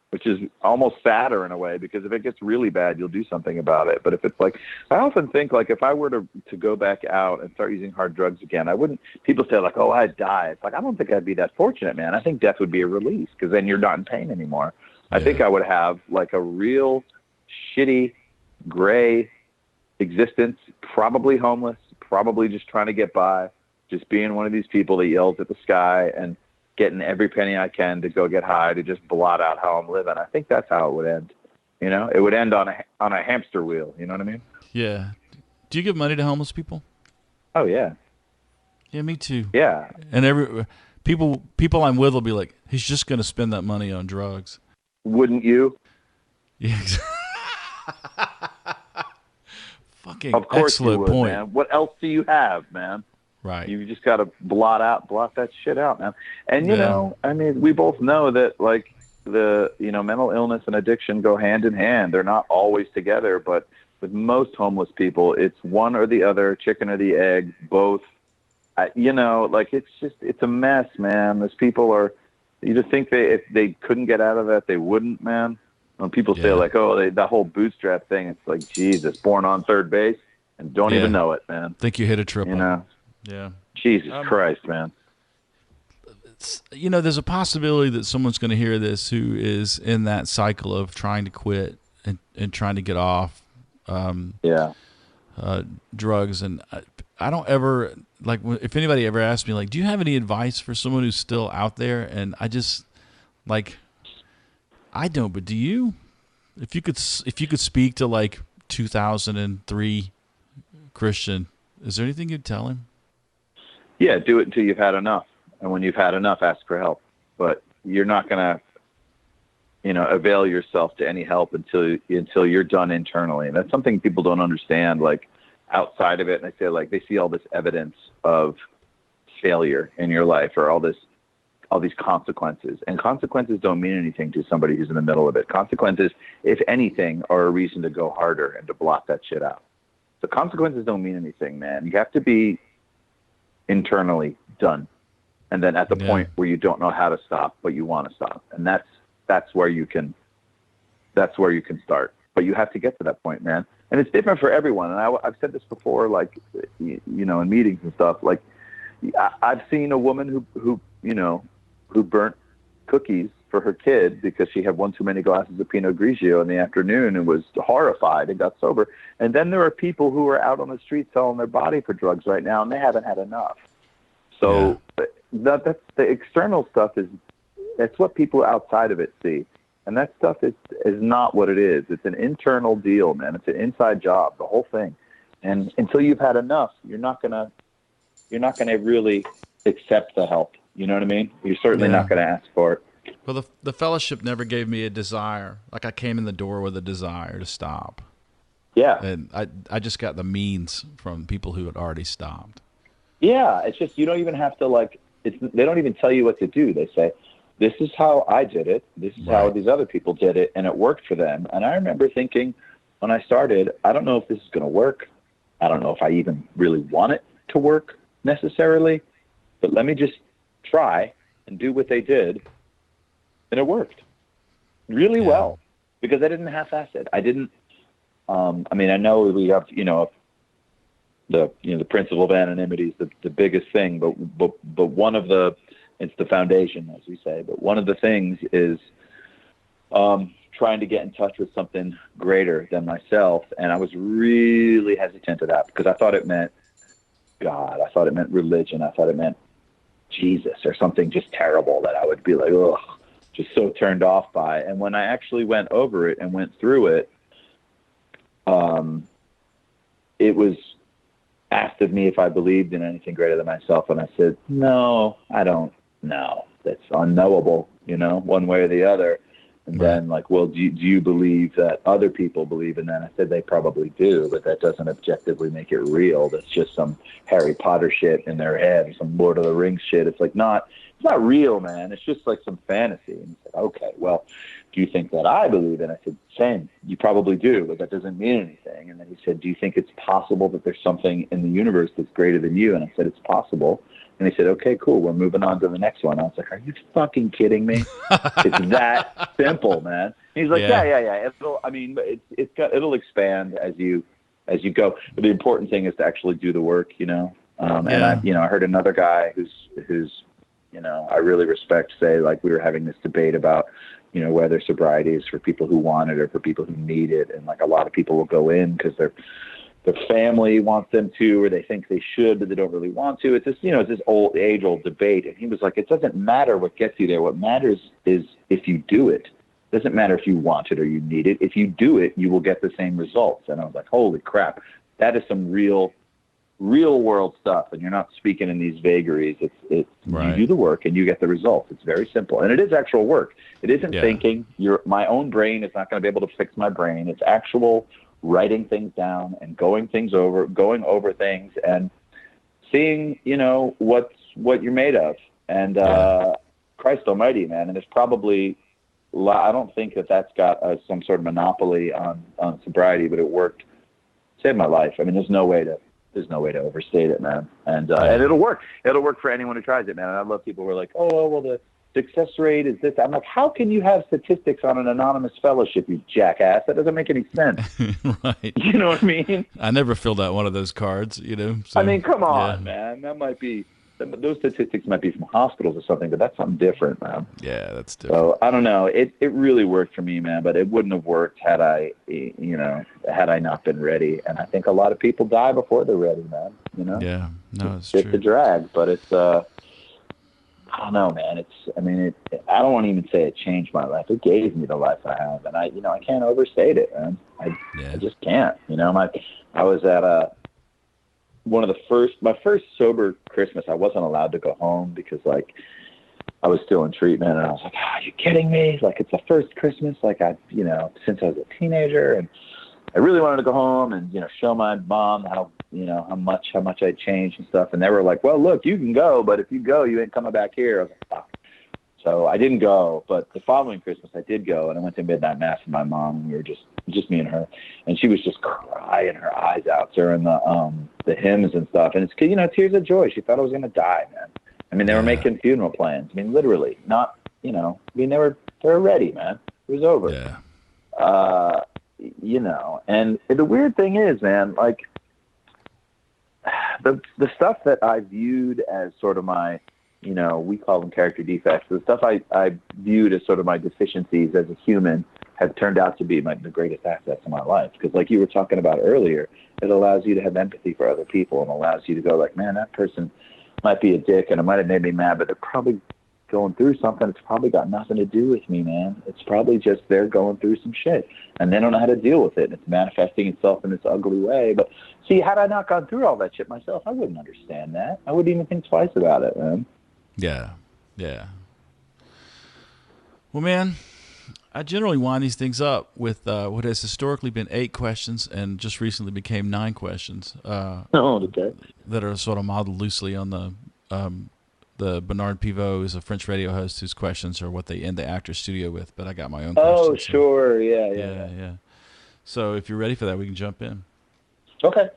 Which is almost sadder in a way, because if it gets really bad, you'll do something about it. But if it's like, I often think like if I were to go back out and start using hard drugs again, I wouldn't, people say like, oh, I'd die. It's like, I don't think I'd be that fortunate, man. I think death would be a release because then you're not in pain anymore. I think I would have like a real shitty gray existence, probably homeless, probably just trying to get by, just being one of these people that yells at the sky and getting every penny I can to go get high to just blot out how I'm living. I think that's how it would end. It would end on a hamster wheel. You know what I mean? Yeah. Do you give money to homeless people? Oh yeah. Yeah, me too. Yeah. And every people I'm with will be like, he's just going to spend that money on drugs. Wouldn't you? Yeah. Fucking of course excellent you would, point. Man. What else do you have, man? Right. You just got to blot that shit out, man. And, I mean, we both know that, like, the, mental illness and addiction go hand in hand. They're not always together, but with most homeless people, it's one or the other, chicken or the egg, both. It's a mess, man. Those people you just think if they couldn't get out of that, they wouldn't, man. When people say, like, oh, that whole bootstrap thing, it's like, Jesus, born on third base and don't even know it, man. Think you hit a triple. Yeah. Jesus Christ, man. There's a possibility that someone's going to hear this who is in that cycle of trying to quit and trying to get off drugs. And I don't ever, like, if anybody ever asks me, like, do you have any advice for someone who's still out there? And I just, like, I don't, but do you? If you could speak to, like, 2003 Christian, is there anything you'd tell him? Yeah, do it until you've had enough. And when you've had enough, ask for help. But you're not going to, avail yourself to any help until you're done internally. And that's something people don't understand, like, outside of it. And they see all this evidence of failure in your life or all these consequences. And consequences don't mean anything to somebody who's in the middle of it. Consequences, if anything, are a reason to go harder and to blot that shit out. So consequences don't mean anything, man. You have to be internally done, and then at the point where you don't know how to stop, but you want to stop, and that's where you can start. But you have to get to that point, man. And it's different for everyone. And I've said this before, like, in meetings and stuff. Like, I've seen a woman who burnt cookies for her kid because she had one too many glasses of Pinot Grigio in the afternoon and was horrified and got sober. And then there are people who are out on the street selling their body for drugs right now, and they haven't had enough. So that's the external stuff that's what people outside of it see. And that stuff is not what it is. It's an internal deal, man. It's an inside job, the whole thing. And until you've had enough, you're not gonna really accept the help. You know what I mean? You're certainly not going to ask for it. Well, the fellowship never gave me a desire. Like I came in the door with a desire to stop. Yeah. And I just got the means from people who had already stopped. Yeah. It's just, you don't even have to like, they don't even tell you what to do. They say, this is how I did it. This is how Right. these other people did it. And it worked for them. And I remember thinking when I started, I don't know if this is going to work. I don't know if I even really want it to work necessarily, but let me just try and do what they did. And it worked really Yeah. well because I didn't half-ass it. I didn't, I mean, I know we have, the principle of anonymity is the biggest thing, but one of it's the foundation, as we say, but one of the things is, trying to get in touch with something greater than myself. And I was really hesitant to that because I thought it meant God. I thought it meant religion. I thought it meant Jesus or something just terrible that I would be like, ugh, just so turned off by. And when I actually went over it and went through it, it was asked of me if I believed in anything greater than myself. And I said, no, I don't know. That's unknowable, one way or the other. And then like, well, do you believe that other people believe in that? I said, they probably do, but that doesn't objectively make it real. That's just some Harry Potter shit in their head or some Lord of the Rings shit. It's not real, man. It's just like some fantasy. And he said, okay, well, do you think that I believe in it? I said, same. You probably do, but that doesn't mean anything. And then he said, do you think it's possible that there's something in the universe that's greater than you? And I said, it's possible. And he said, okay, cool. We're moving on to the next one. I was like, are you fucking kidding me? It's that simple, man. And he's like, yeah. It'll expand as you go. But the important thing is to actually do the work, And I heard another guy who's I really respect say, like, we were having this debate about, whether sobriety is for people who want it or for people who need it. And like a lot of people will go in because their family wants them to, or they think they should, but they don't really want to. It's this, it's this age-old debate. And he was like, it doesn't matter what gets you there. What matters is if you do it. It doesn't matter if you want it or you need it. If you do it, you will get the same results. And I was like, holy crap, that is some real world stuff. And you're not speaking in these vagaries. It's Right. You do the work and you get the results. It's very simple. And it is actual work. It isn't thinking. My own brain is not going to be able to fix my brain. It's actual writing things down and going over things and seeing, what you're made of. And Christ almighty, man. And there's probably, I don't think that's got some sort of monopoly on sobriety, but it worked, saved my life. I mean, there's no way to overstate it, man. And it'll work. It'll work for anyone who tries it, man. And I love people who are like, oh, well, the success rate is this. I'm like, how can you have statistics on an anonymous fellowship, you jackass? That doesn't make any sense. Right. You know what I mean? I never filled out one of those cards, So, I mean, come on, man. That might be, those statistics might be from hospitals or something, but that's something different, man. Yeah, that's different. So I don't know. It really worked for me, man, but it wouldn't have worked had I not been ready. And I think a lot of people die before they're ready, man. Yeah, no, it's true. It's a drag, but it's, I don't know, man. I don't want to even say it changed my life. It gave me the life I have, and I can't overstate it, man. I just can't. I was at my first sober Christmas. I wasn't allowed to go home because like I was still in treatment, and I was like, oh, are you kidding me? Like, it's the first Christmas, like since I was a teenager, and I really wanted to go home and, show my mom how much I'd changed and stuff. And they were like, well, look, you can go, but if you go, you ain't coming back here. I was like, fuck. So I didn't go, but the following Christmas I did go, and I went to midnight mass with my mom, and we were just me and her, and she was just crying her eyes out during the hymns and stuff. And it's, tears of joy. She thought I was going to die, man. I mean, they were making funeral plans. I mean, literally, not, they were ready, man. It was over. Yeah. And the weird thing is, man, like the stuff that I viewed as sort of my, we call them character defects. The stuff I viewed as sort of my deficiencies as a human have turned out to be the greatest assets in my life. Because like you were talking about earlier, it allows you to have empathy for other people and allows you to go like, man, that person might be a dick and it might have made me mad, but they're probably going through something. It's probably got nothing to do with me, man. It's probably just they're going through some shit and they don't know how to deal with it. And it's manifesting itself in this ugly way. But see, had I not gone through all that shit myself, I wouldn't understand that. I wouldn't even think twice about it, man. Yeah. Yeah. Well, man, I generally wind these things up with what has historically been 8 questions and just recently became 9 questions Oh, okay. that are sort of modeled loosely on the Bernard Pivot is a French radio host whose questions are what they end the actor's studio with. But I got my own Oh, questions. So sure. Yeah, yeah, yeah, yeah. yeah. So if you're ready for that, we can jump in. Okay.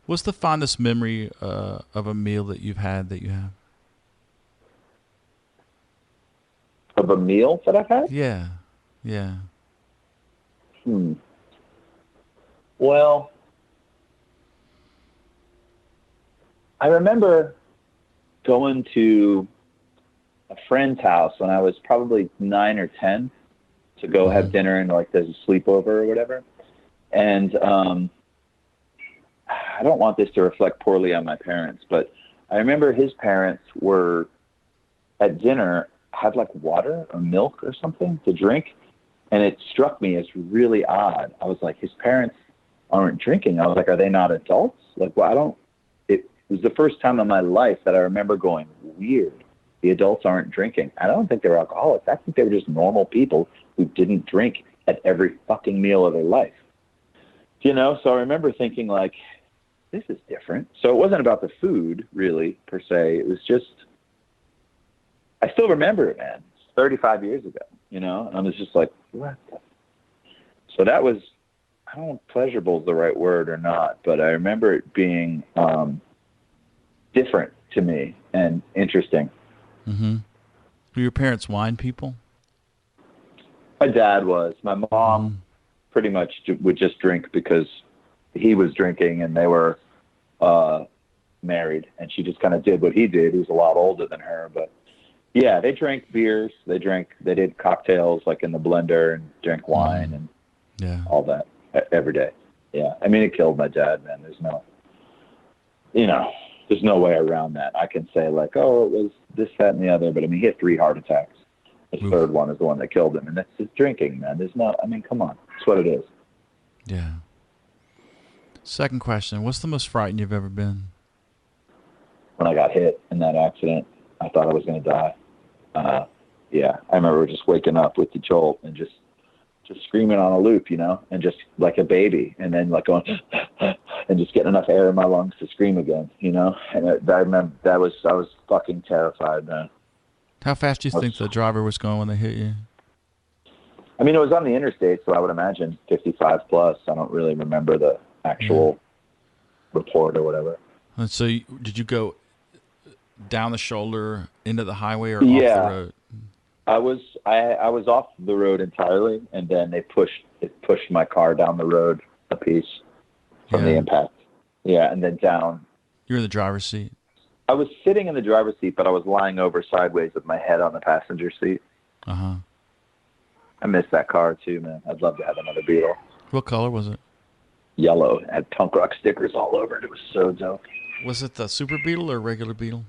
What's the fondest memory of a meal that you've had that you have? Of a meal that I've had? Yeah, yeah. Hmm. Well, I remember going to a friend's house when I was probably 9 or 10 to go Mm-hmm. have dinner and like there's a sleepover or whatever. And I don't want this to reflect poorly on my parents, but I remember his parents were at dinner had like water or milk or something to drink, and it struck me as really odd. I was like, his parents aren't drinking. I was like, are they not adults? Like, well, I don't. It was the first time in my life that I remember going, weird. The adults aren't drinking. I don't think they were alcoholics. I think they were just normal people who didn't drink at every fucking meal of their life. You know, so I remember thinking like, this is different. So it wasn't about the food really per se. It was just, I still remember it, man. It's 35 years ago, you know, and I was just like, what? So that was, I don't know if pleasurable is the right word or not, but I remember it being different to me and interesting. Mm-hmm. Were your parents wine people? My dad was. My Mm-hmm. mom pretty much would just drink because he was drinking and they were married, and she just kind of did what he did. He was a lot older than her, but yeah, they drank beers. They did cocktails like in the blender and drank wine and Yeah. all that every day. Yeah. I mean, it killed my dad, man. There's no way around that. I can say like, oh, it was this, that, and the other, but I mean, he had 3 heart attacks. His Oof. third one is the one that killed him, and that's just drinking, man. I mean, come on. That's what it is. Yeah. Second question. What's the most frightened you've ever been? When I got hit in that accident, I thought I was going to die. Yeah, I remember just waking up with the jolt and just screaming on a loop, you know, and just like a baby, and then like going and just getting enough air in my lungs to scream again, you know. And I remember I was fucking terrified, man. How fast do you think the driver was going when they hit you? I mean, it was on the interstate, so I would imagine 55 plus. I don't really remember the actual report or whatever. And so did you go down the shoulder into the highway or off the Yeah, road? I was off the road entirely, and then it pushed my car down the road a piece from the impact. Yeah, and then down. You're in the driver's seat. I was sitting in the driver's seat, but I was lying over sideways with my head on the passenger seat. Uh-huh. I miss that car too, man. I'd love to have another Beetle. What color was it? Yellow. It had punk rock stickers all over it. It was so dope. Was it the Super Beetle or regular Beetle?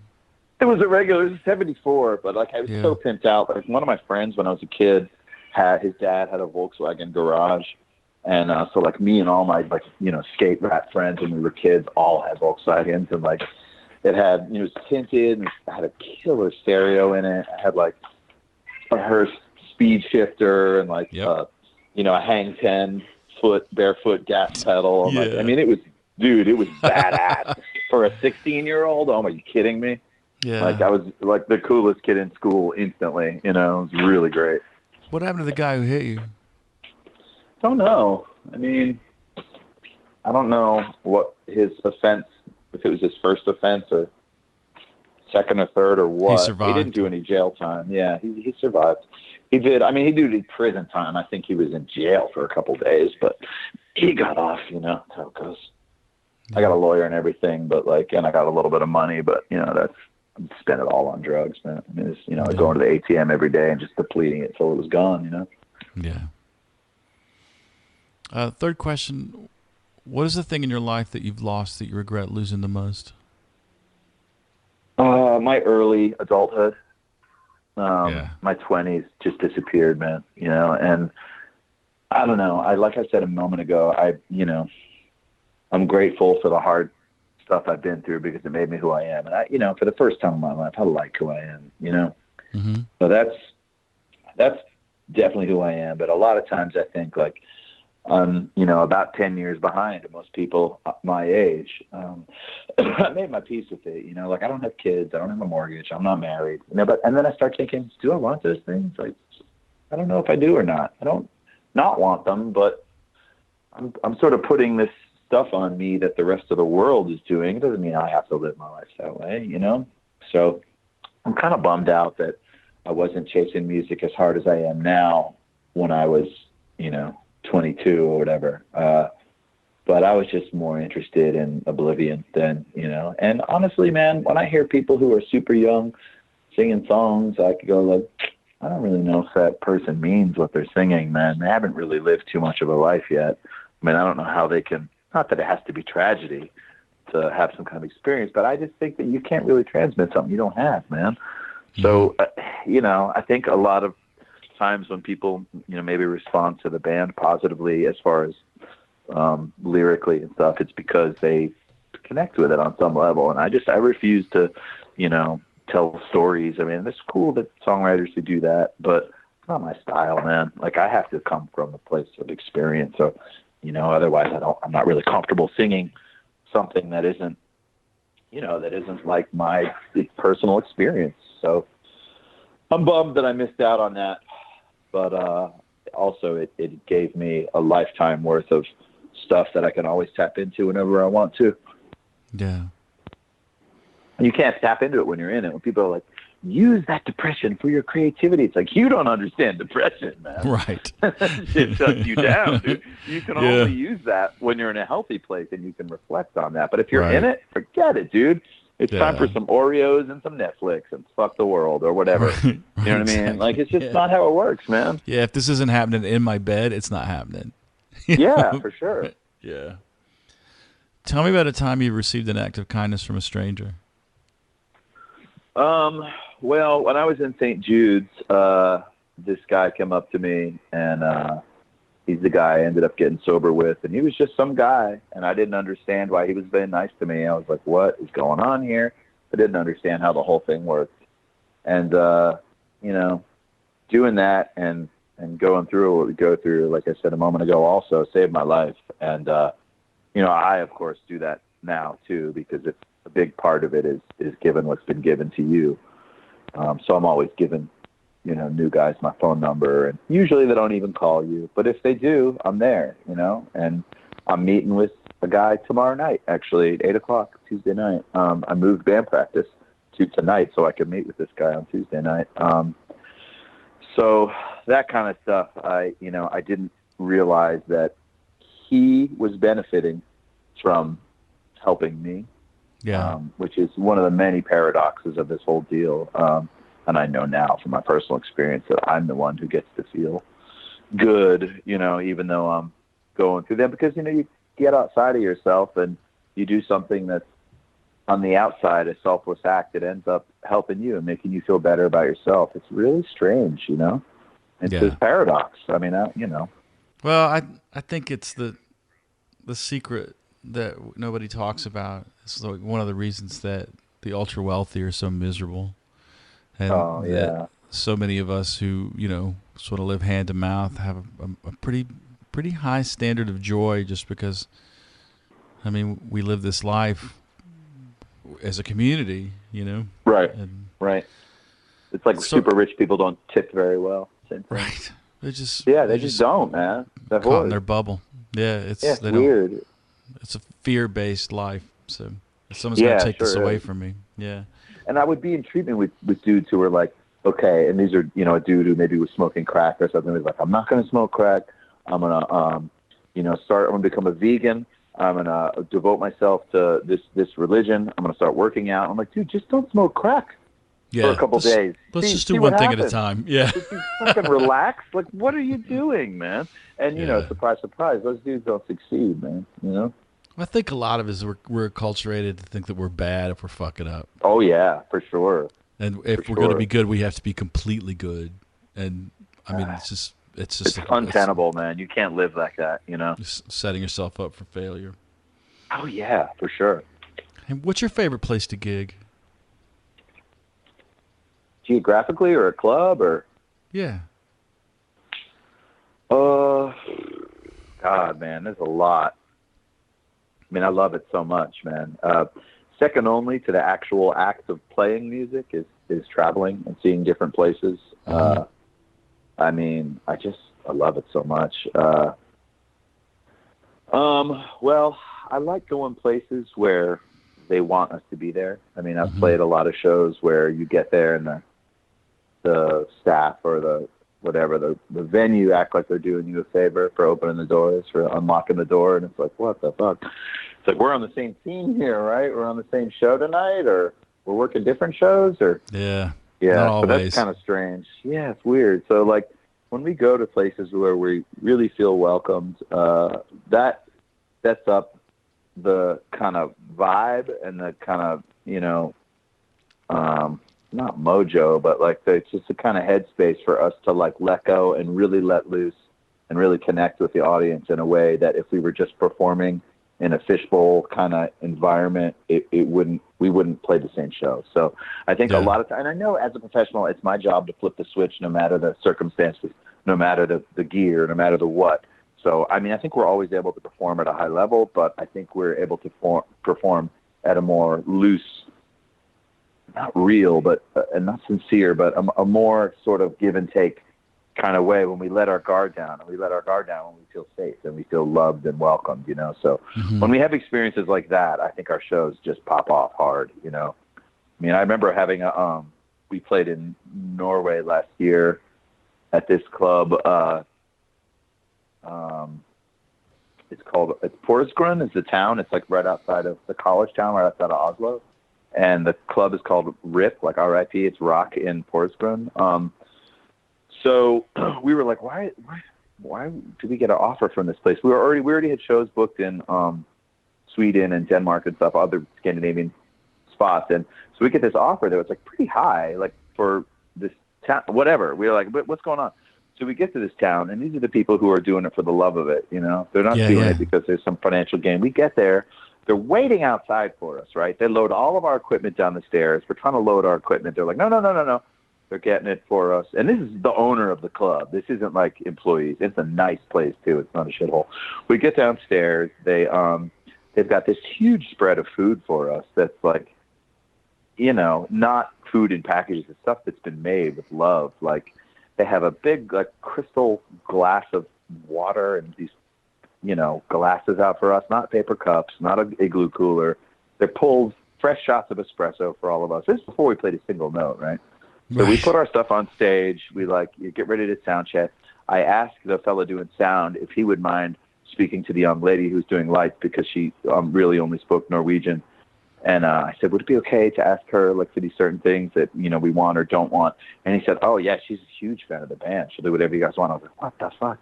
It was a 74, but like I was so pimped out. Like one of my friends when I was a kid his dad had a Volkswagen garage. And so like me and all my like, you know, skate rat friends when we were kids all had Volkswagens, and like it was tinted and it had a killer stereo in it. It had like a Hurst speed shifter and like a hang 10-foot barefoot gas pedal. And like, I mean, it was badass for a 16-year-old. Oh, are you kidding me? Yeah. Like I was like the coolest kid in school instantly. You know, it was really great. What happened to the guy who hit you? Don't know. I mean, I don't know what his offense, if it was his first offense or second or third or what. He survived. He didn't do any jail time. Yeah, he survived. He did. I mean, he did prison time. I think he was in jail for a couple of days, but he got off, you know, that's how it goes. Yeah. I got a lawyer and everything, but like, and I got a little bit of money, but you know, I'm spending it all on drugs, man. I mean, it's, you know, going to the ATM every day and just depleting it till it was gone, you know? Yeah. Third question, what is the thing in your life that you've lost that you regret losing the most? My early adulthood. My 20s just disappeared, man, you know, and I don't know. Like I said a moment ago, I'm grateful for the hard stuff I've been through because it made me who I am. And for the first time in my life, I like who I am, you know? Mm-hmm. So that's that's definitely who I am. But a lot of times I think like I'm, about 10 years behind most people my age. I made my peace with it, like I don't have kids, I don't have a mortgage, I'm not married, and then I start thinking, do I want those things? Like, I don't know if I do or not. I don't not want them, but I'm sort of putting this stuff on me that the rest of the world is doing. It doesn't mean I have to live my life that way, So I'm kind of bummed out that I wasn't chasing music as hard as I am now when I was, 22 or whatever. But I was just more interested in oblivion than, and honestly, man, when I hear people who are super young singing songs, I could go like, I don't really know if that person means what they're singing, man. They haven't really lived too much of a life yet. I mean, I don't know how they can, not that it has to be tragedy to have some kind of experience, but I just think that you can't really transmit something you don't have, man. So, I think a lot of times when people, maybe respond to the band positively as far as lyrically and stuff, it's because they connect with it on some level. And I refuse to, tell stories. I mean, it's cool that songwriters who do that, but it's not my style, man. Like I have to come from a place of experience. So, otherwise I'm not really comfortable singing something that isn't, that isn't like my personal experience. So I'm bummed that I missed out on that, but also it gave me a lifetime worth of stuff that I can always tap into whenever I want to. Yeah. You can't tap into it when you're in it. When people are like, use that depression for your creativity. It's like, you don't understand depression, man. Right. It shuts you down, dude. You can only use that when you're in a healthy place and you can reflect on that. But if you're in it, forget it, dude. It's time for some Oreos and some Netflix and fuck the world or whatever. Right. You know what I mean? Like, it's just not how it works, man. Yeah, if this isn't happening in my bed, it's not happening. Yeah, for sure. Yeah. Tell me about a time you received an act of kindness from a stranger. Well, when I was in St. Jude's, this guy came up to me, and he's the guy I ended up getting sober with, and he was just some guy, and I didn't understand why he was being nice to me. I was like, what is going on here? I didn't understand how the whole thing worked. And, doing that and going through what we go through, like I said a moment ago, also saved my life. And, I, of course, do that now, too, because it's a big part of it is giving what's been given to you. So I'm always giving, new guys my phone number, and usually they don't even call you, but if they do, I'm there, and I'm meeting with a guy tomorrow night, actually at 8:00 Tuesday night. I moved band practice to tonight so I could meet with this guy on Tuesday night. So that kind of stuff, I didn't realize that he was benefiting from helping me. Yeah. Which is one of the many paradoxes of this whole deal. And I know now from my personal experience that I'm the one who gets to feel good, even though I'm going through them, because, you get outside of yourself and you do something that's on the outside, a selfless act that ends up helping you and making you feel better about yourself. It's really strange, It's this paradox. I mean, Well, I think it's the secret that nobody talks about. It's like one of the reasons that the ultra wealthy are so miserable, and that so many of us who sort of live hand to mouth have a pretty high standard of joy, just because, I mean, we live this life as a community, Right. And right. It's like super rich people don't tip very well. Same thing. Right. They just don't, man. They're caught in their bubble. Yeah, it's weird. It's a fear-based life, so if someone's going to take this away from me. Yeah. And I would be in treatment with dudes who were like, okay, and these are, a dude who maybe was smoking crack or something. He's like, I'm not going to smoke crack. I'm going to, I'm going to become a vegan. I'm going to devote myself to this religion. I'm going to start working out. I'm like, dude, just don't smoke crack for a couple days. Let's just do one thing at a time. Yeah. Just fucking relax. Like, what are you doing, man? And, surprise, surprise, those dudes don't succeed, man, I think a lot of it is we're acculturated to think that we're bad if we're fucking up. Oh, yeah, for sure. And if we're going to be good, we have to be completely good. And, I mean, it's untenable, man. You can't live like that, Just setting yourself up for failure. Oh, yeah, for sure. And what's your favorite place to gig? Geographically or a club or? Yeah. Oh, God, man, there's a lot. I mean, I love it so much, man. Second only to the actual act of playing music is traveling and seeing different places. Mm-hmm. I mean, I love it so much. Well, I like going places where they want us to be there. I mean, I've Mm-hmm. played a lot of shows where you get there and the staff or the whatever the venue act like they're doing you a favor for opening the doors, for unlocking the door, and it's like, what the fuck? It's like, we're on the same team here, right? We're on the same show tonight, or we're working different shows, or Yeah, not yeah. So that's always. kind of strange. Yeah, it's weird. So like when we go to places where we really feel welcomed, that sets up the kind of vibe and the kind of um, not mojo, but like it's just a kind of headspace for us to like let go and really let loose and really connect with the audience in a way that if we were just performing in a fishbowl kind of environment, we wouldn't play the same show. So I think a Yeah. lot of time, and I know as a professional, it's my job to flip the switch no matter the circumstances, no matter the gear, no matter the what. So, I mean, I think we're always able to perform at a high level, but I think we're able to perform at a more loose, not real, but and not sincere, but a more sort of give and take kind of way when we let our guard down. And we let our guard down when we feel safe and we feel loved and welcomed, you know. So Mm-hmm. when we have experiences like that, I think our shows just pop off hard, you know. I mean, I remember having we played in Norway last year at this club. It's Porsgrunn is the town. It's like right outside of the college town, right outside of Oslo. And the club is called RIP, like RIP. It's Rock in Porsgrunn. So we were like, why did we get an offer from this place? We already had shows booked in Sweden and Denmark and stuff, other Scandinavian spots, and so we get this offer that was like pretty high, like for this town, whatever. We were like, but what's going on? So we get to this town, and these are the people who are doing it for the love of it. You know, they're not Yeah, doing yeah. it because there's some financial gain. We get there. They're waiting outside for us, right? They load all of our equipment down the stairs. We're trying to load our equipment. They're like, no, no, no, no, no. They're getting it for us. And this is the owner of the club. This isn't like employees. It's a nice place too. It's not a shithole. We get downstairs. They've got this huge spread of food for us that's like, you know, not food in packages. It's stuff that's been made with love. Like they have a big like crystal glass of water and these, you know, glasses out for us, not paper cups, not an igloo cooler. They're pulled fresh shots of espresso for all of us. This is before we played a single note, right? So we Right. put our stuff on stage. We like you get ready to sound check. I asked the fella doing sound if he would mind speaking to the young lady who's doing lights because she really only spoke Norwegian. And I said, would it be okay to ask her like for these certain things that you know we want or don't want? And he said, oh yeah, she's a huge fan of the band. She'll do whatever you guys want. I was like, what the fuck?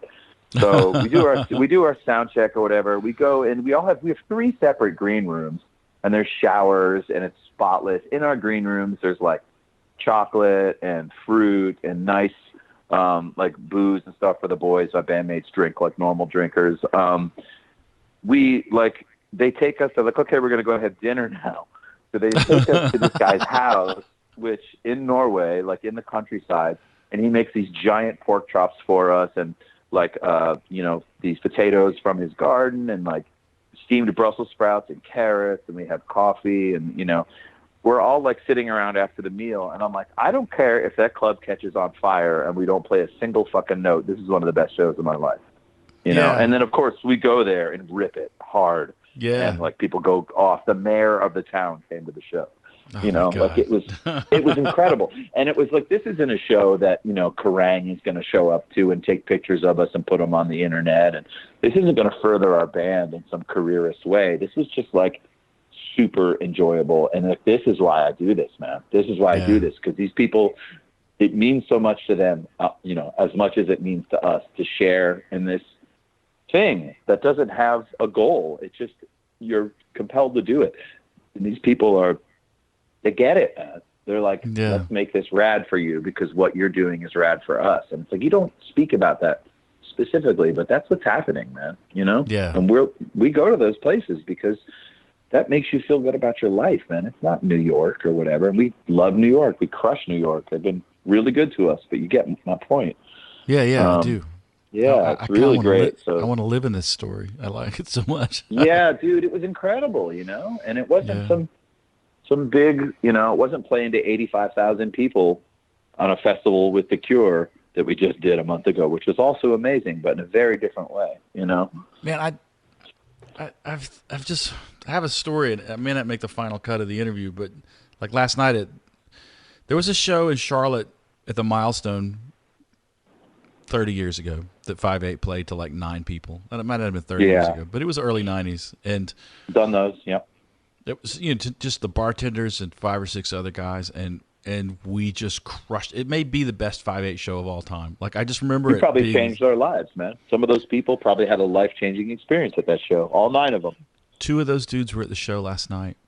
So we do our sound check or whatever. We go and we have 3 separate green rooms, and there's showers and it's spotless. In our green rooms, there's like chocolate and fruit and nice like booze and stuff for the boys. My bandmates drink like normal drinkers. They take us. They're like, okay, we're gonna go have dinner now. So they take us to this guy's house, which in Norway, like in the countryside, and he makes these giant pork chops for us and like you know these potatoes from his garden and like steamed Brussels sprouts and carrots, and we have coffee and you know we're all like sitting around after the meal, and I'm like, I don't care if that club catches on fire and we don't play a single fucking note. This is one of the best shows of my life, you know. Yeah. And then of course we go there and rip it hard, Yeah. and like people go off. The mayor of the town came to the show, Oh you my know, God. like it was incredible. And it was like this isn't a show that you know Kerrang is going to show up to and take pictures of us and put them on the internet, and this isn't going to further our band in some careerist way. This was just like super enjoyable. And like, this is why I do this, man. This is why I do this, because these people, it means so much to them, you know, as much as it means to us to share in this thing that doesn't have a goal. It's just you're compelled to do it. And these people they get it, man. They're like, Yeah. let's make this rad for you because what you're doing is rad for us. And it's like, you don't speak about that specifically, but that's what's happening, man, you know? Yeah. And we go to those places because that makes you feel good about your life, man. It's not New York or whatever. And we love New York. We crush New York. They've been really good to us, but you get my point. Yeah, I do. Yeah, I it's kind of really want to great. I So want to live in this story. I like it so much. yeah, dude, it was incredible, you know, and it wasn't Yeah. some big, you know, it wasn't playing to 85,000 people on a festival with The Cure that we just did a month ago, which was also amazing, but in a very different way, you know. Man, I have a story, and I may not make the final cut of the interview, but like last night, there was a show in Charlotte at the Milestone 30 years ago that 5/8 played to like 9 people, and it might not have been 30 years Yeah, ago, but it was early 90s, and done those. Yep. it was just the bartenders and 5 or 6 other guys, and we just crushed. It may be the best 5/8 show of all time. Like I just remember You it probably being changed their lives, man. Some of those people probably had a life-changing experience at that show. All 9 of them. 2 of those dudes were at the show last night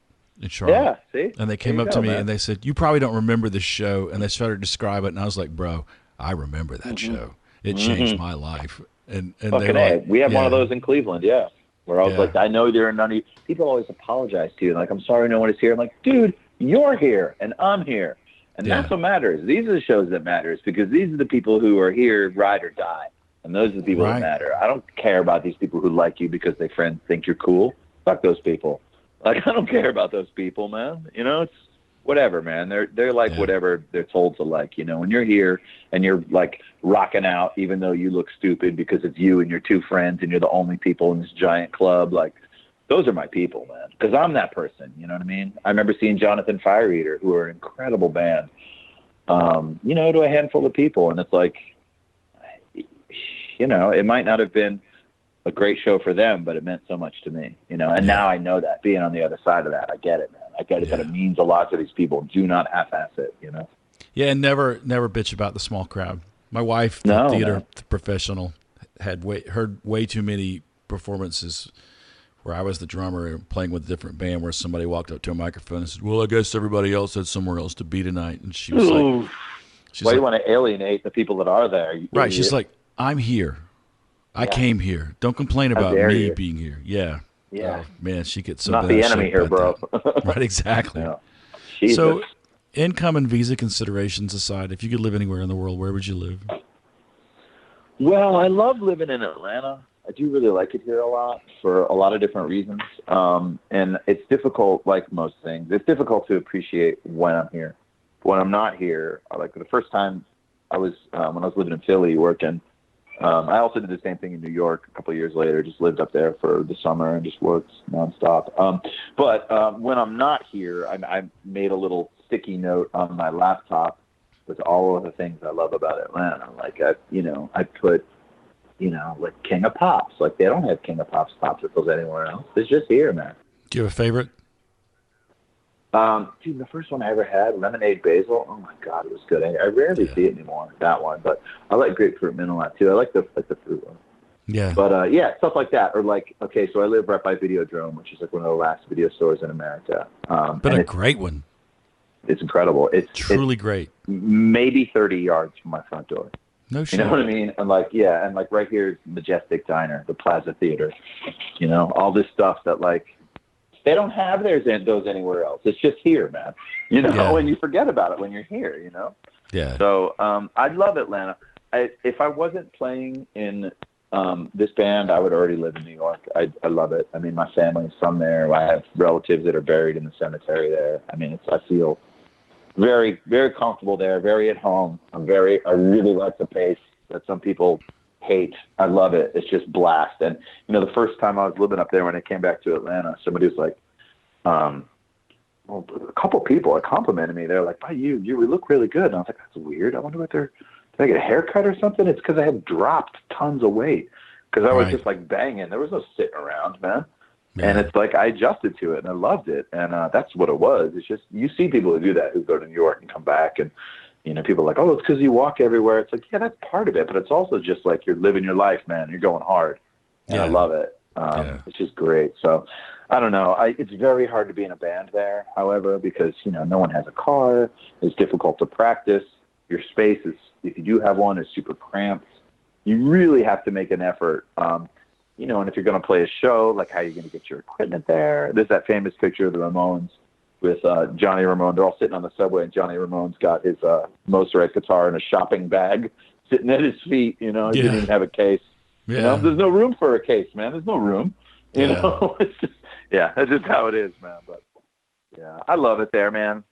in Charlotte. Yeah. See, And they there came you up to go, me man. and they said, "You probably don't remember this show." And they started to describe it, and I was like, "Bro, I remember that show. It changed my life." And they Fucking were like, A. We had one of "Yeah, those in Cleveland, yeah. Where I was yeah, like, I know there are none of you. People always apologize to you. Like, I'm sorry no one is here. I'm like, dude, you're here and I'm here. And yeah, that's what matters. These are the shows that matters because these are the people who are here, ride or die. And those are the people that right, matter. I don't care about these people who like you because their friends think you're cool. Fuck those people. Like, I don't care about those people, man. You know, it's whatever, man. They're like yeah, whatever they're told to like. You know, when you're here and you're like rocking out, even though you look stupid because it's you and your 2 friends and you're the only people in this giant club, like those are my people, man. Because I'm that person. You know what I mean? I remember seeing Jonathan Fire Eater, who are an incredible band. You know, to a handful of people, and it's like, you know, it might not have been a great show for them, but it meant so much to me, you know. And yeah, now I know that being on the other side of that, I get it, man. I get it that yeah, it means a lot to these people. Do not half-ass it, you know. yeah." And never bitch about the small crowd. My wife, the No, theater man. professional, had heard way too many performances where I was the drummer and playing with a different band, where somebody walked up to a microphone and said, "Well, I guess everybody else had somewhere else to be tonight," and Ooh. she's Why do you like, want to alienate the people that are there, you right, she's idiot? like, "I'm here. I Yeah. came here. Don't complain How about dare me you? being here." Yeah. Yeah. Oh man, she gets so Not bent out the of enemy shape here, about bro. that. Right, exactly. No. Jesus. So, income and visa considerations aside, if you could live anywhere in the world, where would you live? Well, I love living in Atlanta. I do really like it here a lot for a lot of different reasons. And it's difficult, like most things, it's difficult to appreciate when I'm here. When I'm not here, like the first time I was, when I was living in Philly working, I also did the same thing in New York a couple of years later, just lived up there for the summer and just worked nonstop. But when I'm not here, I made a little sticky note on my laptop with all of the things I love about Atlanta. Like, I put, like King of Pops. Like, they don't have King of Pops popsicles anywhere else. It's just here, man. Do you have a favorite? Dude, the first one I ever had, lemonade basil. Oh my God, it was good. I rarely Yeah. see it anymore. That one, but I like grapefruit mint a lot too. I like the fruit one. Yeah. But yeah, stuff like that. Or like, okay, so I live right by Videodrome, which is like one of the last video stores in America. But And a great one. it's incredible. It's Truly great. maybe 30 yards from my front door. No You shit. know what I mean? And like, yeah, and like right here is Majestic Diner, the Plaza Theater. You know, all this stuff that like they don't have those anywhere else. It's just here, man. You know, Yeah. and you forget about it when you're here. You know. Yeah. So I love Atlanta. If I wasn't playing in this band, I would already live in New York. I love it. I mean, my family's from there. I have relatives that are buried in the cemetery there. I mean, I feel very, very comfortable there, very at home. I really like the pace that some people hate. I love it. It's just blast. And, the first time I was living up there when I came back to Atlanta, somebody was like, well, a couple people complimented me. They're like, "Wow, you look really good." And I was like, "That's weird. I wonder what did I get a haircut or something?" It's because I had dropped tons of weight because I was Right. just like banging. There was no sitting around, man. Yeah. And it's like I adjusted to it and I loved it. And that's what it was. It's just you see people who do that, who go to New York and come back and, people are like, "Oh, it's because you walk everywhere." It's like, yeah, that's part of it. But it's also just like you're living your life, man. You're going hard. And Yeah. I love it. It's just great. So I don't know. It's very hard to be in a band there, however, because, no one has a car. It's difficult to practice. Your space is, if you do have one, is super cramped. You really have to make an effort. And if you're going to play a show, like how are you going to get your equipment there? There's that famous picture of the Ramones with Johnny Ramone. They're all sitting on the subway, and Johnny Ramone's got his Mozart guitar in a shopping bag sitting at his feet. He Yeah. didn't even have a case. Yeah. There's no room for a case, man. There's no room. It's just, that's just how it is, man. But yeah, I love it there, man.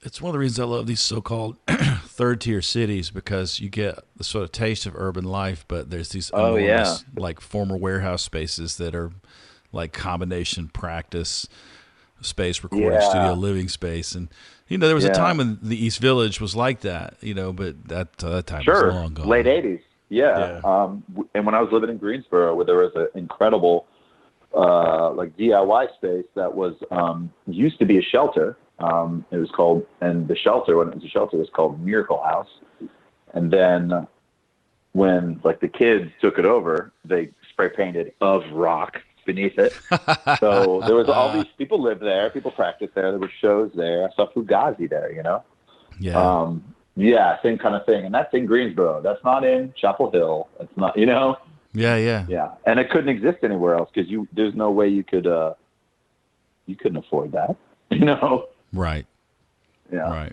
It's one of the reasons I love these so-called third-tier cities, because you get the sort of taste of urban life, but there's these Oh yeah, enormous, like, former warehouse spaces that are like combination practice space, recording studio, yeah, living space. And there was a yeah. time when the East Village was like that, but that time is Sure, long gone. late '80s. Yeah. Yeah. And when I was living in Greensboro, where there was an incredible like DIY space that was used to be a shelter. It was called, and the shelter, when it was a shelter, was called Miracle House. And then when like the kids took it over, they spray painted "of rock" beneath it. So there was all these people lived there, people practiced there. There were shows there. I saw Fugazi there. Yeah. Yeah, same kind of thing. And that's in Greensboro. That's not in Chapel Hill. It's not, Yeah. Yeah. Yeah, and it couldn't exist anywhere else because there's no way you couldn't afford that. Right. Yeah. Right.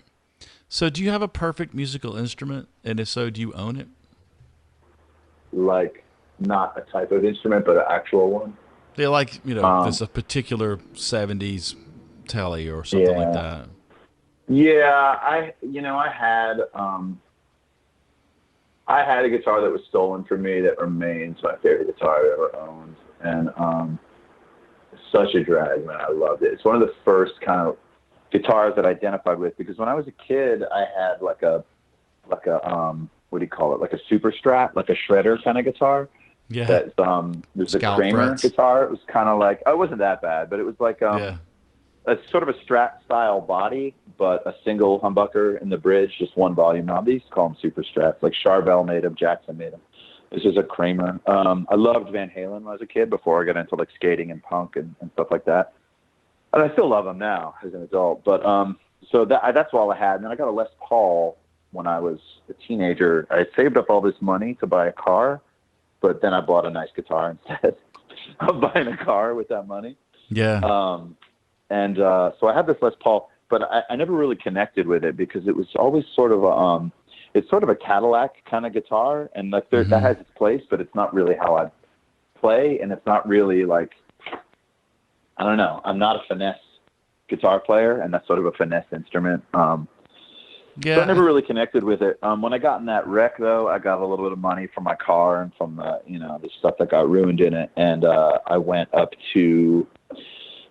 So, do you have a perfect musical instrument? And if so, do you own it? Like not a type of instrument, but an actual one. They like, there's a particular 70s telly or something like Yeah. that. Yeah, I had a guitar that was stolen from me that remains my favorite guitar I've ever owned, and such a drag, man. I loved it. It's one of the first kind of guitars that I identified with, because when I was a kid, I had like a what do you call it? Like a super strat, like a shredder kind of guitar. Yeah. That's there's a Scallop Kramer frets. guitar. It was kind of like, it wasn't that bad, but it was like Yeah. a sort of a Strat style body, but a single humbucker in the bridge, just one volume knob. They used to call them super Strats. Like Charvel made them, Jackson made them. This is a Kramer. I loved Van Halen when I was a kid, before I got into like skating and punk and stuff like that. And I still love them now as an adult. But so that's all I had. And then I got a Les Paul when I was a teenager. I saved up all this money to buy a car, but then I bought a nice guitar instead of buying a car with that money. Yeah. So I had this Les Paul, but I never really connected with it because it was always sort of it's sort of a Cadillac kind of guitar, and like that has its place, but it's not really how I play, and it's not really like, I don't know. I'm not a finesse guitar player, and that's sort of a finesse instrument. So I never really connected with it. When I got in that wreck, though, I got a little bit of money from my car and from the stuff that got ruined in it, and I went up to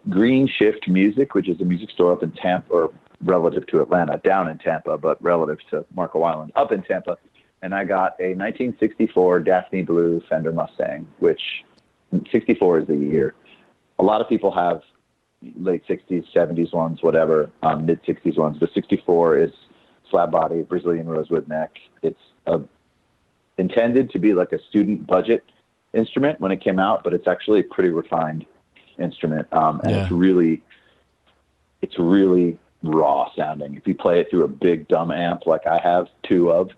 Green Shift Music, which is a music store up in Tampa, or relative to Atlanta, down in Tampa, but relative to Marco Island, up in Tampa. And I got a 1964 Daphne Blue Fender Mustang, which 64 is the year. A lot of people have late 60s, 70s ones, whatever, mid 60s ones. The 64 is slab body, Brazilian rosewood neck. It's intended to be like a student budget instrument when it came out, but it's actually a pretty refined instrument, and it's really raw sounding. If you play it through a big dumb amp like I have two of,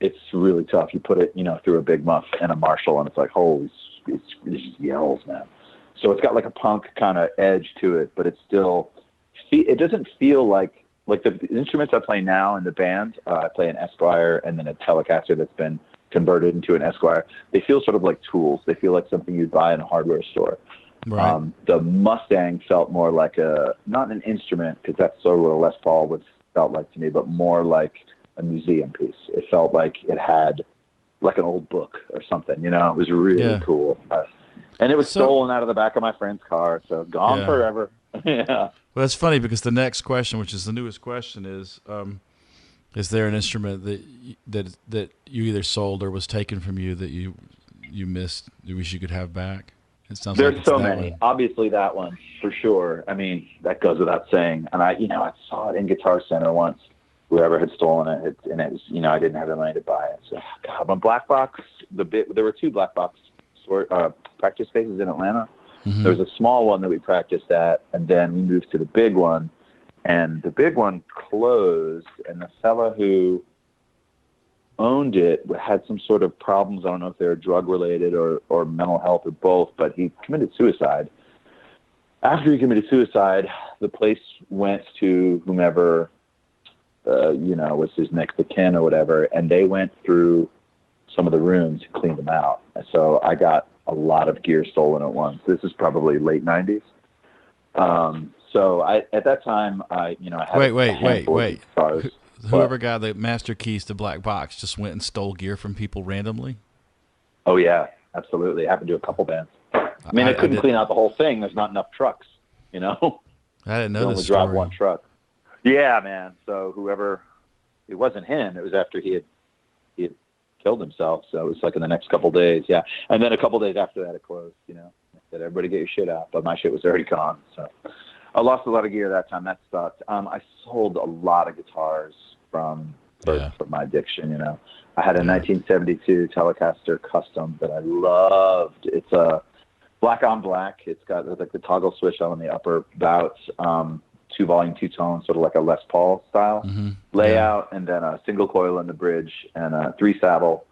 it's really tough. You put it through a big muff and a Marshall, and it's like, holy, it just yells, man. So it's got like a punk kind of edge to it, but it's still, it doesn't feel like the instruments I play now in the band. I play an Esquire and then a Telecaster that's been converted into an Esquire. They feel sort of like tools. They feel like something you'd buy in a hardware store. Right. The Mustang felt more like not an instrument, because that's sort of what a Les Paul felt like to me, but more like a museum piece. It felt like it had like an old book or something, It was really cool. And it was stolen out of the back of my friend's car, so gone forever. Yeah. Well, that's funny, because the next question, which is the newest question, is there an instrument that you either sold or was taken from you that you missed, you wish you could have back? It sounds There's like so many. Obviously, that one for sure. I mean, that goes without saying. And I saw it in Guitar Center once. Whoever had stolen it, and it was, I didn't have the money to buy it. So, God, when Black Box, there were two Black Box practice spaces in Atlanta. Mm-hmm. There was a small one that we practiced at, and then we moved to the big one. And the big one closed, and the fella who owned it had some sort of problems. I don't know if they were drug-related or mental health or both, but he committed suicide. After he committed suicide, the place went to whomever was his next of kin or whatever, and they went through some of the rooms and cleaned them out. So I got a lot of gear stolen at once. This is probably late '90s. So at that time, I had wait. guitars. Whoever got the master keys to Black Box just went and stole gear from people randomly? Oh yeah, absolutely. It happened to a couple bands. I mean, I couldn't clean out the whole thing. There's not enough trucks, I didn't know this drive story. one truck. Yeah, man. So it wasn't him. It was after he had killed himself. So it was like in the next couple of days. Yeah. And then a couple of days after that, it closed, said, everybody get your shit out. But my shit was already gone. So I lost a lot of gear that time. That sucked. I sold a lot of guitars for my addiction, I had a 1972 Telecaster Custom that I loved. It's a black on black. It's got like the toggle switch on the upper bouts, 2 volume, 2 tone, sort of like a Les Paul style layout, and then a single coil in the bridge and a 3 saddle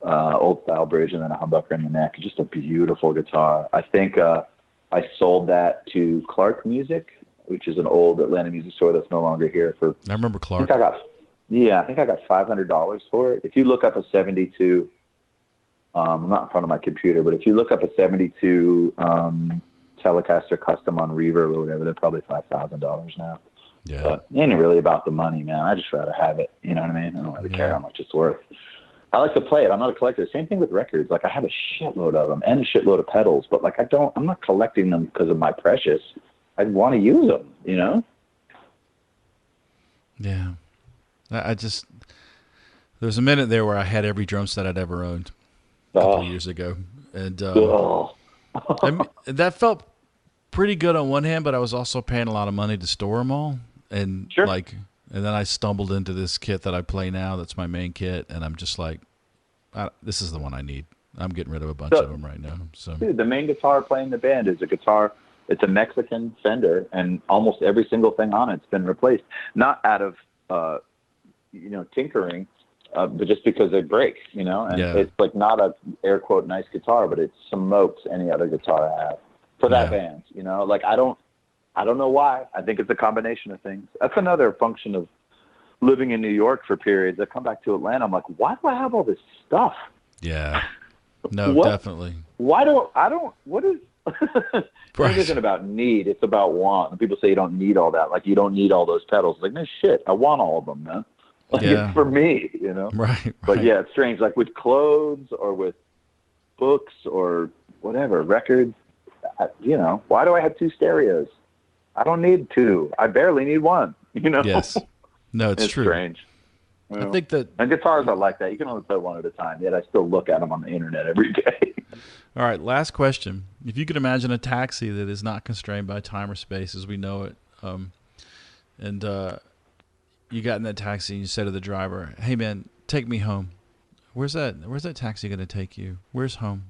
old style bridge, and then a humbucker in the neck. Just a beautiful guitar. I think I sold that to Clark Music, which is an old Atlanta music store that's no longer here. I remember Clark. I think I got $500 for it. If you look up a 72, I'm not in front of my computer, but if you look up a 72 Telecaster Custom on Reverb or whatever, they're probably $5,000 now. Yeah. But it ain't really about the money, man. I just rather have it. You know what I mean? I don't really care how much it's worth. I like to play it. I'm not a collector. Same thing with records. Like, I have a shitload of them and a shitload of pedals, but like, I'm not collecting them because of my precious. I want to use them, Yeah. There was a minute there where I had every drum set I'd ever owned a couple of years ago. And that felt pretty good on one hand, but I was also paying a lot of money to store them all. And and then I stumbled into this kit that I play now. That's my main kit. And I'm just like, this is the one I need. I'm getting rid of a bunch of them right now. So, dude, the main guitar playing the band is a guitar. It's a Mexican Fender, and almost every single thing on it's been replaced. Not out of, tinkering, but just because they break, and it's like not a air quote nice guitar, but it smokes any other guitar I have for that band, like I don't know why. I think it's a combination of things. That's another function of living in New York for periods. I come back to Atlanta. I'm like, why do I have all this stuff? Yeah, no, definitely. What is, right. It isn't about need. It's about want. And people say you don't need all that. Like, you don't need all those pedals. It's like, no shit. I want all of them, man. Like, it's for me, Right. But yeah, it's strange. Like with clothes or with books or whatever, records, why do I have 2 stereos? I don't need 2. I barely need 1, Yes. No, it's true. Strange. I think that... And guitars are like that. You can only play one at a time, yet I still look at them on the internet every day. All right, last question. If you could imagine a taxi that is not constrained by time or space as we know it, and you got in that taxi and you said to the driver, "Hey man, take me home." Where's that taxi going to take you? Where's home?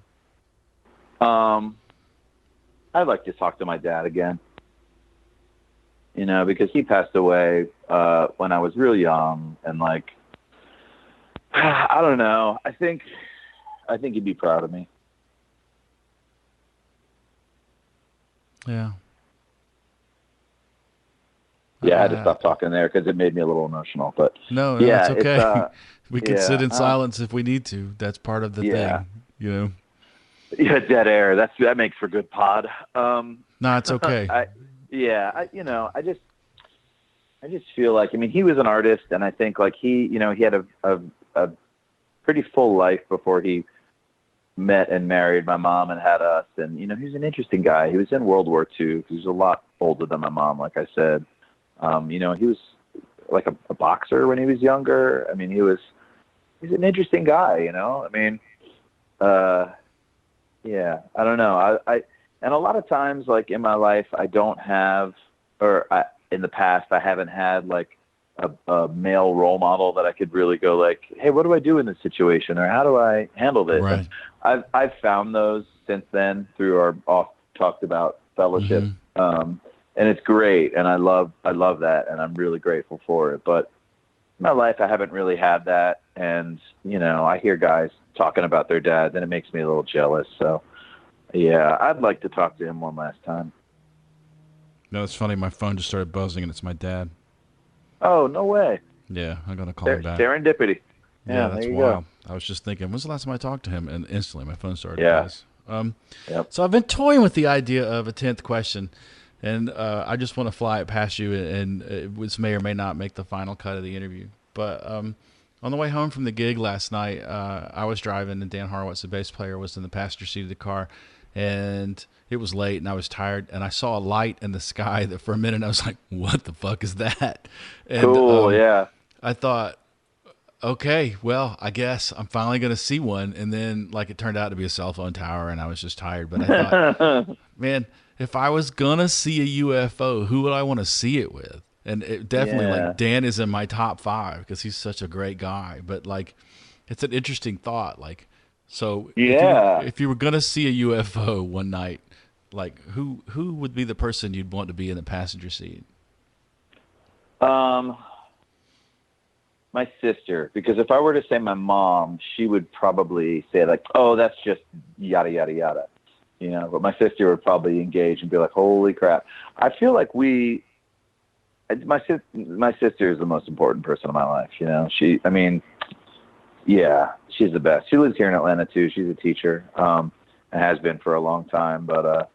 I'd like to talk to my dad again. Because he passed away when I was real young, and like, I don't know. I think he'd be proud of me. Yeah. Yeah, I had to stop talking there because it made me a little emotional. But no, it's okay. We can sit in silence if we need to. That's part of the thing, Yeah, dead air. That makes for good pod. No, it's okay. I just feel like, he was an artist, and I think like he had a pretty full life before he met and married my mom and had us. And, he was an interesting guy. He was in World War II. He was a lot older than my mom, like I said. He was like a boxer when he was younger. He's an interesting guy, yeah, I don't know. And a lot of times, like in my life, I don't have, in the past, I haven't had like a male role model that I could really go like, hey, what do I do in this situation? Or how do I handle this? Right. And I've found those since then through our oft talked about fellowship. Mm-hmm. And it's great. And I love that. And I'm really grateful for it. But in my life, I haven't really had that. And, I hear guys talking about their dads, and it makes me a little jealous. So yeah, I'd like to talk to him one last time. No, it's funny. My phone just started buzzing, and it's my dad. Oh, no way. Yeah, I'm gonna call him back. Serendipity. Yeah, Yeah, that's there you wild. go. I was just thinking, when's the last time I talked to him? And instantly, my phone started to Yeah. buzz. Yep. So I've been toying with the idea of a 10th question, and I just want to fly it past you, and it may or may not make the final cut of the interview. But on the way home from the gig last night, I was driving, and Dan Horowitz, the bass player, was in the passenger seat of the car, and it was late, and I was tired, and I saw a light in the sky that for a minute I was like, what the fuck is that? And Cool. Yeah. I thought, okay, well, I guess I'm finally going to see one. And then, like, it turned out to be a cell phone tower, and I was just tired. But I thought, man, if I was going to see a UFO, who would I want to see it with? And it definitely, Yeah. like, Dan is in my top 5 because he's such a great guy. But, like, it's an interesting thought. Like, so Yeah. if you were going to see a UFO one night, like, who would be the person you'd want to be in the passenger seat? My sister, because if I were to say my mom, she would probably say like, "Oh, that's just yada yada yada," you know. But my sister would probably engage and be like, "Holy crap!" I feel like my sister is the most important person in my life. You know, yeah, she's the best. She lives here in Atlanta too. She's a teacher, and has been for a long time. But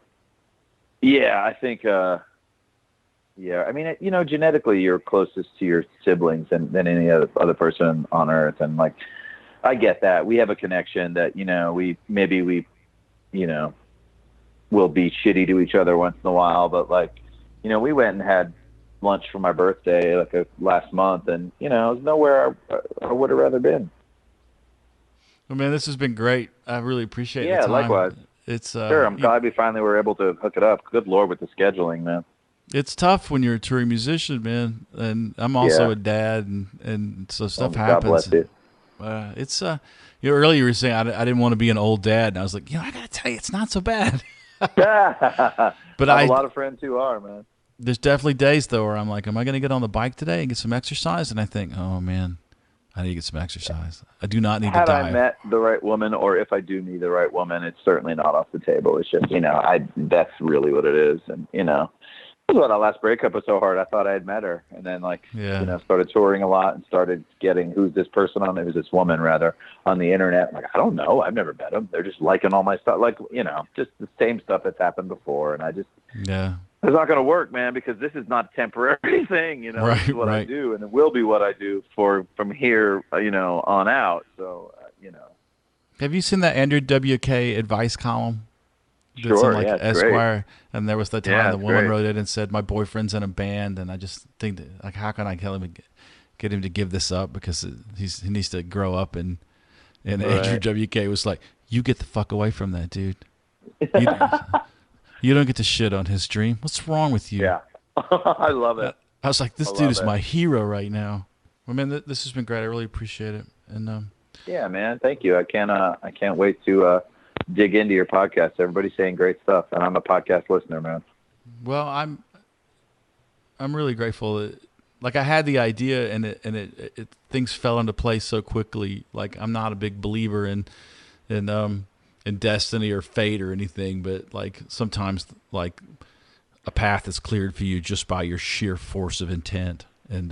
yeah, I think. Yeah, I mean, you know, genetically, you're closest to your siblings than any other person on earth, and like, I get that. We have a connection that, you know, we, you know, will be shitty to each other once in a while, but like, you know, we went and had lunch for my birthday last month, and you know, it was nowhere I would have rather been. Well, man, this has been great. I really appreciate the Yeah, time. likewise. It's Sure, I'm glad we finally were able to hook it up. Good Lord with the scheduling, man. It's tough when you're a touring musician, man. And I'm also Yeah. a dad, and so stuff God happens. bless you. It's you know, earlier you were saying I didn't want to be an old dad, and I was like, you know, I gotta tell you, it's not so bad. But I have a lot of friends who are, man. There's definitely days though where I'm like, am I gonna get on the bike today and get some exercise? And I think, oh man, I need to get some exercise. I do not need to Had dive. I met the right woman, or if I do meet the right woman, it's certainly not off the table. It's just, you know, that's really what it is. And, you know, that's why that last breakup was so hard. I thought I had met her, and then you know, started touring a lot and started getting who's this person on, it was this woman rather, on the internet. I'm like, I don't know. I've never met them. They're just liking all my stuff. Like, you know, just the same stuff that's happened before. And I just, yeah. It's not going to work, man, because this is not a temporary thing, you know. Right, this is what I right. do, and it will be what I do from here, you know, on out. So, you know. Have you seen that Andrew WK advice column? That's Sure, in, like, yeah, it's Esquire, great. and there was the time Yeah, the it's woman great. wrote it and said, "My boyfriend's in a band," and I just think that, like, how can I tell him get him to give this up because he needs to grow up, and Right. Andrew WK was like, "You get the fuck away from that dude. You don't get to shit on his dream. What's wrong with you?" Yeah, I love it. I was like, "This I dude love is it. my hero right now." Well, man, this has been great. I really appreciate it, and Yeah, man, thank you. I can't wait to dig into your podcast. Everybody's saying great stuff, and I'm a podcast listener, man. well, I'm really grateful that, like, I had the idea and it things fell into place so quickly. Like, I'm not a big believer in destiny or fate or anything, but like sometimes like a path is cleared for you just by your sheer force of intent. And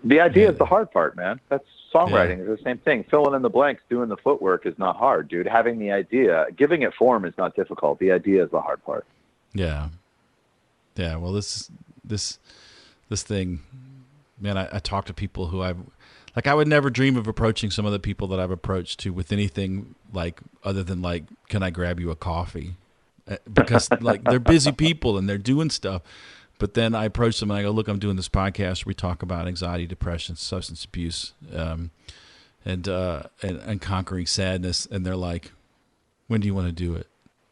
The idea yeah. is the hard part, man. That's songwriting. It's the same thing. Filling in the blanks, doing the footwork is not hard, dude. Having the idea, giving it form is not difficult. The idea is the hard part. yeah. Well, this thing, man, I talk to people who I would never dream of approaching some of the people that I've approached to with anything like other than like, can I grab you a coffee? Because like they're busy people and they're doing stuff. But then I approach them and I go, look, I'm doing this podcast where we talk about anxiety, depression, substance abuse, and conquering sadness. And they're like, when do you want to do it?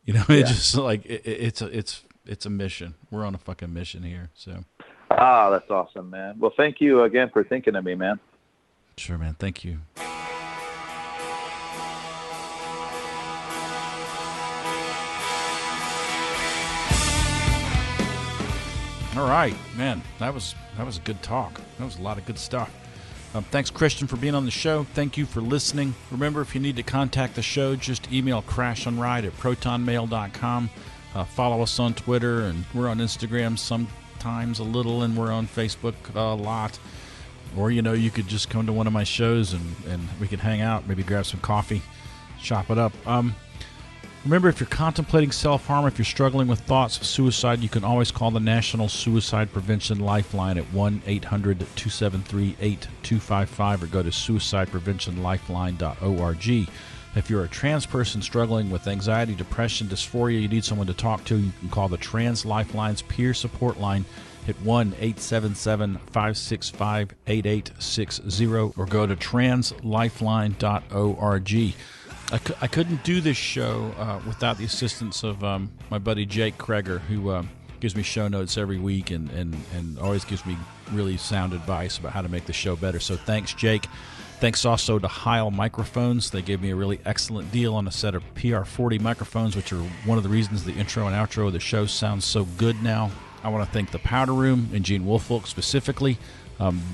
You know, Yeah. it's just like it's a mission. We're on a fucking mission here. So. Ah, that's awesome, man. Well, thank you again for thinking of me, man. Sure, man. Thank you. All right, man. That was a good talk. That was a lot of good stuff. Thanks, Christian, for being on the show. Thank you for listening. Remember, if you need to contact the show, just email crashonride@protonmail.com. Follow us on Twitter, and we're on Instagram sometimes a little, and we're on Facebook a lot. Or, you could just come to one of my shows and we could hang out, maybe grab some coffee, chop it up. Remember, if you're contemplating self-harm, if you're struggling with thoughts of suicide, you can always call the National Suicide Prevention Lifeline at 1-800-273-8255 or go to suicidepreventionlifeline.org. If you're a trans person struggling with anxiety, depression, dysphoria, you need someone to talk to, you can call the Trans Lifeline's peer support line at 1-877-565-8860 or go to translifeline.org. I couldn't do this show without the assistance of my buddy Jake Kreger, who gives me show notes every week and always gives me really sound advice about how to make the show better. So thanks, Jake. Thanks also to Heil Microphones. They gave me a really excellent deal on a set of PR40 microphones, which are one of the reasons the intro and outro of the show sounds so good now. I want to thank the Powder Room and Gene Wolfolk specifically.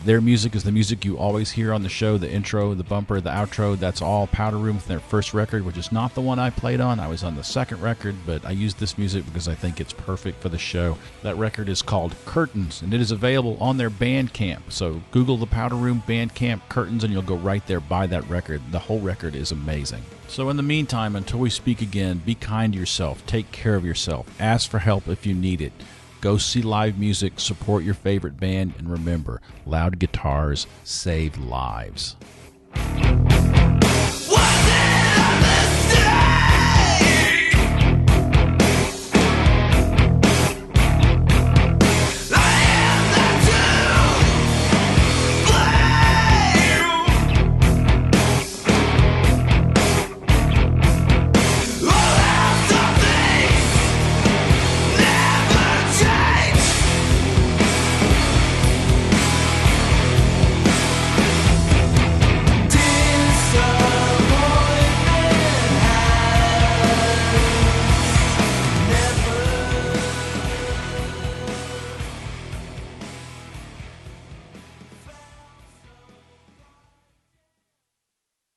Their music is the music you always hear on the show, the intro, the bumper, the outro. That's all Powder Room from their first record, which is not the one I played on. I was on the second record, but I used this music because I think it's perfect for the show. That record is called Curtains, and it is available on their Bandcamp. So Google the Powder Room Bandcamp Curtains, and you'll go right there, buy that record. The whole record is amazing. So in the meantime, until we speak again, be kind to yourself, take care of yourself, ask for help if you need it. Go see live music, support your favorite band, and remember, loud guitars save lives.